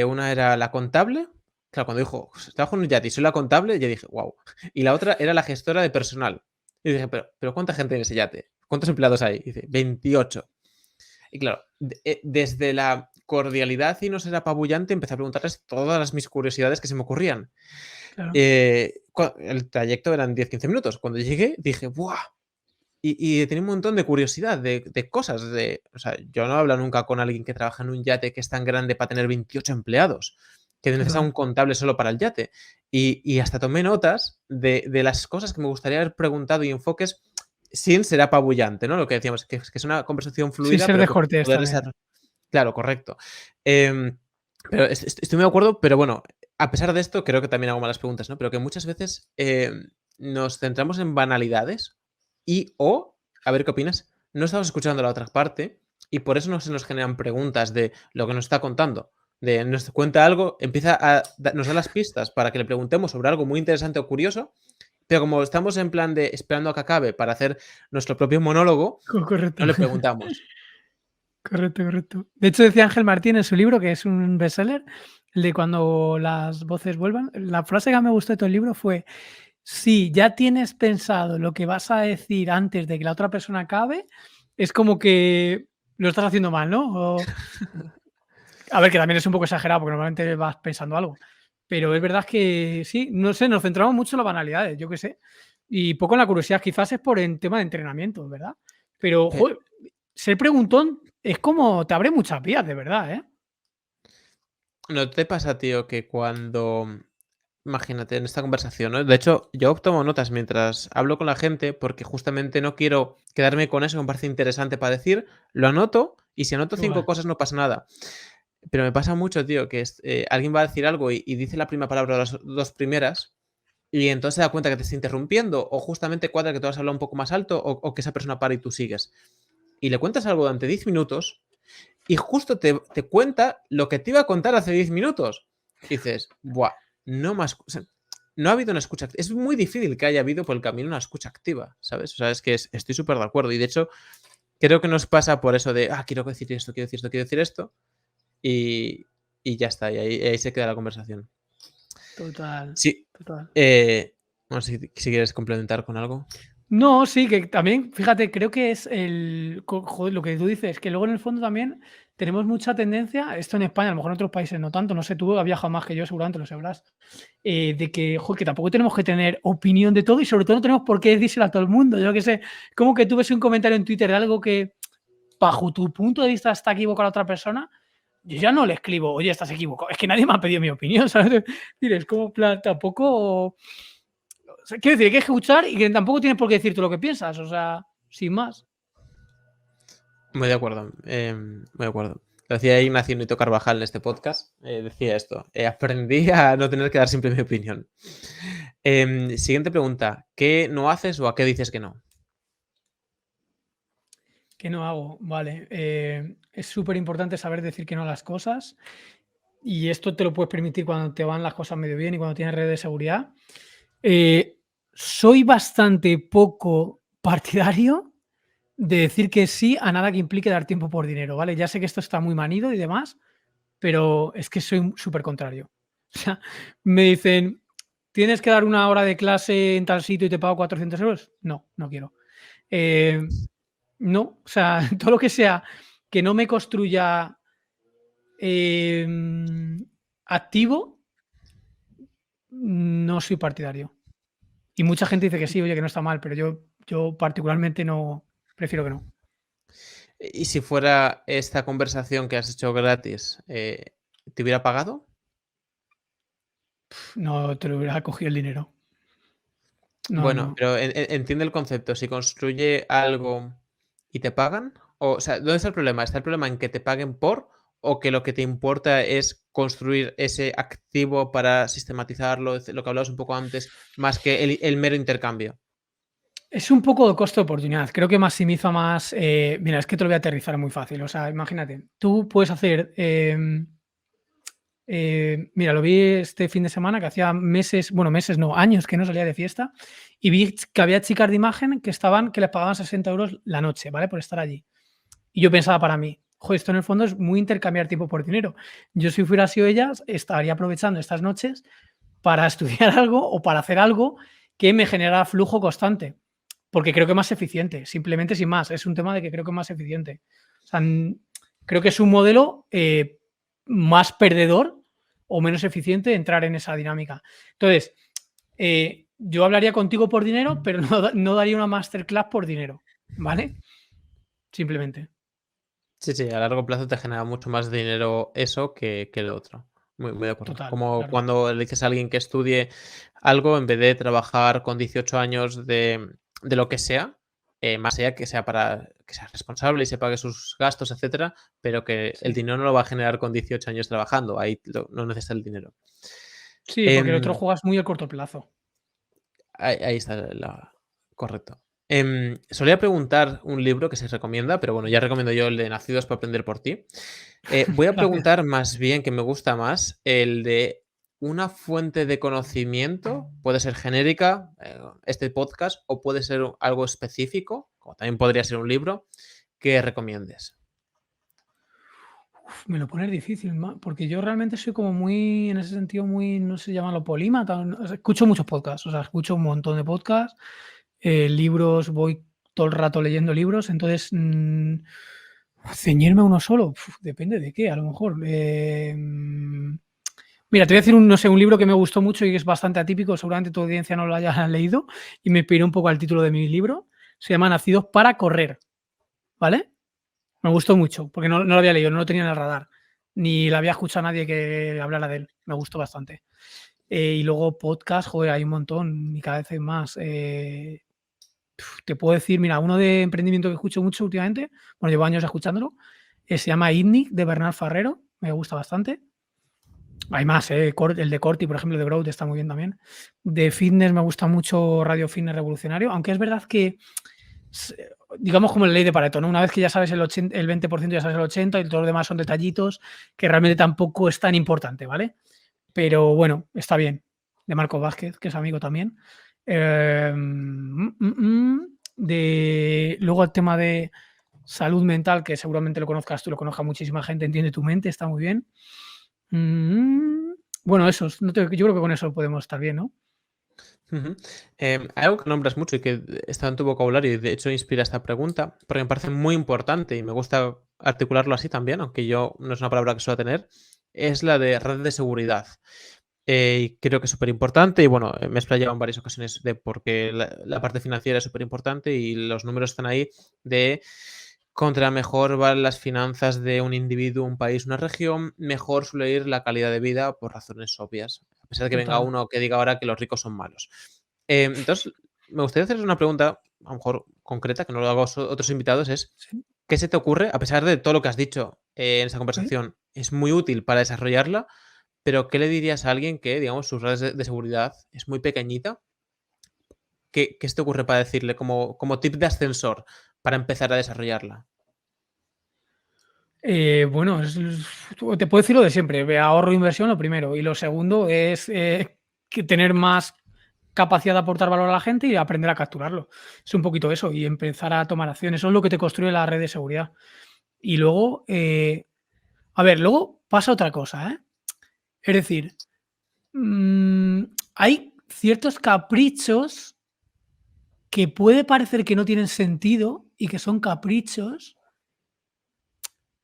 Una era la contable. Claro, cuando dijo: "Trabajo en un yate y soy la contable", yo dije: "Guau". Y la otra era la gestora de personal. Y dije: "Pero, ¿cuánta gente en ese yate? ¿Cuántos empleados hay?". Y dice: "28". Y claro, desde la cordialidad y no ser apabullante, empecé a preguntarles todas mis curiosidades que se me ocurrían. Claro. El trayecto eran 10 15 minutos. Cuando llegué dije: "Buah". y tenía un montón de curiosidad, de cosas. O sea, yo no hablo nunca con alguien que trabaja en un yate que es tan grande para tener 28 empleados, que necesita Total. un contable solo para el yate. Y hasta tomé notas de las cosas que me gustaría haber preguntado y enfoques sin ser apabullante, ¿no? Lo que decíamos, que es una conversación Sin fluida, ser pero que descortés poder también. ser. Claro, correcto. Pero estoy muy de acuerdo, pero bueno, a pesar de esto, creo que también hago malas preguntas, ¿no? Pero que muchas veces nos centramos en banalidades o, a ver qué opinas, no estamos escuchando la otra parte y por eso no se nos generan preguntas de lo que nos está contando. De nos cuenta algo, nos da las pistas para que le preguntemos sobre algo muy interesante o curioso, pero como estamos en plan de esperando a que acabe para hacer nuestro propio monólogo, Correcto. no le preguntamos. Correcto, correcto. De hecho, decía Ángel Martín en su libro, que es un bestseller, el de Cuando las voces vuelvan. La frase que más me gustó de todo el libro fue: si ya tienes pensado lo que vas a decir antes de que la otra persona acabe, es como que lo estás haciendo mal, ¿no? A ver, que también es un poco exagerado, porque normalmente vas pensando algo. Pero es verdad que sí, no sé, nos centramos mucho en las banalidades, yo qué sé. Y poco en la curiosidad, quizás es por el tema de entrenamiento, ¿verdad? Pero, Pe- joder, ser preguntón es como te abre muchas vías, de verdad, ¿eh? ¿No te pasa, tío, que cuando, imagínate en esta conversación, ¿no? De hecho, yo tomo notas mientras hablo con la gente porque justamente no quiero quedarme con eso que me parece interesante para decir, lo anoto y si anoto 5 Igual. cosas no pasa nada. Pero me pasa mucho, tío, que alguien va a decir algo y dice la primera palabra o las 2 primeras y entonces se da cuenta que te está interrumpiendo o justamente cuadra que tú has hablado un poco más alto o que esa persona para y tú sigues. Y le cuentas algo durante 10 minutos y justo te cuenta lo que te iba a contar hace 10 minutos. Y dices, buah, no más. O sea, no ha habido una escucha. Es muy difícil que haya habido por el camino una escucha activa, ¿sabes? O sea, es que estoy súper de acuerdo. Y de hecho, creo que nos pasa por eso de, quiero decir esto, quiero decir esto, quiero decir esto. Y, y ya está. Y ahí se queda la conversación. Total, Sí. total. No sé si quieres complementar con algo. No, sí, que también, fíjate, creo que es joder, lo que tú dices, que luego en el fondo también tenemos mucha tendencia, esto en España, a lo mejor en otros países no tanto, no sé, tú has viajado más que yo, seguramente lo sabrás, de que, joder, que tampoco tenemos que tener opinión de todo y sobre todo no tenemos por qué decírselo a todo el mundo. Yo qué sé, como que tú ves un comentario en Twitter de algo que, bajo tu punto de vista, está equivocada la otra persona, yo ya no le escribo, oye, estás equivocado. Es que nadie me ha pedido mi opinión, ¿sabes? Es como, plan, tampoco. O sea, quiero decir, hay que escuchar y que tampoco tienes por qué decir tú lo que piensas, o sea, sin más. Muy de acuerdo. Muy de acuerdo. Lo decía Ignacio Nito Carvajal en este podcast. Decía esto. Aprendí a no tener que dar siempre mi opinión. Siguiente pregunta. ¿Qué no haces o a qué dices que no? ¿Qué no hago? Vale. Es súper importante saber decir que no a las cosas. Y esto te lo puedes permitir cuando te van las cosas medio bien y cuando tienes redes de seguridad. Soy bastante poco partidario de decir que sí a nada que implique dar tiempo por dinero, ¿vale? Ya sé que esto está muy manido y demás, pero es que soy súper contrario. O sea, me dicen, ¿tienes que dar una hora de clase en tal sitio y te pago 400 euros? No, no quiero. No, o sea, todo lo que sea que no me construya activo, no soy partidario. Y mucha gente dice que sí, oye, que no está mal, pero yo particularmente no, prefiero que no. Y si fuera esta conversación que has hecho gratis, ¿te hubiera pagado? No te lo hubiera cogido el dinero. No, Bueno, no. pero entiende el concepto. Si construye algo y te pagan, o sea, ¿dónde está el problema? ¿Está el problema en que te paguen por o que lo que te importa es construir ese activo para sistematizarlo, lo que hablabas un poco antes, más que el mero intercambio? Es un poco de costo de oportunidad. Creo que maximiza más. Mira, es que te lo voy a aterrizar muy fácil. O sea, imagínate, tú puedes hacer. Mira, lo vi este fin de semana que hacía meses, bueno, meses no, años que no salía de fiesta y vi que había chicas de imagen que les pagaban 60 euros la noche, ¿vale? Por estar allí. Y yo pensaba para mí, joder, esto en el fondo es muy intercambiar tiempo por dinero. Yo si hubiera sido ellas, estaría aprovechando estas noches para estudiar algo o para hacer algo que me generara flujo constante, porque creo que es más eficiente, simplemente sin más. Es un tema de que creo que es más eficiente. O sea, creo que es un modelo más perdedor o menos eficiente entrar en esa dinámica. Entonces, yo hablaría contigo por dinero, pero no daría una masterclass por dinero. ¿vale? Simplemente. Sí, sí, a largo plazo te genera mucho más dinero eso que lo otro. Muy de acuerdo. Total, Como claro. cuando le dices a alguien que estudie algo, en vez de trabajar con 18 años de lo que sea, más allá que sea para que sea responsable y se pague sus gastos, etcétera, pero que el Sí. dinero no lo va a generar con 18 años trabajando. Ahí no necesita el dinero. Sí, porque el otro Em, juegas muy a corto plazo. ahí está correcto. Solía preguntar un libro que se recomienda, pero bueno, ya recomiendo yo el de Nacidos para aprender por ti. Voy a Gracias. preguntar más bien, que me gusta más, el de una fuente de conocimiento, puede ser genérica, este podcast, o puede ser algo específico, como también podría ser un libro, que recomiendes. Me lo pones difícil, porque yo realmente soy como muy, en ese sentido, muy, no sé, llamarlo polímata. O sea, escucho muchos podcasts, o sea, escucho un montón de podcasts, libros, voy todo el rato leyendo libros, entonces ceñirme a uno solo, depende de qué, a lo mejor. Mira, te voy a decir un, no sé, un libro que me gustó mucho y que es bastante atípico, seguramente tu audiencia no lo haya leído y me inspiró un poco al título de mi libro. Se llama Nacidos para correr, ¿vale? Me gustó mucho, porque no lo había leído, no lo tenía en el radar, ni la había escuchado a nadie que hablara de él. Me gustó bastante. Y luego podcast, joder, hay un montón y cada vez hay más. Te puedo decir, mira, uno de emprendimiento que escucho mucho últimamente, bueno, llevo años escuchándolo, se llama ITNIC de Bernard Farrero, me gusta bastante. Hay más, el de Corti, por ejemplo, de Growth está muy bien también. De fitness me gusta mucho Radio Fitness Revolucionario, aunque es verdad que digamos como la ley de Pareto, ¿no? Una vez que ya sabes el 20%, ya sabes el 80% y todo lo demás son detallitos que realmente tampoco es tan importante, ¿vale? Pero bueno, está bien. De Marco Vázquez, que es amigo también. Luego el tema de salud mental, que seguramente lo conozcas tú, lo conozca muchísima gente, entiende tu mente, está muy bien. Bueno, esos, yo creo que con eso podemos estar bien, ¿no? Ujú. Hay algo que nombras mucho y que está en tu vocabulario y de hecho inspira esta pregunta, porque me parece muy importante y me gusta articularlo así también, aunque yo no es una palabra que suelo tener, es la de red de seguridad. Y creo que es súper importante y bueno, me he explayado en varias ocasiones de por qué la parte financiera es súper importante y los números están ahí de contra mejor van las finanzas de un individuo, un país, una región, mejor suele ir la calidad de vida por razones obvias. A pesar de que venga Total. uno que diga ahora que los ricos son malos. Entonces, me gustaría hacerles una pregunta, a lo mejor concreta, que no lo hago a otros invitados, es Sí, ¿qué se te ocurre, a pesar de todo lo que has dicho en esta sí. conversación, es muy útil para desarrollarla, pero qué le dirías a alguien que, digamos, sus redes de seguridad es muy pequeñita? ¿Qué se te ocurre para decirle como tip de ascensor para empezar a desarrollarla? Bueno, te puedo decir lo de siempre, ahorro e inversión lo primero y lo segundo es que tener más capacidad de aportar valor a la gente y aprender a capturarlo. Es un poquito eso y empezar a tomar acción. Eso es lo que te construye la red de seguridad. Y luego, a ver, luego pasa otra cosa, ¿eh? Es decir, mm, hay ciertos caprichos que puede parecer que no tienen sentido y que son caprichos,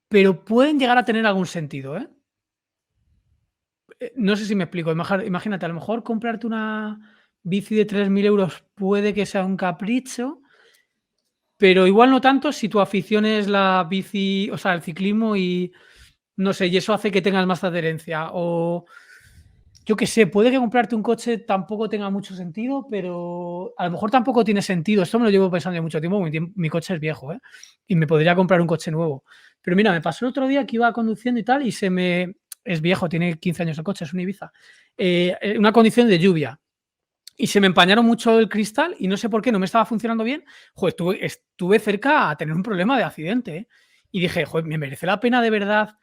pero pueden llegar a tener algún sentido, ¿eh? No sé si me explico. Imagínate, a lo mejor comprarte una bici de 3.000 euros puede que sea un capricho, pero igual no tanto si tu afición es la bici, o sea, el ciclismo y no sé, y eso hace que tengas más adherencia. O yo qué sé, puede que comprarte un coche tampoco tenga mucho sentido, pero a lo mejor tampoco tiene sentido. Esto me lo llevo pensando ya mucho tiempo. Mi coche es viejo, ¿eh? Y me podría comprar un coche nuevo. Pero mira, me pasó el otro día que iba conduciendo y tal, y es viejo, tiene 15 años el coche, es un Ibiza. Una condición de lluvia. Y se me empañaron mucho el cristal y no sé por qué, no me estaba funcionando bien. Joder, estuve cerca a tener un problema de accidente, ¿eh? Y dije, joder, ¿me merece la pena de verdad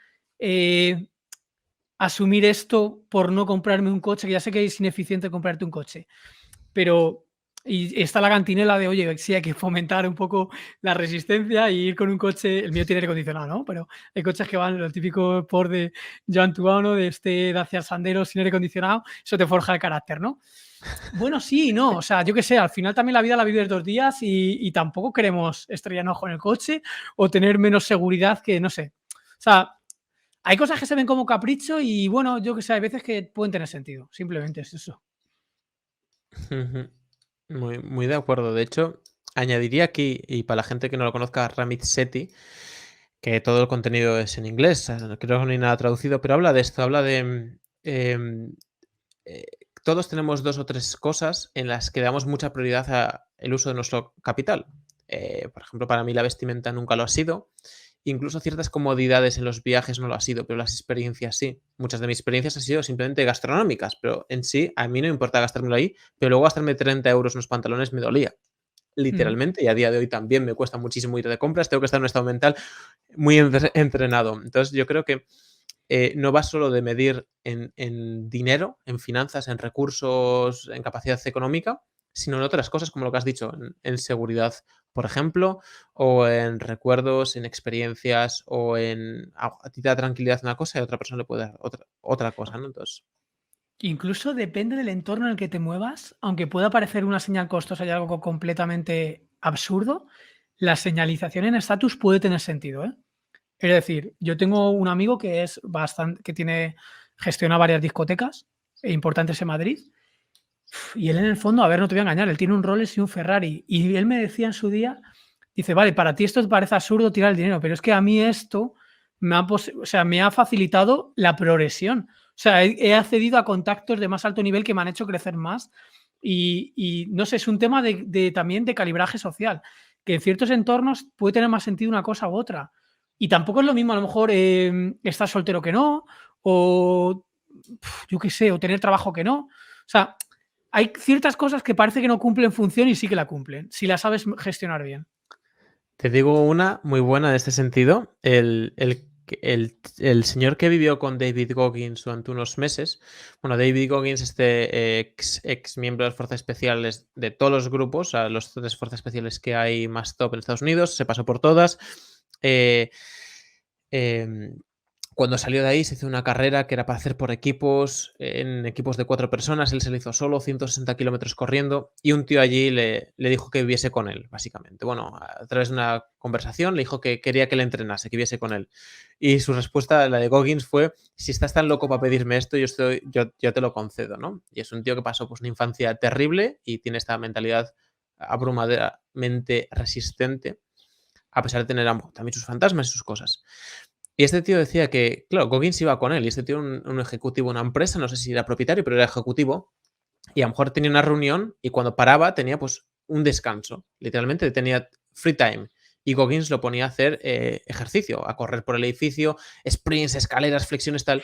asumir esto por no comprarme un coche? Que ya sé que es ineficiente comprarte un coche, pero y está la cantinela de, oye, sí hay que fomentar un poco la resistencia y ir con un coche, el mío tiene aire acondicionado, ¿no? Pero hay coches que van, lo típico por de Joan Tuano, de este Dacia Sandero sin aire acondicionado, eso te forja el carácter, ¿no? Bueno, sí y no, o sea, yo qué sé, al final también la vida la vives 2 días y tampoco queremos estrellarnos con el coche o tener menos seguridad que, no sé. O sea, hay cosas que se ven como capricho y bueno, yo que sé, hay veces que pueden tener sentido, simplemente es eso. Ujú. Muy de acuerdo. De hecho, añadiría aquí, y para la gente que no lo conozca, Ramit Sethi, que todo el contenido es en inglés, creo que no hay nada traducido, pero habla de esto, habla de eh, todos tenemos 2 o 3 cosas en las que damos mucha prioridad al uso de nuestro capital. Por ejemplo, para mí la vestimenta nunca lo ha sido. Incluso ciertas comodidades en los viajes no lo ha sido, pero las experiencias sí. Muchas de mis experiencias han sido simplemente gastronómicas, pero en sí a mí no me importa gastármelo ahí, pero luego gastarme 30 euros en unos pantalones me dolía, Mm. literalmente, y a día de hoy también me cuesta muchísimo ir de compras, tengo que estar en un estado mental muy entrenado. Entonces yo creo que no va solo de medir en dinero, en finanzas, en recursos, en capacidad económica, sino en otras cosas, como lo que has dicho, en seguridad, por ejemplo, o en recuerdos, en experiencias, o en a ti te da tranquilidad una cosa y a otra persona le puede dar otra cosa, ¿no? Entonces, Incluso depende del entorno en el que te muevas, aunque pueda parecer una señal costosa y algo completamente absurdo, la señalización en estatus puede tener sentido, ¿eh? Es decir, yo tengo un amigo que es bastante que gestiona varias discotecas importantes en Madrid, y él en el fondo, a ver, no te voy a engañar, él tiene un Rolex y un Ferrari, y él me decía en su día, dice: "Vale, para ti esto te parece absurdo tirar el dinero, pero es que a mí esto me ha facilitado la progresión". O sea, he accedido a contactos de más alto nivel que me han hecho crecer más y no sé, es un tema de también de calibraje social, que en ciertos entornos puede tener más sentido una cosa u otra. Y tampoco es lo mismo, a lo mejor, estar soltero que no, o yo qué sé, o tener trabajo que no. O sea, hay ciertas cosas que parece que no cumplen función y sí que la cumplen, si la sabes gestionar bien. te digo una muy buena en este sentido. El señor que vivió con David Goggins durante unos meses, bueno, David Goggins, ex miembro de las fuerzas especiales de todos los grupos, o sea, los 3 fuerzas especiales que hay más top en Estados Unidos, se pasó por todas. Eh, em, Cuando salió de ahí se hizo una carrera que era para hacer por equipos, en equipos de 4 personas, él se lo hizo solo, 160 kilómetros corriendo, y un tío allí le dijo que viviese con él, básicamente. Bueno, a través de una conversación le dijo que quería que le entrenase, que viviese con él. Y su respuesta, la de Goggins, fue: si estás tan loco para pedirme esto, yo te lo concedo, ¿no? Y es un tío que pasó pues, una infancia terrible y tiene esta mentalidad abrumadoramente resistente, a pesar de tener también sus fantasmas y sus cosas. Y este tío decía que, claro, Goggins iba con él, y este tío era un ejecutivo de una empresa, no sé si era propietario, pero era ejecutivo, y a lo mejor tenía una reunión y cuando paraba tenía pues un descanso, literalmente tenía free time. Y Goggins lo ponía a hacer ejercicio, a correr por el edificio, sprints, escaleras, flexiones, tal.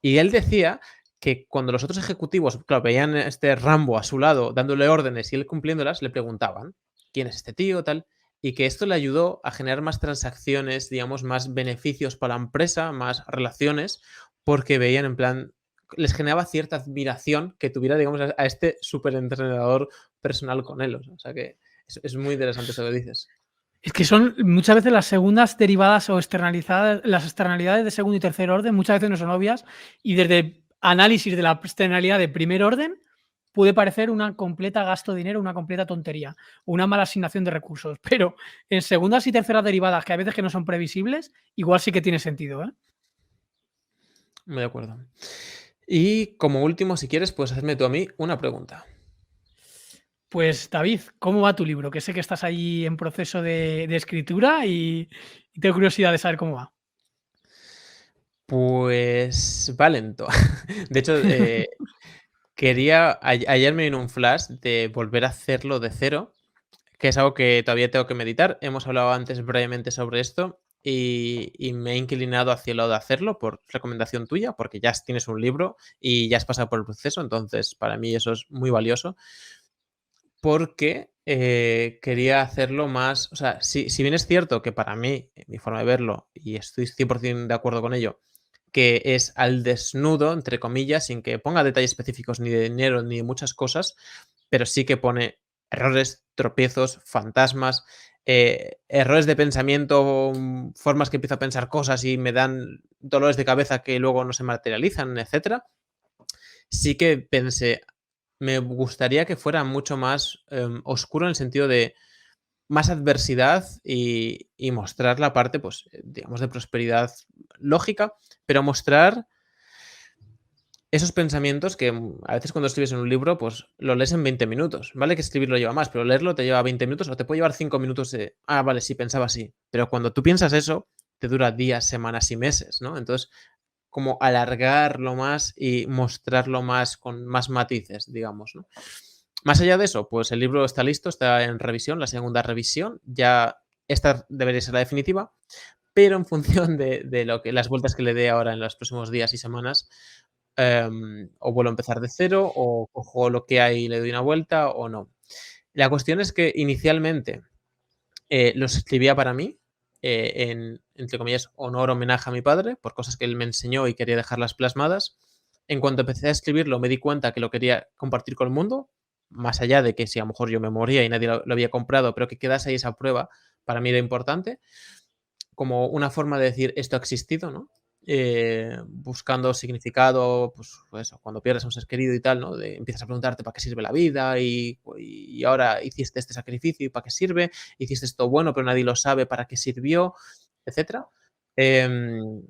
Y él decía que cuando los otros ejecutivos, claro, veían a este Rambo a su lado dándole órdenes y él cumpliéndolas, le preguntaban: ¿quién es este tío? Tal. Y que esto le ayudó a generar más transacciones, digamos, más beneficios para la empresa, más relaciones, porque veían en plan, les generaba cierta admiración que tuviera, digamos, a este superentrenador personal con él. O sea que es muy interesante eso que dices. Es que son muchas veces las segundas derivadas o externalizadas, las externalidades de segundo y tercer orden, muchas veces no son obvias y desde análisis de la externalidad de primer orden puede parecer una completa gasto de dinero, una completa tontería, una mala asignación de recursos, pero en segundas y terceras derivadas, que a veces que no son previsibles, igual sí que tiene sentido, ¿eh? Muy de acuerdo. Y como último, si quieres, puedes hacerme tú a mí una pregunta. Pues David, ¿cómo va tu libro? Que sé que estás ahí en proceso de escritura y tengo curiosidad de saber cómo va. Pues va lento. De hecho, ayer me vino un flash de volver a hacerlo de cero, que es algo que todavía tengo que meditar. Hemos hablado antes brevemente sobre esto y me he inclinado hacia el lado de hacerlo por recomendación tuya, porque ya tienes un libro y ya has pasado por el proceso, entonces para mí eso es muy valioso, porque quería hacerlo más, o sea, si bien es cierto que para mí, mi forma de verlo, y estoy 100% de acuerdo con ello, que es al desnudo, entre comillas, sin que ponga detalles específicos ni de dinero ni de muchas cosas, pero sí que pone errores, tropiezos, fantasmas, errores de pensamiento, formas que empiezo a pensar cosas y me dan dolores de cabeza que luego no se materializan, etcétera. Sí que pensé, me gustaría que fuera mucho más oscuro en el sentido de más adversidad y mostrar la parte, pues, digamos, de prosperidad lógica, pero mostrar esos pensamientos que a veces cuando escribes en un libro, pues lo lees en 20 minutos. Vale que escribirlo lleva más, pero leerlo te lleva 20 minutos o te puede llevar 5 minutos de, vale, sí, pensaba así. Pero cuando tú piensas eso, te dura días, semanas y meses, ¿no? Entonces, como alargarlo más y mostrarlo más con más matices, digamos, ¿no? Más allá de eso, pues el libro está listo, está en revisión, la segunda revisión. Ya esta debería ser la definitiva, pero en función de lo que las vueltas que le dé ahora en los próximos días y semanas, o vuelvo a empezar de cero, o cojo lo que hay y le doy una vuelta, o no. La cuestión es que inicialmente los escribía para mí, entre comillas, honor, homenaje a mi padre, por cosas que él me enseñó y quería dejarlas plasmadas. En cuanto empecé a escribirlo, me di cuenta que lo quería compartir con el mundo, más allá de que si a lo mejor yo me moría y nadie lo había comprado, pero que quedase ahí esa prueba, para mí era importante como una forma de decir esto ha existido, ¿no? Buscando significado, pues eso, cuando pierdes a un ser querido y tal, ¿no? Empiezas a preguntarte para qué sirve la vida y ahora hiciste este sacrificio y para qué sirve, hiciste esto bueno pero nadie lo sabe para qué sirvió, etcétera. Em,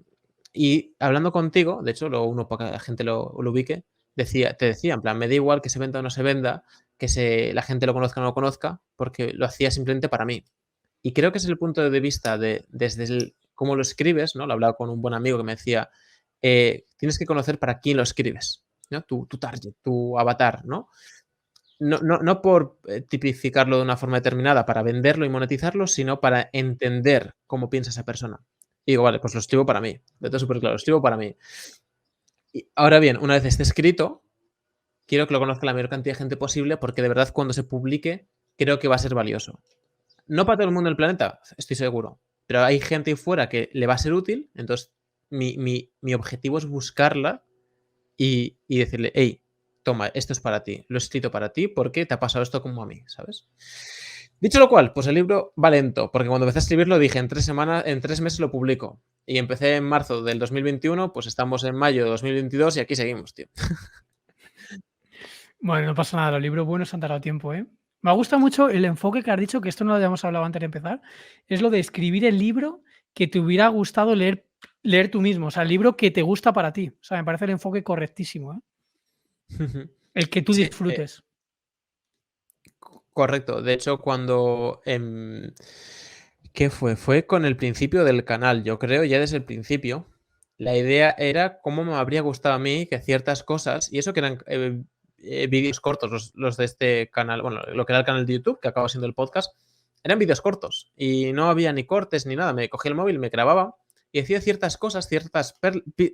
y hablando contigo, de hecho, uno para que la gente lo ubique, te decía, en plan, me da igual que se venda o no se venda, la gente lo conozca o no lo conozca, porque lo hacía simplemente para mí. Y creo que es el punto de vista desde cómo lo escribes, ¿no? Lo hablaba con un buen amigo que me decía, tienes que conocer para quién lo escribes, ¿no? Tu target, tu avatar, ¿no? No por tipificarlo de una forma determinada para venderlo y monetizarlo, sino para entender cómo piensa esa persona. Y digo, vale, pues lo escribo para mí. De todo súper claro, lo escribo para mí. Y ahora bien, una vez esté escrito, quiero que lo conozca la mayor cantidad de gente posible porque de verdad cuando se publique creo que va a ser valioso. No para todo el mundo del planeta, estoy seguro. Pero hay gente ahí fuera que le va a ser útil. Entonces, mi objetivo es buscarla y decirle, hey, toma, esto es para ti. Lo he escrito para ti porque te ha pasado esto como a mí, ¿sabes? Dicho lo cual, pues el libro va lento, porque cuando empecé a escribirlo dije, en 3 meses lo publico. Y empecé en marzo del 2021, pues estamos en mayo de 2022 y aquí seguimos, tío. Bueno, no pasa nada, los libros buenos han tardado tiempo, ¿eh? Me gusta mucho el enfoque que has dicho, que esto no lo habíamos hablado antes de empezar, es lo de escribir el libro que te hubiera gustado leer tú mismo, o sea, el libro que te gusta para ti. O sea, me parece el enfoque correctísimo, ¿eh? El que tú Sí, disfrutes. correcto. De hecho, cuando... ¿qué fue? Fue con el principio del canal, yo creo, ya desde el principio. La idea era cómo me habría gustado a mí que ciertas cosas, y eso que eran vídeos cortos, los de este canal, bueno, lo que era el canal de YouTube, que acaba siendo el podcast, eran vídeos cortos y no había ni cortes ni nada. Me cogía el móvil, me grababa y decía ciertas cosas, ciertas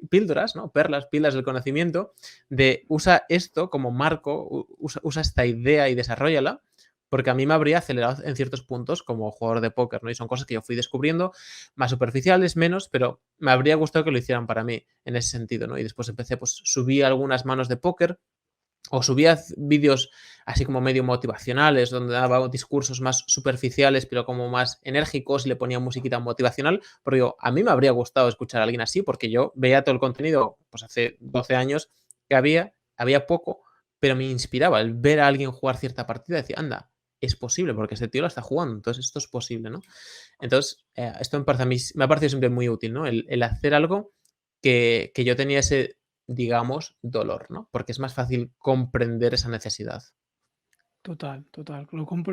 píldoras, ¿no? Perlas, pilas del conocimiento, de usa esto como marco, usa esta idea y desarrollala, porque a mí me habría acelerado en ciertos puntos como jugador de póker, ¿no? Y son cosas que yo fui descubriendo, más superficiales, menos, pero me habría gustado que lo hicieran para mí en ese sentido, ¿no? Y después empecé, pues subí algunas manos de póker o subía vídeos así como medio motivacionales, donde daba discursos más superficiales, pero como más enérgicos, y le ponía musiquita motivacional, porque digo, a mí me habría gustado escuchar a alguien así, porque yo veía todo el contenido, pues hace 12 años que había poco, pero me inspiraba el ver a alguien jugar cierta partida, decía, anda, es posible, porque este tío lo está jugando, entonces esto es posible, ¿no? Entonces, esto me ha parecido siempre muy útil, ¿no? El hacer algo que yo tenía ese, digamos, dolor, ¿no? Porque es más fácil comprender esa necesidad. Total, total.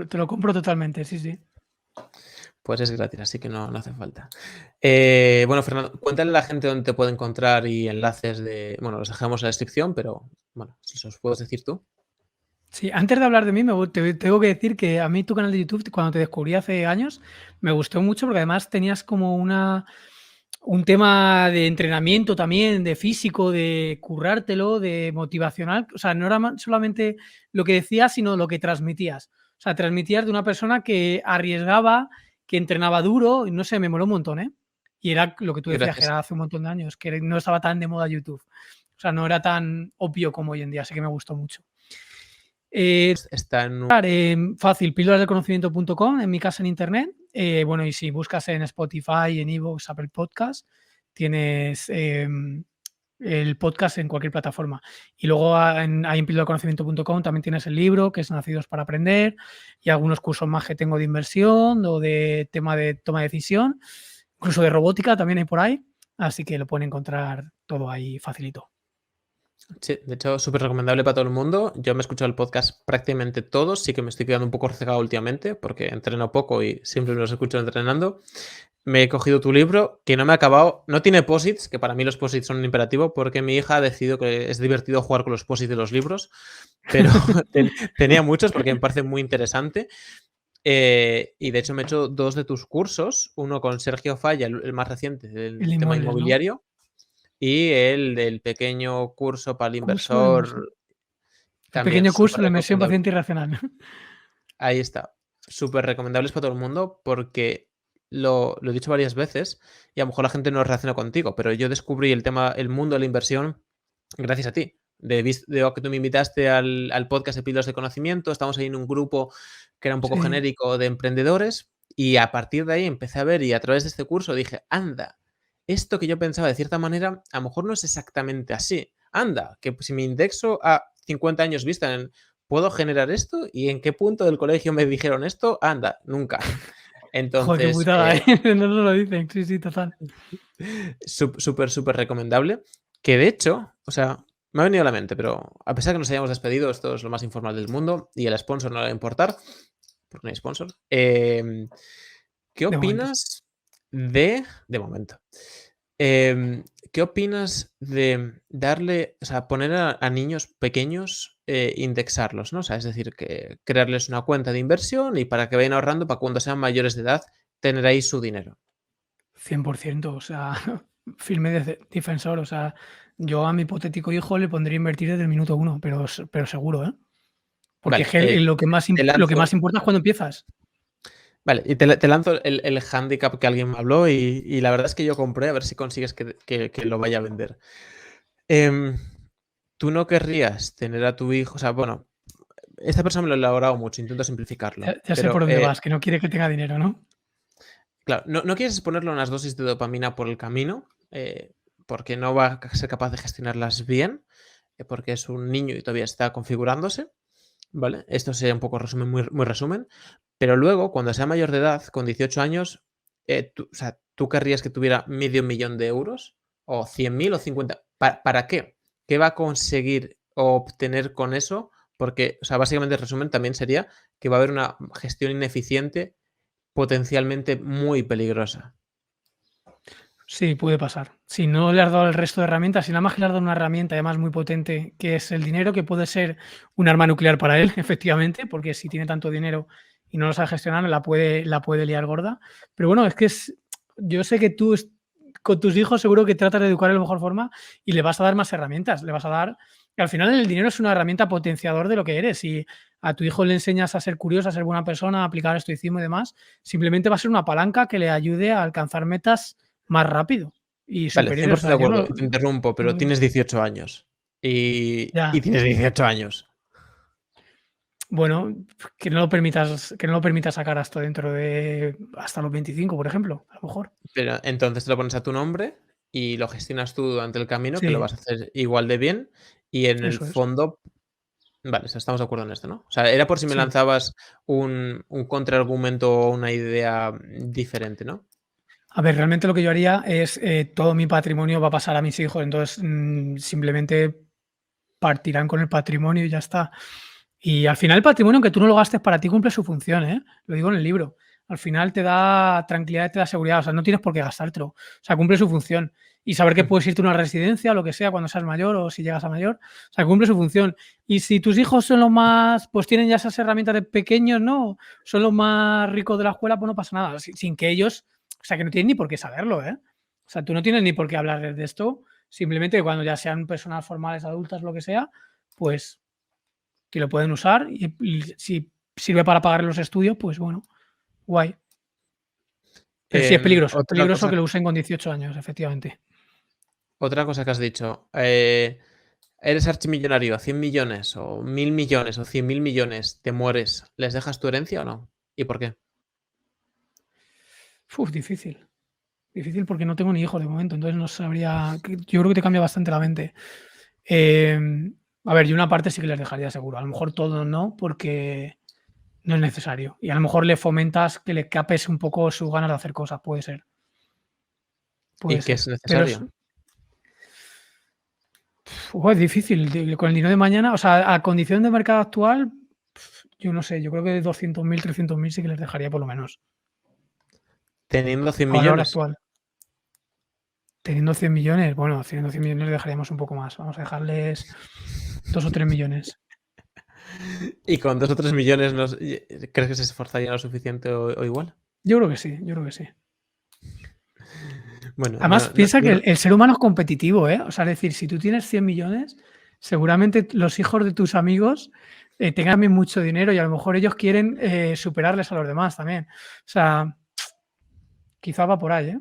Te lo compro totalmente, sí, sí. Pues es gratis, así que no hace falta. Bueno, Fernando, cuéntale a la gente dónde te puede encontrar y enlaces de. Bueno, los dejamos en la descripción, pero bueno, si los puedes decir tú. Sí, antes de hablar de mí, te tengo que decir que a mí tu canal de YouTube, cuando te descubrí hace años, me gustó mucho porque además tenías como un tema de entrenamiento también, de físico, de currártelo, de motivacional. O sea, no era solamente lo que decías, sino lo que transmitías. O sea, transmitías de una persona que arriesgaba, que entrenaba duro, y no sé, me moló un montón, ¿eh? Y era lo que tú decías, que Gracias. era hace un montón de años, que no estaba tan de moda YouTube. O sea, no era tan obvio como hoy en día, así que me gustó mucho. Está en. Fácil, píldorasdelconocimiento.com, en mi casa en internet. Bueno, y si buscas en Spotify, en iVoox, Apple Podcast, tienes el podcast en cualquier plataforma. Y luego ahí en píldorasdelconocimiento.com también tienes el libro, que es Nacidos para Aprender, y algunos cursos más que tengo de inversión o de tema de toma de decisión, incluso de robótica también hay por ahí. Así que lo pueden encontrar todo ahí facilito. Sí, de hecho, súper recomendable para todo el mundo. Yo me he escuchado el podcast prácticamente todos, sí que me estoy quedando un poco cegado últimamente porque entreno poco y siempre me los escucho entrenando. Me he cogido tu libro, que no me ha acabado, no tiene posits, que para mí los posits son un imperativo porque mi hija ha decidido que es divertido jugar con los posits de los libros, pero tenía muchos porque me parece muy interesante. Y de hecho me he hecho 2 de tus cursos, uno con Sergio Falla, el más reciente El del tema inmuebles, ¿no? inmobiliario, y el del pequeño curso para el Curso de inversión. inversor, El también pequeño curso súper de la inversión recomendable. paciente y racional. Ahí está. Súper recomendables para todo el mundo porque lo he dicho varias veces y a lo mejor la gente no reacciona contigo, pero yo descubrí el mundo de la inversión gracias a ti. De que tú me invitaste al podcast de Píldoras de Conocimiento, estamos ahí en un grupo que era un poco Sí. genérico de emprendedores y a partir de ahí empecé a ver y a través de este curso dije, anda, esto que yo pensaba de cierta manera a lo mejor no es exactamente así. Anda, que si me indexo a 50 años vista en ¿puedo generar esto? ¿Y en qué punto del colegio me dijeron esto? Anda, nunca. Joder, qué Entonces, putada, ¿eh? No nos lo dicen. Sí, sí, total. súper, súper recomendable. Que de hecho, o sea, me ha venido a la mente, pero a pesar de que nos hayamos despedido, esto es lo más informal del mundo y el sponsor no le va a importar, porque no hay sponsor. ¿Qué De momento. opinas de momento, qué opinas de darle, o sea, poner a niños pequeños, indexarlos, ¿no? O sea, es decir, que crearles una cuenta de inversión y para que vayan ahorrando para cuando sean mayores de edad tener ahí su dinero. 100%, o sea, firme defensor. O sea, yo a mi hipotético hijo le pondría a invertir desde el minuto uno, pero seguro, ¿eh? Porque es Vale, que lo que más, te lo que más lanzo importa es cuando empiezas. vale, y te lanzo el hándicap que alguien me habló y la verdad es que yo compré, a ver si consigues que lo vaya a vender. Em, ¿Tú no querrías tener a tu hijo? O sea, bueno, esta persona me lo ha elaborado mucho, intento simplificarlo, Ya sé por pero, dónde vas, que no quiere que tenga dinero, ¿no? claro, no quieres exponerlo a unas dosis de dopamina por el camino, porque no va a ser capaz de gestionarlas bien, porque es un niño y todavía está configurándose, ¿vale? Esto sería un poco resumen, muy, muy resumen. Pero luego, cuando sea mayor de edad, con 18 años, o sea, ¿tú querrías que tuviera medio millón de euros? ¿O 100.000 o 50? ¿Para qué? ¿Qué va a conseguir obtener con eso? Porque, o sea, básicamente el resumen también sería que va a haber una gestión ineficiente potencialmente muy peligrosa. Sí, puede pasar. Si no le has dado el resto de herramientas, si nada más que le has dado una herramienta, además muy potente, que es el dinero, que puede ser un arma nuclear para él, efectivamente, porque si tiene tanto dinero y no lo sabe gestionar, la puede liar gorda. Pero bueno, es que yo sé que tú con tus hijos seguro que tratas de educar de la mejor forma y le vas a dar más herramientas, le vas a dar. Que al final el dinero es una herramienta potenciador de lo que eres. Si a tu hijo le enseñas a ser curioso, a ser buena persona, a aplicar estoicismo y demás, simplemente va a ser una palanca que le ayude a alcanzar metas más rápido y Vale, superiores. O 100% de sea, yo acuerdo. no Y te interrumpo, no pero lo veo. tienes 18 años. Y Ya, tienes 18 años. bueno, que no lo permitas sacar hasta dentro de hasta los 25, por ejemplo, a lo mejor. Pero entonces te lo pones a tu nombre y lo gestionas tú durante el camino, que lo Sí, vas a hacer igual de bien. Y en el eso es. fondo, vale, o sea, estamos de acuerdo en esto, ¿no? O sea, era por si me Sí. lanzabas un contraargumento o una idea diferente, ¿no? A ver, realmente lo que yo haría es, todo mi patrimonio va a pasar a mis hijos, entonces, simplemente partirán con el patrimonio y ya está. Y al final el patrimonio, aunque tú no lo gastes, para ti cumple su función, ¿eh? Lo digo en el libro. Al final te da tranquilidad, te da seguridad, o sea, no tienes por qué gastártelo. O sea, cumple su función. Y saber que Ujú. puedes irte a una residencia o lo que sea cuando seas mayor o si llegas a mayor, o sea, cumple su función. Y si tus hijos son los más, pues tienen ya esas herramientas de pequeños, ¿no? Son los más ricos de la escuela, pues no pasa nada. Sin que ellos, o sea, que no tienen ni por qué saberlo, ¿eh? O sea, tú no tienes ni por qué hablarles de esto. Simplemente cuando ya sean personas formales, adultas, lo que sea, pues que lo pueden usar y si sirve para pagar los estudios, pues bueno, guay. Pero sí es Otra peligroso cosa, que lo usen con 18 años, efectivamente. otra cosa que has dicho. Eres archimillonario, a 100 millones o 1.000 millones o 100.000 millones, te mueres. ¿Les dejas tu herencia o no? ¿Y por qué? Uf, difícil. Difícil porque no tengo ni hijos de momento, entonces no sabría. Yo creo que te cambia bastante la mente. A ver, yo una parte sí que les dejaría seguro. A lo mejor todo no, porque no es necesario. Y a lo mejor le fomentas que le capes un poco sus ganas de hacer cosas, puede ser. Puede ¿Y qué ser. es Pero necesario? Es difícil, con el dinero de mañana, o sea, a condición de mercado actual, yo no sé, yo creo que de 200.000, 300.000 sí que les dejaría por lo menos. Teniendo 100 A valor millones. actual. Teniendo 100 millones, bueno, teniendo 100 millones le dejaríamos un poco más. Vamos a dejarles 2 o 3 millones. Y con 2 o 3 millones, ¿crees que se esforzarían lo suficiente o igual? Yo creo que sí, yo creo que sí. Bueno, Además, piensa que el ser humano es competitivo, ¿eh? O sea, es decir, si tú tienes 100 millones, seguramente los hijos de tus amigos tengan también mucho dinero y a lo mejor ellos quieren superarles a los demás también. O sea, quizá va por ahí, ¿eh?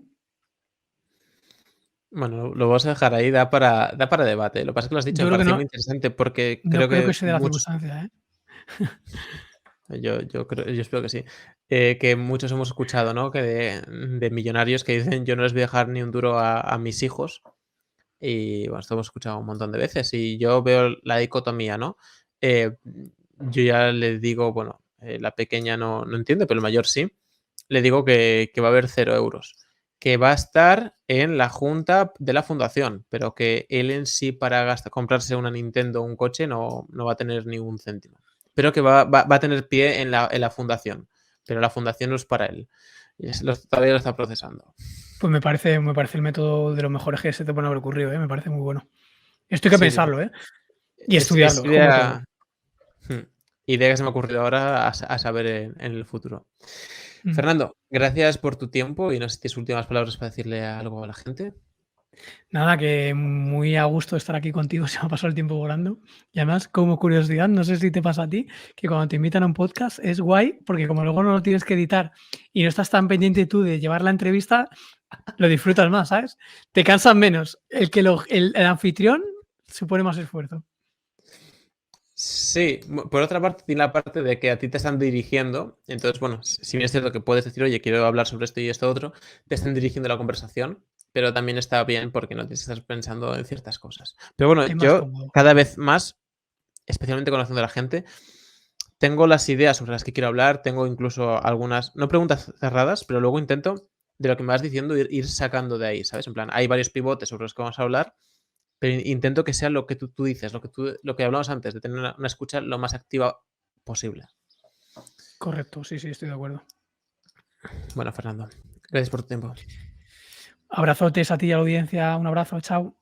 Bueno, lo vamos a dejar ahí, da para debate. Lo que pasa es que lo has dicho, Yo me creo que pareció no, muy interesante porque no creo creo que que se dé la muchos, circunstancia, ¿eh? yo espero que sí, que muchos hemos escuchado, ¿no? Que de millonarios que dicen: "Yo no les voy a dejar ni un duro a mis hijos". Y bueno, esto hemos escuchado un montón de veces y yo veo la dicotomía, ¿no? Eh, yo ya le digo, bueno, la pequeña no entiende, pero el mayor sí. Le digo que va a haber 0 euros, que va a estar en la junta de la fundación, pero que él en sí para comprarse una Nintendo o un coche no va a tener ni un céntimo. Pero que va a tener pie en la fundación, pero la fundación no es para él. Y todavía lo está procesando. Pues me parece el método de los mejores que se te pueden haber ocurrido, ¿eh? Me parece muy bueno. Esto hay que Sí, sí, sí. pensarlo, ¿eh? Y Es estudiarlo, como todo. idea. Idea que se me ha ocurrido ahora a saber en el futuro. Mm. Fernando, gracias por tu tiempo y no sé si tienes últimas palabras para decirle algo a la gente. Nada, que muy a gusto estar aquí contigo, se me ha pasado el tiempo volando. Y además, como curiosidad, no sé si te pasa a ti, que cuando te invitan a un podcast es guay, porque como luego no lo tienes que editar y no estás tan pendiente tú de llevar la entrevista, lo disfrutas más, ¿sabes? Te cansas menos. El anfitrión se pone más esfuerzo. Sí, por otra parte, tiene la parte de que a ti te están dirigiendo. Entonces, bueno, si bien es cierto que puedes decir, oye, quiero hablar sobre esto y esto otro, te están dirigiendo la conversación, pero también está bien porque no tienes que estar pensando en ciertas cosas. Pero bueno, Es más yo cómodo. cada vez más, especialmente conociendo a la gente, tengo las ideas sobre las que quiero hablar, tengo incluso algunas, no preguntas cerradas, pero luego intento, de lo que me vas diciendo, ir sacando de ahí, ¿sabes? En plan, hay varios pivotes sobre los que vamos a hablar, pero intento que sea lo que tú dices, lo que hablamos antes, de tener una escucha lo más activa posible. Correcto, sí, sí, estoy de acuerdo. Bueno, Fernando, gracias por tu tiempo. Abrazotes a ti y a la audiencia. Un abrazo, chao.